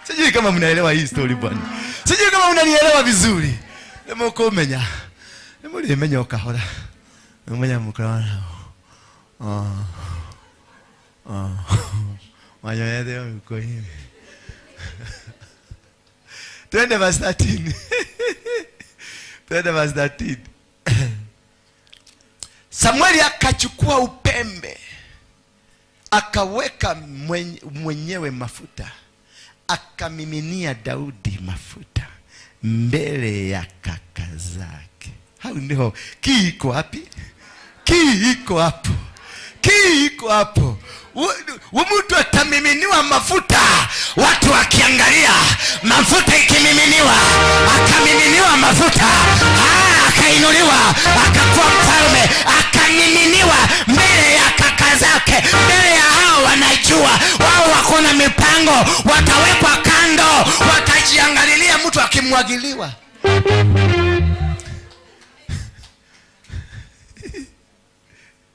Sijui kama mnaelewa hii story bwana. Sijui kama unanielewa vizuri. Nemo kumenya. Nemo limenya ukahora. Umenya mukana. Wanyoyede yuko hivi. Twende verse 13. Twende verse 13. Samueli akachukua upembe, akaweka mwenyewe mafuta, akamiminia Daudi mafuta mbele ya kaka zake. Hao ndio kiko wapi? Kiko hapo. Kiko hapo. Mtu atamiminiwa mafuta, watu wakiangalia mafuta ikimiminiwa, akamiminiwa mafuta, akainuliwa, akakuwa mfalme, akamiminiwa mbele ya kaka zake, mbele ya hao wanajua wao wako na mipango, watawekwa kando, watajiangalilia mtu akimwagiliwa.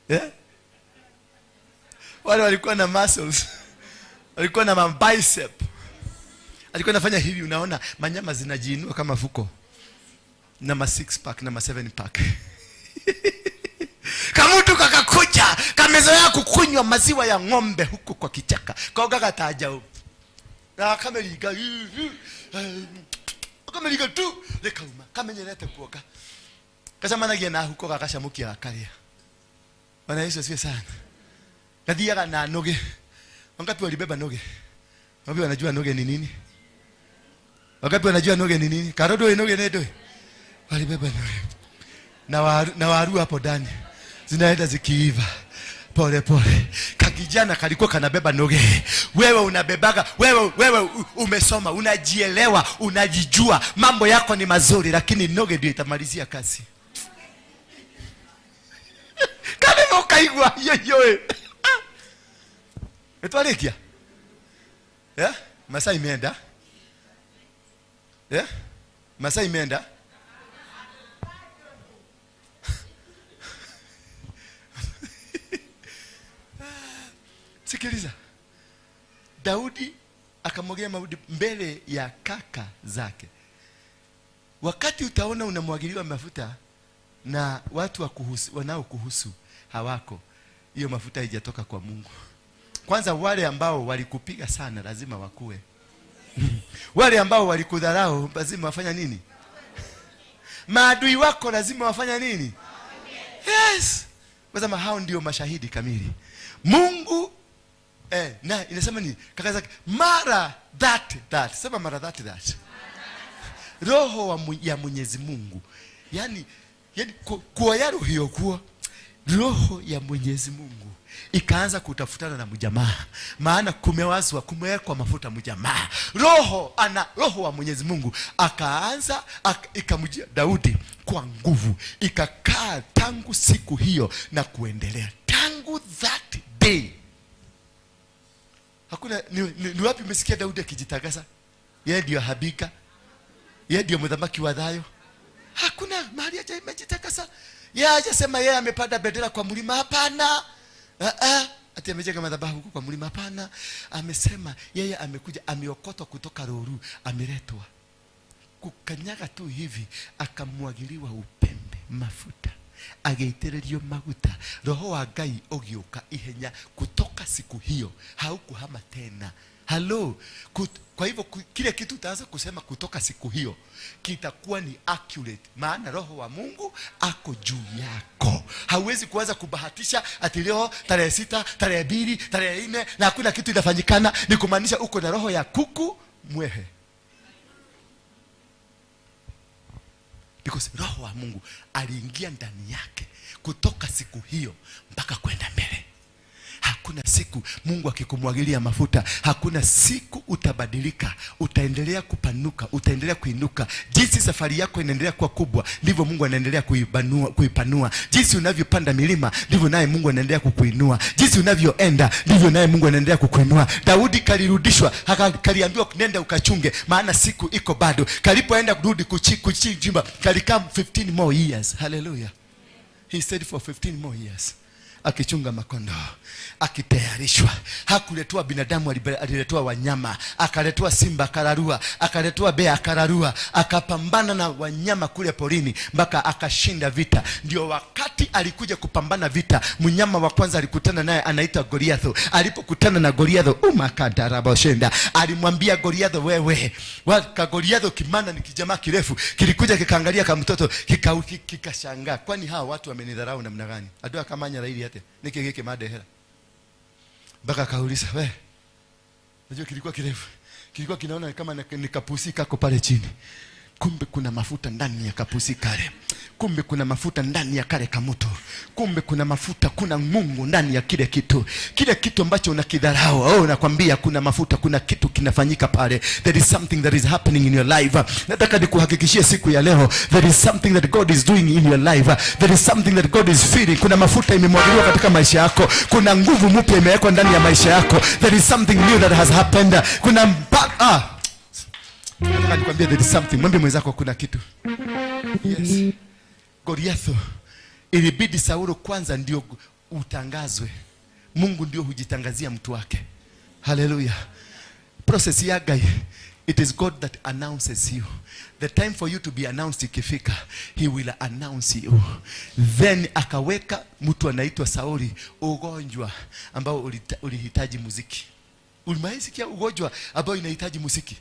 Yeah? Wale walikuwa na muscles, walikuwa na bicep, alikuwa anafanya hivi, unaona manyama zinajiinua kama fuko, na 6 pack na 7 pack. Kama mtu kakakuja kamezoea kukunywa maziwa ya ng'ombe huko kwa kichaka, kaoga kataja huko na kameliga tu lekauma kamenyelete kuoka kasema nagie na huko kakashamukia akalia. Bwana Yesu asifiwe sana. Nadiaga na noge. Wangapi walibeba noge? Wangapi wanajua noge ni nini? Wangapi wanajua noge ni nini? Karodo noge nedo. Walibeba noge. Na waru hapo ndani. Zinaenda zikiiva. Pole pole. Kakijana kalikuwa kanabeba noge. Wewe unabebaga, wewe umesoma, unajielewa, unajijua, mambo yako ni mazuri, lakini noge ndio itamalizia kazi. Kama Hivyo kaigwa yoyo. Etwalekia. Yeah? Masaa imeenda. Yeah? Masaa imeenda. Sikiliza. Daudi akamwagilia mafuta mbele ya kaka zake. Wakati utaona unamwagiliwa mafuta na watu wanaokuhusu hawako, hiyo mafuta haijatoka kwa Mungu. Kwanza wale ambao walikupiga sana lazima wakue. Wale ambao walikudharau lazima wafanya nini? Maadui wako lazima wafanya nini? Yes. Kwa sababu hao ndio mashahidi kamili. Mungu na inasema nini? Kaka zake mara that. Sema mara that. Roho ya Mwenyezi Mungu. Yani kwa yaro hiyo kwa roho ya Mwenyezi Mungu ikaanza kutafutana na mjamaa. Maana kumewekwa mafuta mjamaa. Roho wa Mwenyezi Mungu akaanza ikamjia Daudi kwa nguvu. Ikakaa tangu siku hiyo na kuendelea. Tangu that day. Hakuna ni wapi umesikia Daudi akijitagaza? Yeye ndio Habika. Yeye ndio mdhamaki wa Dhayo. Hakuna mahali amejitagaza. Yeye hajasema yeye amepanda bendera kwa mlima, hapana. Ati amejenga madhabahu huko kwa mlima, hapana. Amesema yeye amekuja, ameokotwa kutoka Roru, ameletwa. Kukanyaga tu hivi akamwagiliwa upembe mafuta. Ageitererio maguta. Roho wa Ngai ogioka ihenya. Kutoka siku hiyo haukuhama tena. Hello. Kwa hivyo kile kitu utaanza kusema kutoka siku hiyo kitakuwa ni accurate. Maana roho wa Mungu ako juu yako. Hauwezi kuanza kubahatisha ati leo tarehe 6, tarehe 2, tarehe 4 na hakuna kitu inafanyikana. Ni kumaanisha uko na roho ya kuku mwehe. Because roho wa Mungu aliingia ndani yake kutoka siku hiyo mpaka kwenda mbele. Hakuna siku Mungu akikumwagilia mafuta, hakuna siku utabadilika. Utaendelea kupanuka, utaendelea kuinuka. Jinsi safari yako inaendelea kuwa kubwa, ndivyo Mungu anaendelea kuipanua. Jinsi unavyopanda milima, ndivyo naye Mungu anaendelea kukuinua. Jinsi unavyoenda, ndivyo naye Mungu anaendelea kukuinua. Daudi kalirudishwa, kaliambiwa nenda ukachunge, maana siku iko bado. Kalipoenda kurudi kuchimba, kalikaa 15 more years. Hallelujah. He stayed for 15 more years. Akichunga makondo, akitayarishwa. Hakuletwa binadamu, aliletwa wanyama. Akaletwa simba akararua, akaletwa bea akararua, akapambana na wanyama kule porini mpaka akashinda vita. Ndio wakati alikuja kupambana vita, mnyama wa kwanza alikutana naye anaitwa Goliatho. Alipokutana na Goliatho, umakadarabashenda, alimwambia Goliatho, wewe Goliatho kimana ni kijamaa kirefu, kilikuja kikaangalia kama mtoto, kikashangaa, kwani hawa watu wamenidharau namna gani? Adua kamanya laili hata nikigeke madehera. Baka kauliza, we unajua kilikuwa kirefu, kilikuwa kinaona kama ni kapusi kako pale chini. Kumbe kuna mafuta ndani ya kapusi kale. Kumbe kuna mafuta ndani ya kale kamoto. Kumbe kuna mafuta, kuna Mungu ndani ya kile kitu. Kile kitu ambacho unakidharau, nakwambia kuna mafuta, kuna kitu kinafanyika pale. There is something that is happening in your life. Nataka nikuhakikishie siku ya leo, there is something that God is doing in your life. There is something that God is feeding. Kuna mafuta imemwagiliwa katika maisha yako. Kuna nguvu mpya imewekwa ndani ya maisha yako. There is something new that has happened. Kuna nataka nikwambie there is something. Mwambie mwenzako kuna kitu. Yes. Goliatho, ilibidi Saulo kwanza ndio utangazwe. Mungu ndio hujitangazia mtu wake. Hallelujah. Process ya Ngai, it is God that announces you. The time for you to be announced ikifika, he will announce you. Then akaweka mtu anaitwa Sauli ugonjwa ambao ulihitaji muziki. Ulimaisikia ugonjwa ambao inahitaji muziki?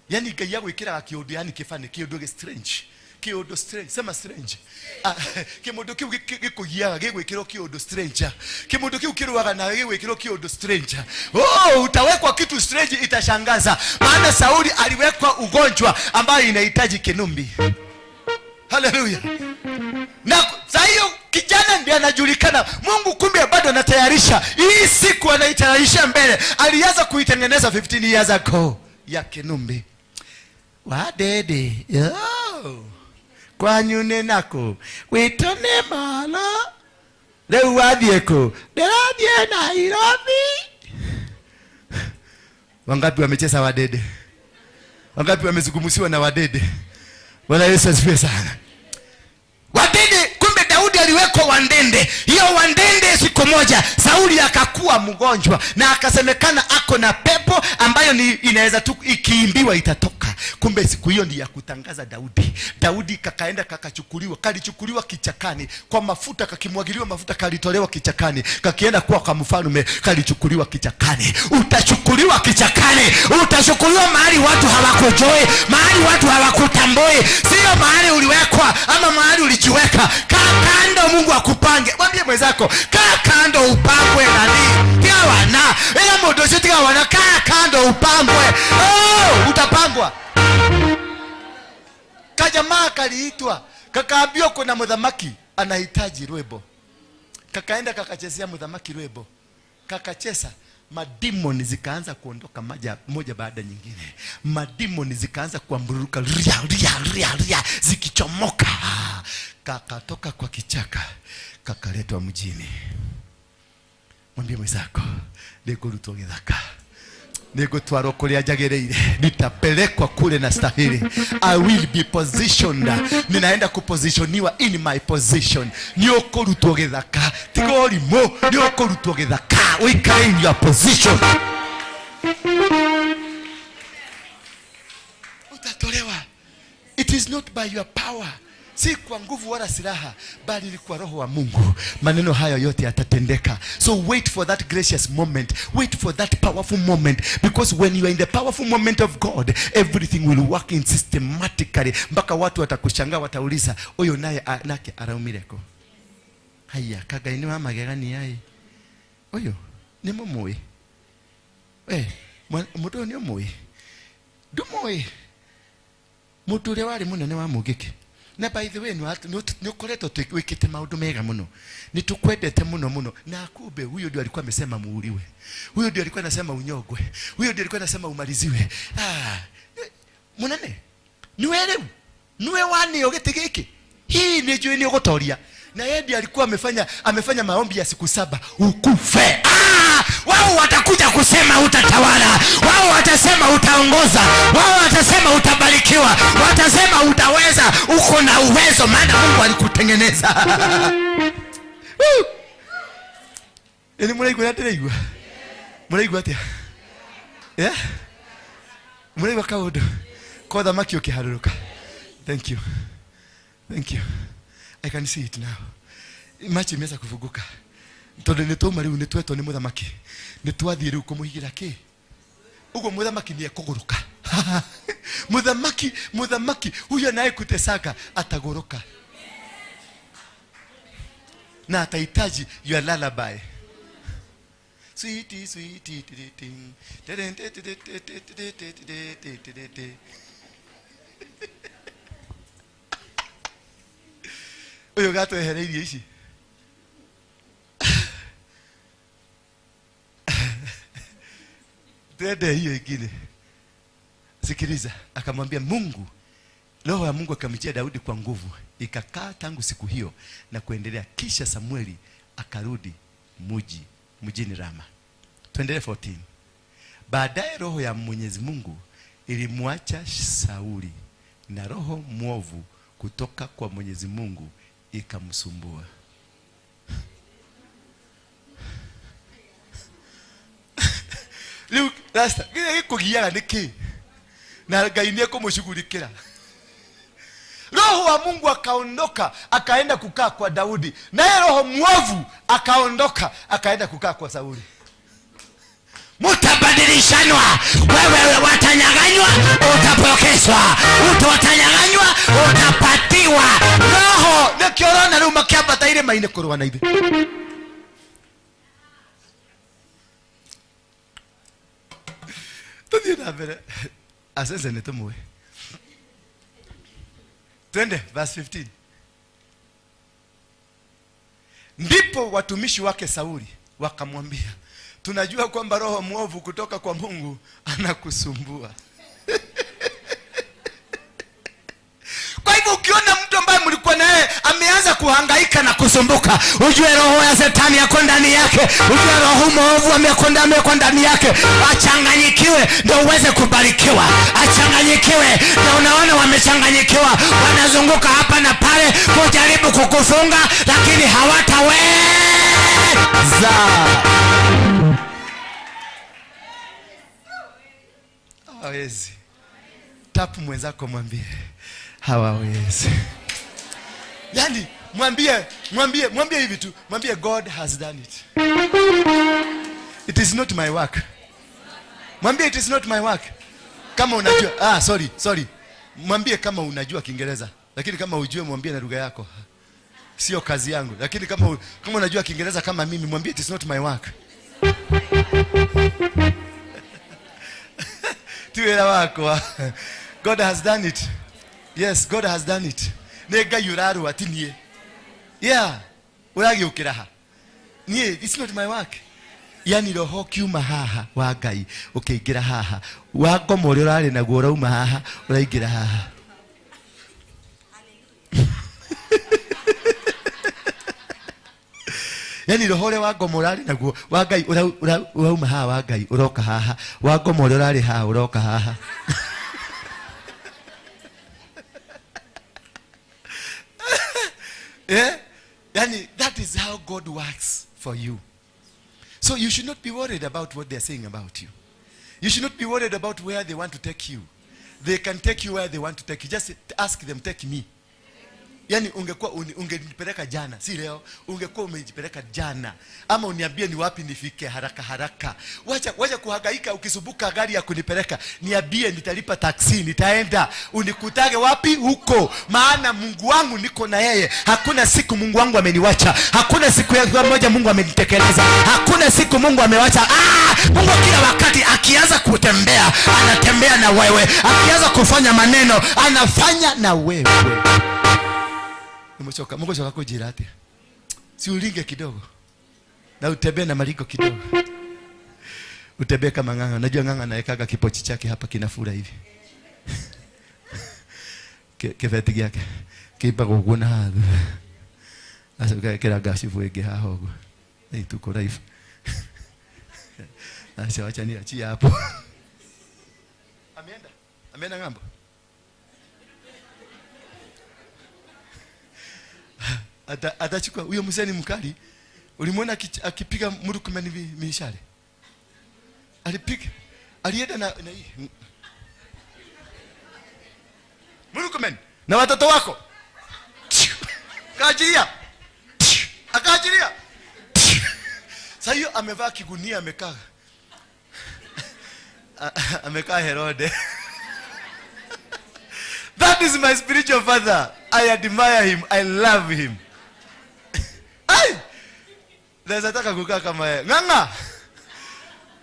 Yani Ngai yako ikira kiodo, yani kifani kiodo strange. Kiodo strange, sema strange. Kimodo kiu gikugiaga gigwikiro kiodo strange. Kimodo kiu kiruaga na gigwikiro kiodo strange. Utawekwa kitu strange, itashangaza. Maana Sauli aliwekwa ugonjwa ambayo inahitaji kinumbi. Hallelujah. Na sasa hiyo kijana ndiye anajulikana. Mungu kumbe bado anatayarisha. Hii siku anaitayarisha mbele. Alianza kuitengeneza 15 years ago ya kinumbi. Wadede. Kwa nyune nako witone mala Leo wadieko. Ndio Nairobi. Wangapi wamecheza wadede? Wangapi wamezungumziwa na wadede? Bwana Yesu asifiwe sana. Wadede, kumbe Daudi aliwekwa wandende. Hiyo wandende siku moja Sauli akakuwa mgonjwa na akasemekana ako na pepo ambayo inaweza tu ikiimbiwa itatoka. Kumbe siku hiyo ni ya kutangaza Daudi. Daudi kakaenda kalichukuliwa kichakani kwa mafuta, kakimwagiliwa mafuta, kalitolewa kichakani, kakienda kuwa kwa mfalme, kalichukuliwa kichakani. Utachukuliwa kichakani, utachukuliwa mahali watu hawakujoi, mahali watu hawakutamboi, sio mahali uliwekwa ama mahali ulijiweka. Kaa kando, Mungu akupange. Mwambie mwenzako, kaa kando upangwe nani? Tia wana. Ila mdosi tia wana, kaa kando upangwe. Utapangwa. Kajamaa kaliitwa, kakaambiwa kuna mudhamaki anahitaji rwebo. Kakaenda kakachezea mudhamaki rwebo. Kakacheza, madimoni zikaanza kuondoka moja baada nyingine. Madimoni zikaanza kuamburuka ria zikichomoka. Kakatoka kwa kichaka, kakaletwa mjini. Mwambie mwenzako, ndiko rutogethaka. Nego twaro kule ajagereire, nitapelekwa kule na stahili. I will be positioned. Ninaenda kupositioniwa in my position. Nioko rutogethaka. Tigori mo, nioko rutogethaka. Wika in your position. Utatolewa. It is not by your power. Si kwa nguvu wala silaha, bali ni kwa Roho wa Mungu. Maneno haya yote yatatendeka. So wait for that gracious moment. Wait for that powerful moment. Because when you are in the powerful moment of God, everything will work in systematically. Mpaka watu watakushangaa, watauliza, oyo naye nake araumireko. Haya, kagaini wa magegani yai. Oyo, ni mumui. Mudo ni mumui. Dumui. Muture wali munene wa mugiki. Na by the way, ni ukoleto wikite maundu mega muno. Ni tukwendete muno. Na kumbe huyo ndio alikuwa amesema muuliwe. Huyo ndio alikuwa anasema unyogwe. Huyo ndio alikuwa anasema umaliziwe. Munene. Niwe wani ogetegeke. Hii ni juu ni ugotoria. Na yeye ndiye alikuwa amefanya maombi ya siku 7 ukufe. Wao watakuja kusema utatawala. Wao watasema utaongoza. Wao watasema utabarikiwa. Watasema utaweza. Uko na uwezo, maana Mungu alikutengeneza. Ni mulaigwa natereigwa. Mulaigwa atia? Yeah? Mulaigwa kaodo. Kwa dhamaki ukiharuruka. Thank you. I can see it now. Machi imeweza kuvuguka. Tondu nituma riu nitwetwo ni muthamaki. Nitwathie riu kumuhigira ki. Ugo muthamaki ni ekuguruka. Muthamaki huyo naye kutesaka ataguruka. Na atahitaji your lullaby. Sweetie. Uyo gato ehereirie ici. Twende hiyo ingine. Sikiliza, akamwambia Mungu, Roho ya Mungu akamjia Daudi kwa nguvu. Ikakaa tangu siku hiyo na kuendelea. Kisha Samueli akarudi mjini Rama. Tuendelee 14. Baadaye Roho ya Mwenyezi Mungu ilimwacha Sauli na roho mwovu kutoka kwa Mwenyezi Mungu ikamsumbua. Look, rasta, kile kugiaga niki. Na Ngai ni kumshughulikia. Roho wa Mungu akaondoka, akaenda kukaa kwa Daudi. Naye roho mwovu akaondoka, akaenda kukaa kwa Sauli. Mutabadilishanwa. Wewe watanyang'anywa, utapokeshwa. Utanyang'anywa, utapatiwa. Roho nekiorona ruma kiambata ile maine kurwa na ithe. Tuthie na mbere. Asese netumwe. Twende verse 15. Ndipo watumishi wake Sauli wakamwambia, tunajua kwamba roho mwovu kutoka kwa Mungu anakusumbua. Kwa hivyo ukiona mtu ambaye mlikuwa naye ameanza kuhangaika na kusumbuka, ujue roho ya Shetani yako ndani yake, ujue roho mwovu ameko ndani yake. Achanganyikiwe ndio uweze kubarikiwa, achanganyikiwe. Na unaona wamechanganyikiwa, wanazunguka hapa na pale kujaribu kukufunga, lakini hawataweza. Hawezi. Tapu mwenzako mwambie hawawezi. Yani mwambie hivi tu, mwambie God has done it. It is not my work. Mwambie it is not my work. Kama unajua, sorry. Mwambie kama unajua Kiingereza, lakini kama ujue mwambie na lugha yako. Sio kazi yangu, lakini kama unajua Kiingereza kama mimi, mwambie it is not my work. Tuwela wako. God has done it. Yes, God has done it. Nega yuraru atinie. Yeah. Uragi ukiraha. Nie, it's not my work. Yani roho kiuma haha wa Ngai ukiingira haha. Wako muri urari naguo urauma haha uraingira haha. Yani roho ule wako morali naguo wa Ngai urauma haha wa Ngai uroka haha. Wako muri urari haha uroka haha. Yeah? Yani, that is how God works for you. So you should not be worried about what they are saying about you. You should not be worried about where they want to take you. They can take you where they want to take you. Just ask them, take me. Yani ungekuwa ungenipeleka jana, si leo, ungekuwa umejipeleka jana. Ama uniambie ni wapi nifike haraka. Wacha kuhangaika ukisubuka gari ya kunipeleka. Niambie nitalipa taksi, nitaenda. Unikutage wapi? Huko. Maana Mungu wangu niko na yeye. Hakuna siku Mungu wangu ameniwacha. Hakuna siku moja Mungu amenitekeleza. Hakuna siku Mungu amewacha. Mungu kila wakati akianza kutembea, anatembea na wewe. Akianza kufanya maneno, anafanya na wewe. Mungu shoka kujira ati. Si ulinge kidogo. Na utembee na maliko kidogo. Utembee kama nganga. Unajua nganga anaekaga kipochi chake hapa kinafura hivi. Kefeti yake. Kipa kuguna hadu. Asa kera gashi fuege haho. Tuko live. Asa wacha niachie hapo. Ameenda ngambo. Atachukua huyo mzee ni mkali. Ulimwona akipiga Murkomen mishale? Alipiga. Alienda na hii. Murkomen na watoto wako. Kaajilia. Akaajilia. Sasa hiyo amevaa kigunia amekaa. Amekaa Herode. That is my spiritual father. I admire him. I love him. Naweza taka kukaa kama yeye. Nganga.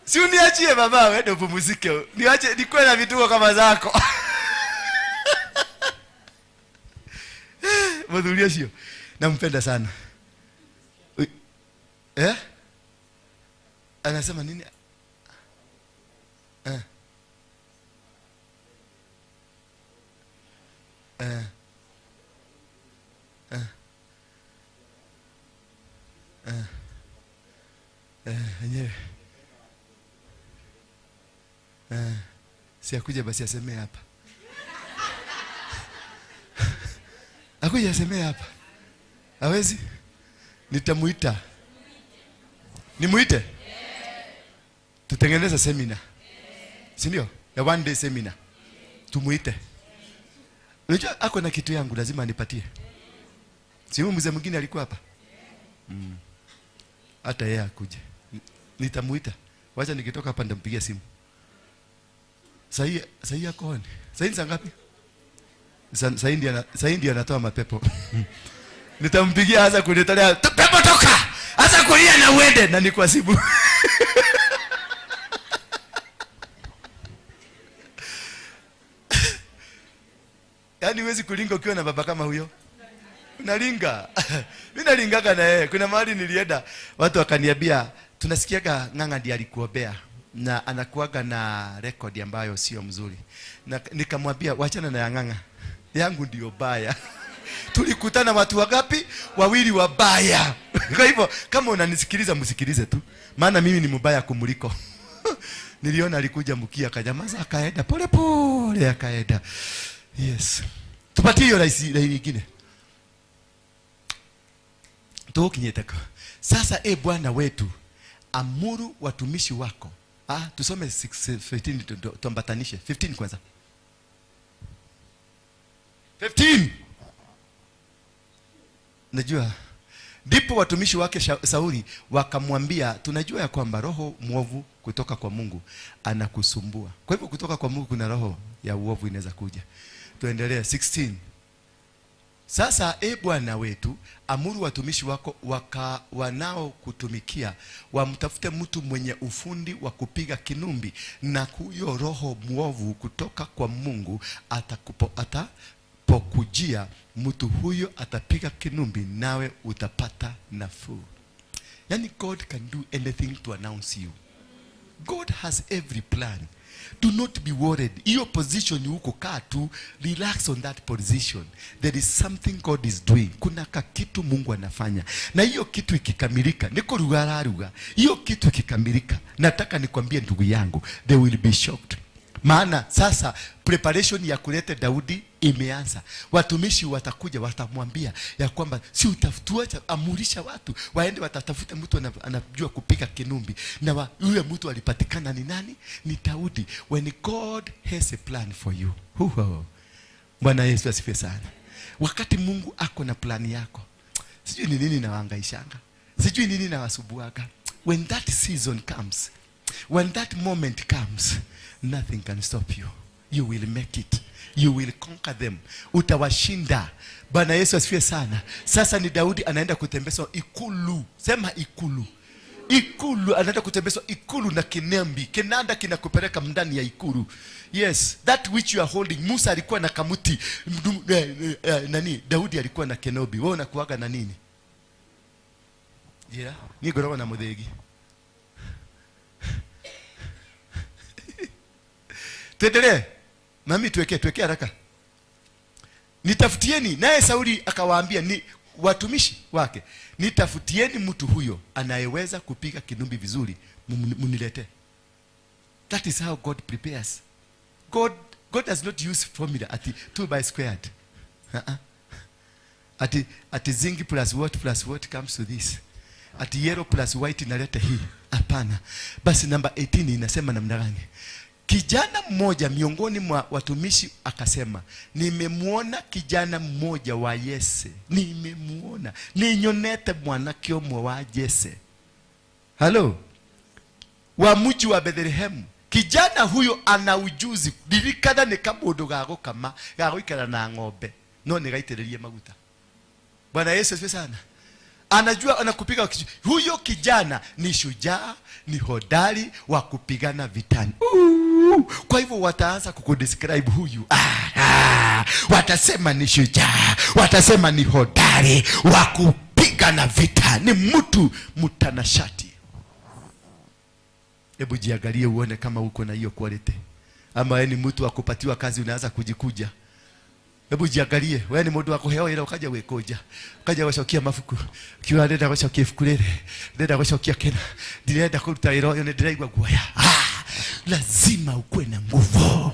Si uniachie baba wewe ndio upumzike. Niache nikuwe na vituko kama zako. Mwadhulia sio. Nampenda sana. Anasema nini? Yenyewe. Si akuje basi asemee hapa. Akuje asemee hapa. Hawezi? Nitamuita. Nimuite? Tutengeneza seminar. Si ndio? Ya one day seminar. Tumuite. Unajua ako na kitu yangu lazima anipatie. Si huyu mzee mwingine alikuwa hapa? Hata yeye akuje. Nitamuita. Wacha nikitoka hapa nitampigia simu. Sasa yako on. Sasa ni saa ngapi? Sasa ndio anatoa mapepo. Nitampigia hasa kunitolea pepo toka. Hasa kulia na uende na nikwasibu. Yaani huwezi kulinga ukiwa na baba kama huyo. Unalinga. Mimi nalingaga na yeye. Kuna mahali nilienda watu wakaniambia tunasikiaga Nganga ndiye alikuombea na anakuaga na record ambayo sio mzuri. Na nikamwambia wachana na Nganga. Yangu ndio baya. Tulikutana watu wangapi? Wawili wabaya. Kwa hivyo kama unanisikiliza msikilize tu, maana mimi ni mbaya kumuliko. Niliona alikuja mkia akanyamaza akaenda pole pole akaenda. Yes. Tupatie hiyo rais nyingine. Tukinyetaka. Sasa Bwana wetu, amuru watumishi wako. Tusome 6:15 tuambatanishe. 15 kwanza. 15. Najua ndipo watumishi wake Sauli wakamwambia, tunajua ya kwamba roho mwovu kutoka kwa Mungu anakusumbua. Kwa hivyo kutoka kwa Mungu kuna roho ya uovu inaweza kuja. Tuendelee 16. Sasa Bwana wetu, amuru watumishi wako wanao kutumikia wamtafute mtu mwenye ufundi wa kupiga kinumbi, na huyo roho mwovu kutoka kwa Mungu atapokujia, mtu huyo atapiga kinumbi nawe utapata nafuu. Yani God can do anything to announce you. God has every plan. Do not be worried. Hiyo position huko kaa tu, relax on that position. There is something God is doing. Kuna kitu Mungu anafanya. Na hiyo kitu ikikamilika, niko ruga. Hiyo kitu ikikamilika, nataka nikwambie ndugu yangu, they will be shocked. Maana sasa preparation ya kuleta Daudi imeanza. Watumishi watakuja watamwambia ya kwamba si utafutua, amurisha watu waende watatafuta mtu anajua kupiga kinumbi, na yule mtu alipatikana ni nani? Ni Daudi. When God has a plan for you. Bwana Yesu asifiwe sana. Wakati Mungu ako na plani yako, sijui ni nini nawahangaishanga, sijui nini nawasubuaga. When that season comes, when that moment comes, nothing can stop you. You will make it. You will conquer them. Utawashinda. Bwana Yesu asifiwe sana. Sasa ni Daudi anaenda kutembezwa ikulu. Sema ikulu. Ikulu, anaenda kutembezwa ikulu na kinembi. Kinanda kinakupeleka ndani ya ikulu. Yes, that which you are holding. Musa alikuwa na kamuti. Daudi alikuwa na kenobi. Wewe unakuaga na nini? Yeah. Ni gorowa na mudhegi. Tuendelee. Mami tuweke haraka. Nitafutieni, naye Sauli akawaambia ni watumishi wake, nitafutieni mtu huyo anayeweza kupiga kinumbi vizuri, munilete. That is how God prepares. God does not use formula ati 2 by squared. Ati zinc plus what comes to this. Ati yellow plus white inaleta hii. Hapana. Basi namba 18 inasema namna gani? Kijana mmoja miongoni mwa watumishi akasema, nimemuona kijana mmoja wa Yese. Nimemuona. Ninyonete mwanake omwe wa Yese. Halo. Wa mji wa Bethlehem. Kijana huyo ana ujuzi. Dirikana ni kamundu gago kama gago ikara na ng'ombe. No ni gaitererie maguta. Bwana Yesu asifiwe sana. Anajua anakupiga. Huyo kijana ni shujaa, ni hodari wa kupigana vitani. Kwa hivyo wataanza kukudescribe huyu. Watasema ni shujaa, watasema ni hodari wa kupigana vita, ni mtu mtanashati. Hebu jiangalie uone kama uko na hiyo quality. Ama wewe ni mtu wa kupatiwa kazi unaanza kujikuja. Hebu jiangalie, wewe ni mtu wa kuhewa ile ukaja wekoja. Ukaja washokia mafuku. Kiwa nenda washokia fukulele. Nenda washokia kena. Nenda kuruta iro yone ndiraigwa guoya. Lazima ukue na nguvu.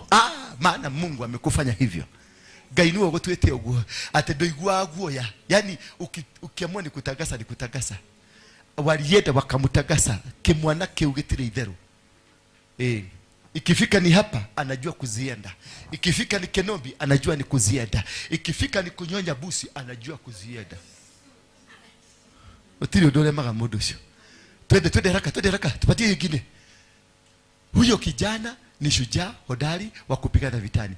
Maana Mungu amekufanya hivyo. Gainua gotwete uguo. Ate ndoigwa guoya. Yani ukiamua ni kutagasa. Walienda wakamutagasa. Kimwana kiu gitire itheru. Ikifika ni hapa anajua kuzienda. Ikifika ni kenobi anajua ni kuzienda. Ikifika ni kunyonya busi anajua kuzienda. Otiri odole maga modosho. Twende haraka. Tupatie nyingine. Huyo kijana ni shujaa hodari wa kupigana vitani.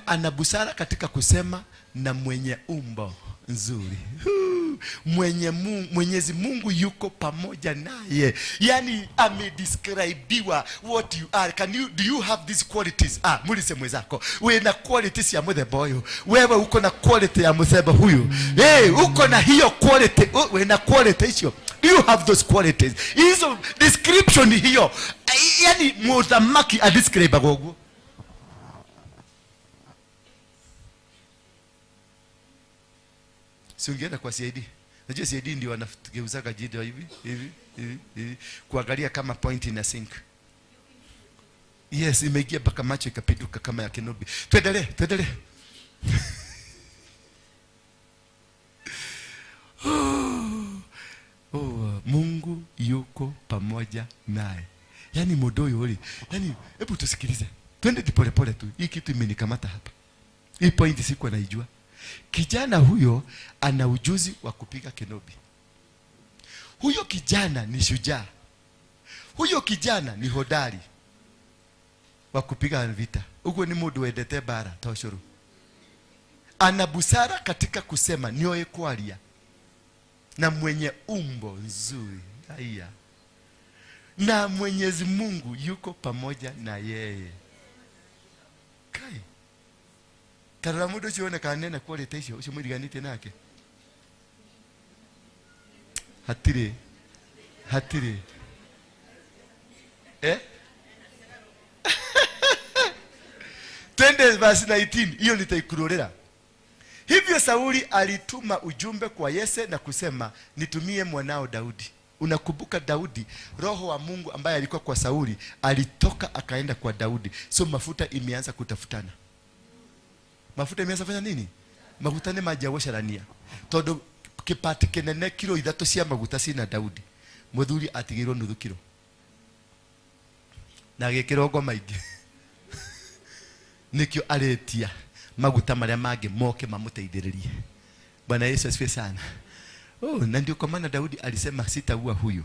Ana busara katika kusema na mwenye umbo nzuri. Mwenyezi Mungu yuko pamoja naye. Yani amedescribiwa what you are. Do you have these qualities? Mulise mwezako. Wewe na qualities ya mthemba huyo. Wewe uko na quality ya mthemba huyo. Uko na hiyo quality. Wewe na quality hiyo. Do you have those qualities? Hizo description hiyo. Yani muthamaki adescribe gogo. Si ungeenda kwa CID. Najua CID ndio wanageuzaga jido hivi kuangalia kama point ina sink. Yes, imeingia mpaka macho ikapiduka kama ya Kenobi. Tuendelee. Mungu yuko pamoja naye. Yaani modoyo uli. Yaani hebu tusikilize. Twende pole tu. Hii kitu imenikamata hapa. Hii point sikuwa naijua. Kijana huyo ana ujuzi wa kupiga Kenobi. Huyo kijana ni shujaa. Huyo kijana ni hodari wa kupiga vita. Huko ni mundu wendete bara toshuru. Ana busara katika kusema nioe kwaria. Na mwenye umbo nzuri. Haya. Na Mwenyezi Mungu yuko pamoja na yeye. Kai. Tarara mundu ucione kanena quality icio ucio mwiriganite nake. Hatire. Twende verse 19. Hiyo nitaikurorera. Hivyo Sauli alituma ujumbe kwa Yese na kusema, nitumie mwanao Daudi. Unakumbuka Daudi, roho wa Mungu ambaye alikuwa kwa Sauli alitoka akaenda kwa Daudi. So mafuta imeanza kutafutana. Mafuta imeanza fanya nini? Maguta ni majawosharania. Todo kipati kenene kilo 3 cia maguta sina Daudi. Muthuri atigirwo nuthu kilo. Na gikiro maingi. Nikyo aretia maguta maria mangĩ moke mamuteithĩrĩrie. Bwana Yesu asifiwe sana. Na ndio kwa maana Daudi alisema sitaua huyu.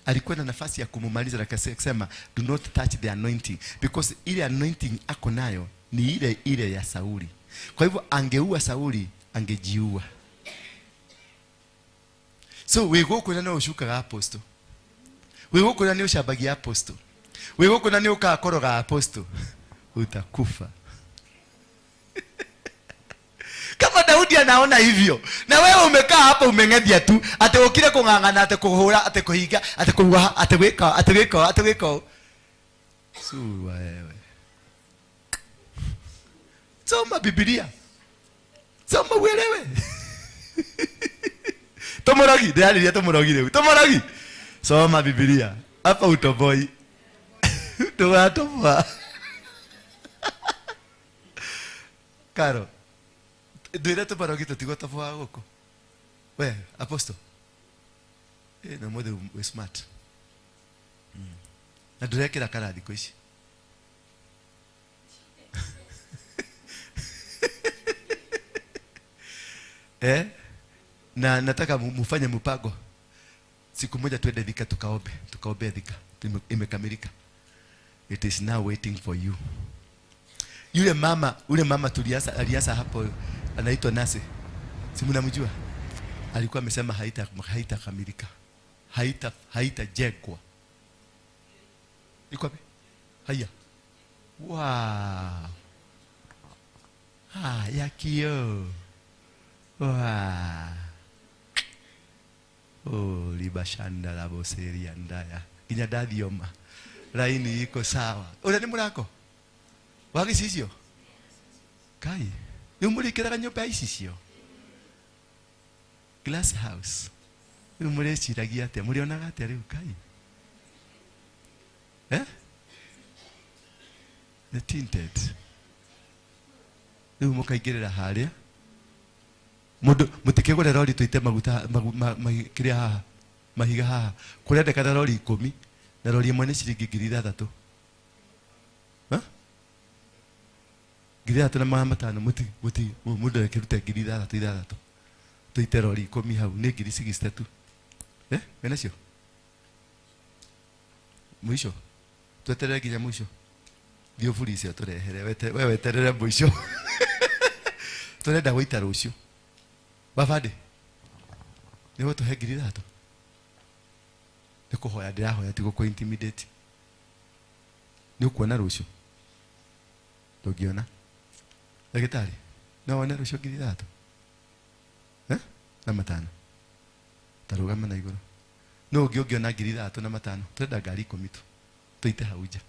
Alikuwa na nafasi ya kumumaliza na akasema do not touch the anointing, because ile anointing ako nayo ni ile ya Sauli. Kwa hivyo angeua Sauli angejiua. So wewe uko na ushuka apostle. Wewe uko na ushabagia apostle. Wewe uko na ukakoroga apostle. Utakufa. Kama Daudi anaona hivyo, na wewe umekaa hapa umengedia tu, ate ukire kungangana, ate kuhura, ate kuhiga, ate kuwa, ate weka. So wewe. Soma Biblia. Soma uelewe. Tomorogi, ndio tomorogi leo. Tomorogi. Soma Biblia. Hapa utoboi. Tuwatoboa. Karo. Ndwire tomorogi tutigo toboa guko. We, apostle. Na mode we smart. Na ndũrekĩra karathi kwa ici. Na nataka mufanye mpango. Siku moja tuende Thika tukaombe Thika. Imekamilika. It is now waiting for you. Yule mama alianza hapo anaitwa Nase. Si mnamjua? Alikuwa amesema haitakamilika. Haitajengwa. Iko wapi? Haya. Wow. Yakio. Wow. Libashanda la boseri andaya. Kinya dadhioma. Laini iko sawa. Ule ni murako? Wagi sisio? Kai. Yumulikira nyumba isisio. Glass house. Yumulechiragia ate mulionaga ate riu kai. The tinted. Riu mukaigirira haria. Mundu mutikegore rori tuite maguta kiria haha mahiga haha kuria ndekana rori 10 na rori imwe ni ciringi 3,000. Ngiri 3,500 muti mundu akiruta 3,000 tuite rori 10 hau ni 60 tu. Wena cio mwisho tweterere nginya mwisho ndio buri cio turehere wewe weterere mwisho turenda guita rucio bavade ni watu hegiri dato niko hoya ndirahoya tigo ko intimidate ni ukuona rucio ndogiona ndagitari no wana rucio ngiri dato na matano tarugama na iguru no ungiona ngiri dato na matano turenda ngari 10 tu tuite hauja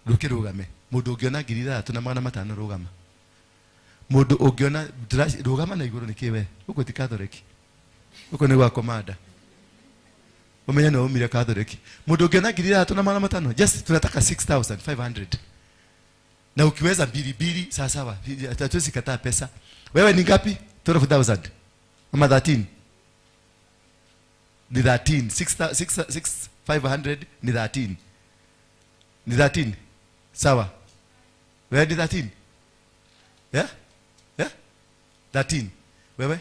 rugame mundu ungiona ngiri dato na magana matano rugama Mundu ungiona rugama na iguru nikiwe uko ti Catholic uko ni wa komanda umenya no umire Catholic. Mundu ungiona ngiri 3,500 just tunataka 6,500 na ukiweza mbili sawa hatuwezi kataa pesa. Wewe ni ngapi? 12,000 ama 13 ni 13 6,500 ni 13 ni 13 sawa. Wewe ni 13 yeah 13 wewe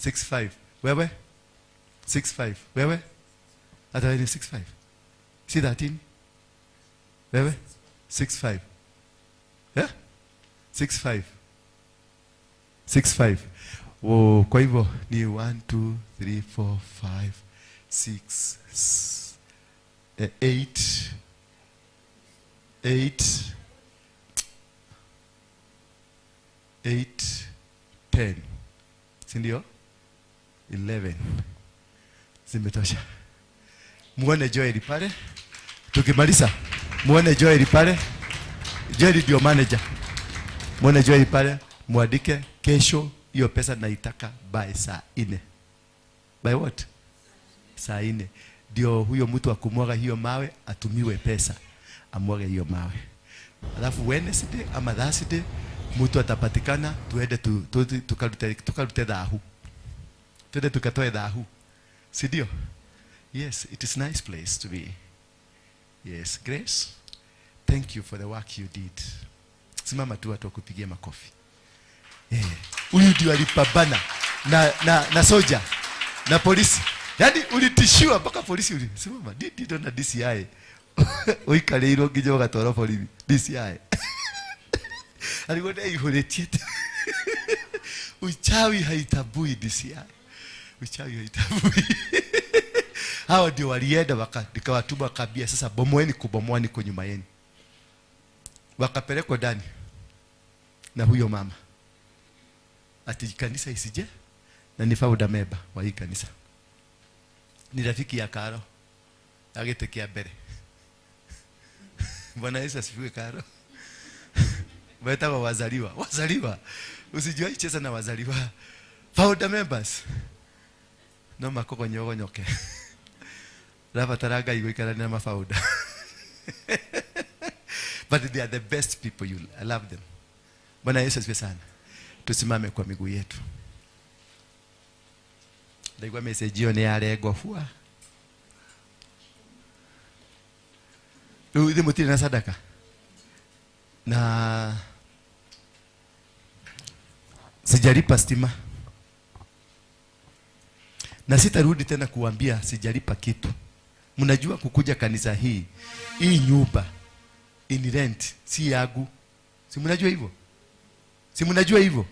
6,500 wewe 6,500 wewe hata wewe ni 6,500 si 13 wewe 6,500 yeah 6,500 6,500 oh, kwa hivyo ni 1 2 3 4 5 6 8 10 si ndio 11 zimetosha. Muone Joel pale tukimaliza, muone Joel pale. Joel ndio manager, muone Joel pale, muandike kesho hiyo pesa naitaka by saa 4. By what? Saa 4 ndio huyo mtu akumwaga hiyo mawe atumiwe pesa amwage hiyo mawe. Alafu Wednesday ama Thursday mtu atapatikana, tuende tukalute dhahu, tuende tukatoe dhahu, si ndio? Yes, it is nice place to be. Yes, Grace, thank you for the work you did. Simama tu watu wakupigia makofi. Huyu ndio alipambana na soja na polisi. Yaani ulitishiwa mpaka polisi ulisimama. Did na DCI. Oikale iro nginya gatwara polisi. DCI. Alikwenda iholetie. Uchawi haitabui DCI. Uchawi haitabui. Hao ndio walienda nikawatuma kabia sasa bomoeni kubomoani kwa nyuma yenu. Wakapelekwa ndani na huyo mama. Ati kanisa isije na ni founder member wa hii kanisa. Ni rafiki ya Karo. Agetekea mbele. Bwana Yesu asifiwe Karo. Waita wazaliwa. Usijue cheza na wazaliwa. Founder members. No makoko nyoke. Lava taraga igwikana na mafounder. But they are the best people. I love them. Bwana Yesu asifiwe sana. Tusimame kwa miguu yetu. Ndaigwa message yo ni aregwa fua. Ndio mutiri na sadaka. Na sijalipa stima. Na sitarudi tena kuambia sijalipa kitu. Mnajua kukuja kanisa hii nyumba in rent si yangu. Si mnajua hivyo? Si mnajua hivyo?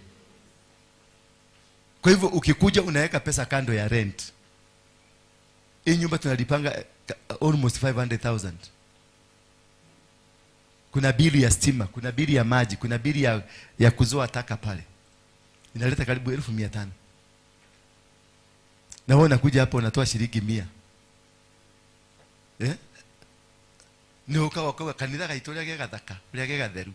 Kwa hivyo ukikuja unaweka pesa kando ya rent. Hii nyumba tunalipanga almost 500,000. Kuna bili ya stima, kuna bili ya maji, kuna bili ya kuzoa taka pale. Inaleta karibu 1,500. Na wewe unakuja hapo unatoa shilingi 100. Ni ukawa kanitha gaitoria gegathaka, uria gegatheru.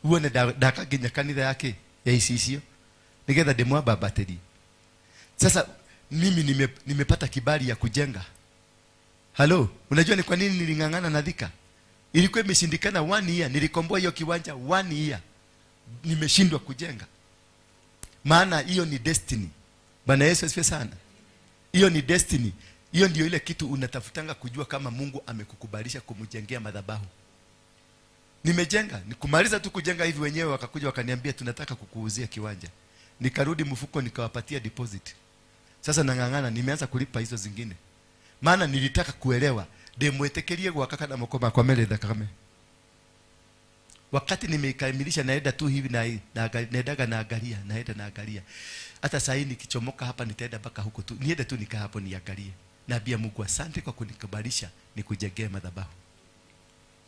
Uone daka ginya kanitha yake ya isicio. Nigetha ndimwamba battery. Sasa mimi nimepata kibali ya kujenga. Halo, unajua ni kwa nini nilingangana na Thika? Ilikuwa imeshindikana 1 year, nilikomboa hiyo kiwanja 1 year. Nimeshindwa kujenga. Maana hiyo ni destiny. Bwana Yesu asifiwe sana. Hiyo ni destiny. Hiyo ndio ile kitu unatafutanga kujua kama Mungu amekukubalisha kumjengea madhabahu. Nimejenga, nikumaliza tu kujenga hivi wenyewe wakakuja wakaniambia tunataka kukuuzia kiwanja. Nikarudi mfuko nikawapatia deposit. Sasa nangangana nimeanza kulipa hizo zingine. Maana nilitaka kuelewa demwetekerie gwaka na mukoma kwa mele thakame. Wakati nimeikamilisha naenda tu hivi naendaga naangalia. Hata saa hii nikichomoka hapa nitaenda mpaka huko tu. Niende tu nikaa hapo niangalie. Naambia Mungu asante kwa kunikubalisha nikujengee madhabahu.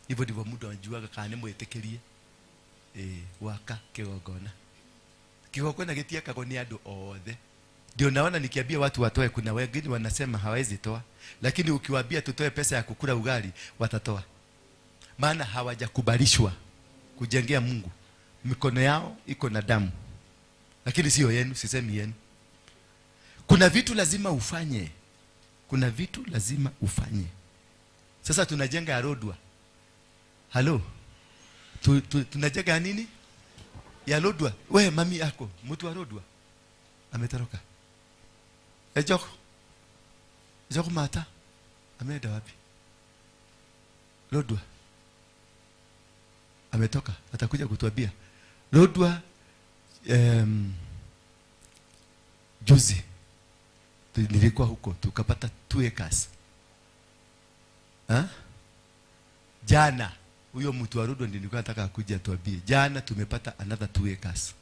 Hivyo ndivyo mtu anajuaga kana mwetekerie waka kigogona. Kigogona gitiakagwo ni andu othe. Ndio naona nikiambia watu watoe, kuna wengine wanasema hawezi toa, lakini ukiwaambia tutoe pesa ya kukula ugali watatoa. Maana hawajakubalishwa kujengea Mungu mikono yao iko na damu, lakini sio yenu, sisemi yenu. Kuna vitu lazima ufanye, kuna vitu lazima ufanye. Sasa tunajenga ya Lodwar. Halo, tunajenga nini ya Lodwar? We mami yako mtu wa Lodwar ametoroka. Ejoko mata ameenda wapi? Lodwar ametoka, atakuja kutuambia. Lodwar juzi nilikuwa huko tukapata 2 acres. Jana huyo mtu wa Lodwar nilikuwa nataka kuja tuambie. Jana tumepata another 2 acres.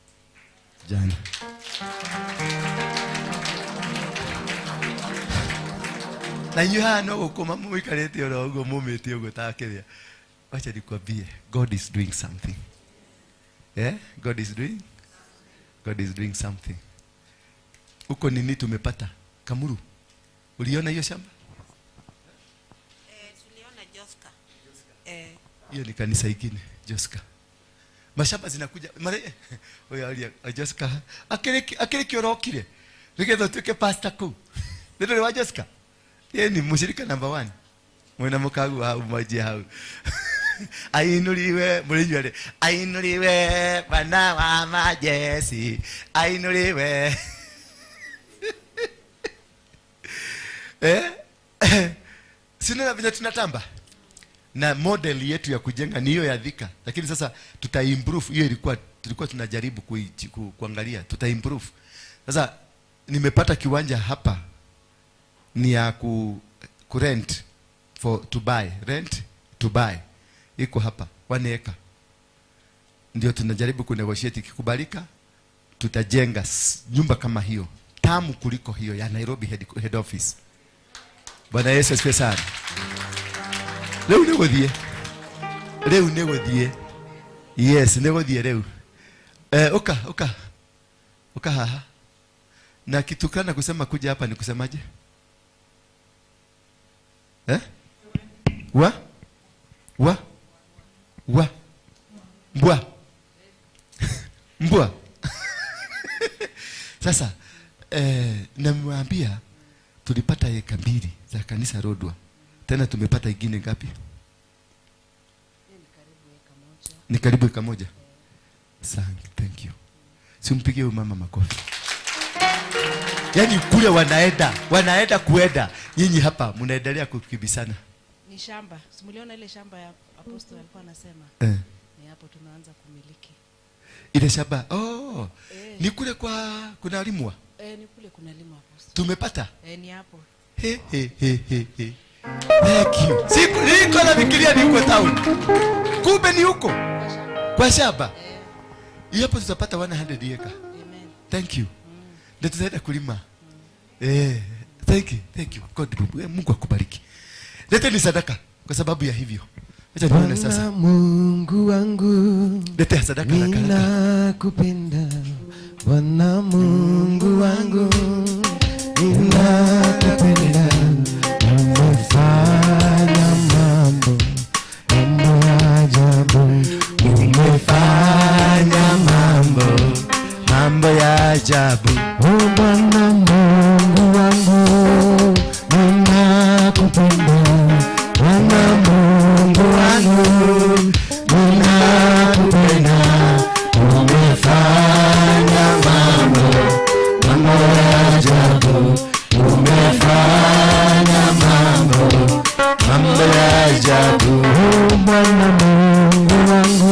Jana. Na nyuhano uko mamu ikarete orogo mumete ugo takeria. Wacha nikwambie, God is doing something. God is doing something. Uko nini tumepata? Kamuru. Uliona hiyo shamba? Tuliona Joska. Hiyo ni kanisa ingine, Joska. Mashamba zinakuja. Oya alia Joska. Akili kiorokire. Nigetho tuke pastor ku. Ndio wa Joska. Yeye ni mshirika number 1. Mwana mukagu hau maji hau. Ainuliwe mulinywe. Ainuliwe bana wa majesi. Ainuliwe. Sina vile tunatamba. Na model yetu ya kujenga ni hiyo ya Thika. Lakini sasa tuta-improve. Hiyo tulikuwa tunajaribu kuangalia. Tuta-improve. Sasa nimepata kiwanja hapa ni ya rent to buy. Rent to buy. Iko hapa 1 acre. Ndio tunajaribu kunegotiate, ikikubalika tutajenga nyumba kama hiyo, tamu kuliko hiyo ya Nairobi head office. Bwana Yesu asifiwe sana. Leo negodie. Yes, negodie leo. Oka haha. Na kitu kana kusema kuja hapa ni kusemaje? Mbwa. Sasa namwambia tulipata eka 2 za kanisa Lodwar. Tena tumepata ingine ngapi? Ni karibu eka 1. Thank you. Simpigie mama makofi. Yaani kule wanaenda kuenda. Nyinyi hapa mnaendelea kukibisana. Ni shamba. Simuliona ile shamba ya Apostle alikuwa anasema. Ni hapo tunaanza kumiliki. Ile shamba. Ni kule kuna limwa. Ni kule kuna limwa Apostle. Tumepata? Ni hapo. Thank you. Niko nafikiria niko town. Kumbe ni huko. Kwa shamba. Hapo tutapata 100 acre. Amen. Thank you. Ndio tutaenda kulima. Thank you. Mungu akubariki. Lete ni sadaka kwa sababu ya hivyo. Acha nione sasa. Mungu wangu. Lete sadaka na karaka. Ninakupenda. Bwana Mungu wangu. Ninakupenda. Umefanya mambo ya ajabu. Umefanya mambo ya ajabu. Bwana Mungu wangu, ninakupenda. Bwana Mungu wangu, ninakupenda. Umefanya mambo ya ajabu. Umefanya mambo ya ajabu. Bwana Mungu wangu,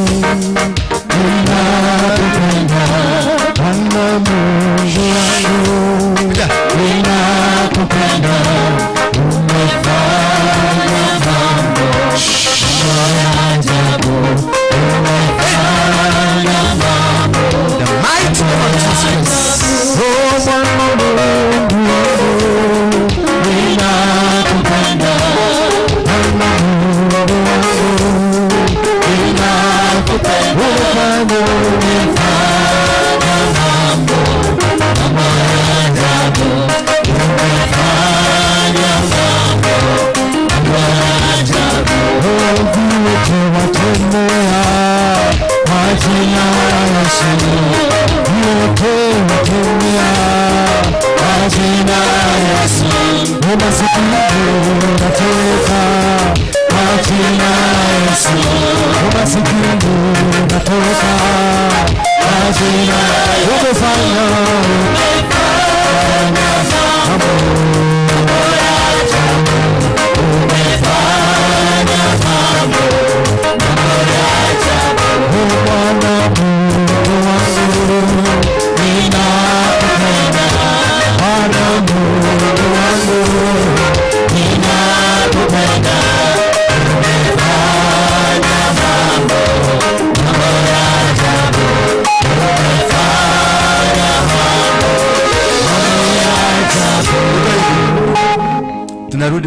ninakupenda. Bwana Mungu wangu, ninakupenda. Umefanya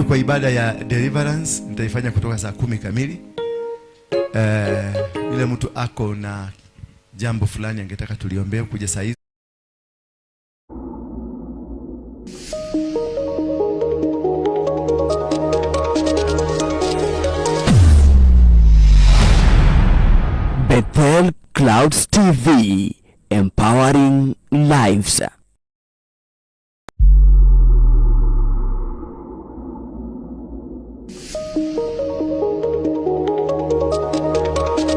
Tukirudi kwa ibada ya deliverance nitaifanya kutoka saa 10 kamili. Yule mtu ako na jambo fulani angetaka tuliombee kuja saa hizi. Bethel Clouds TV, empowering lives.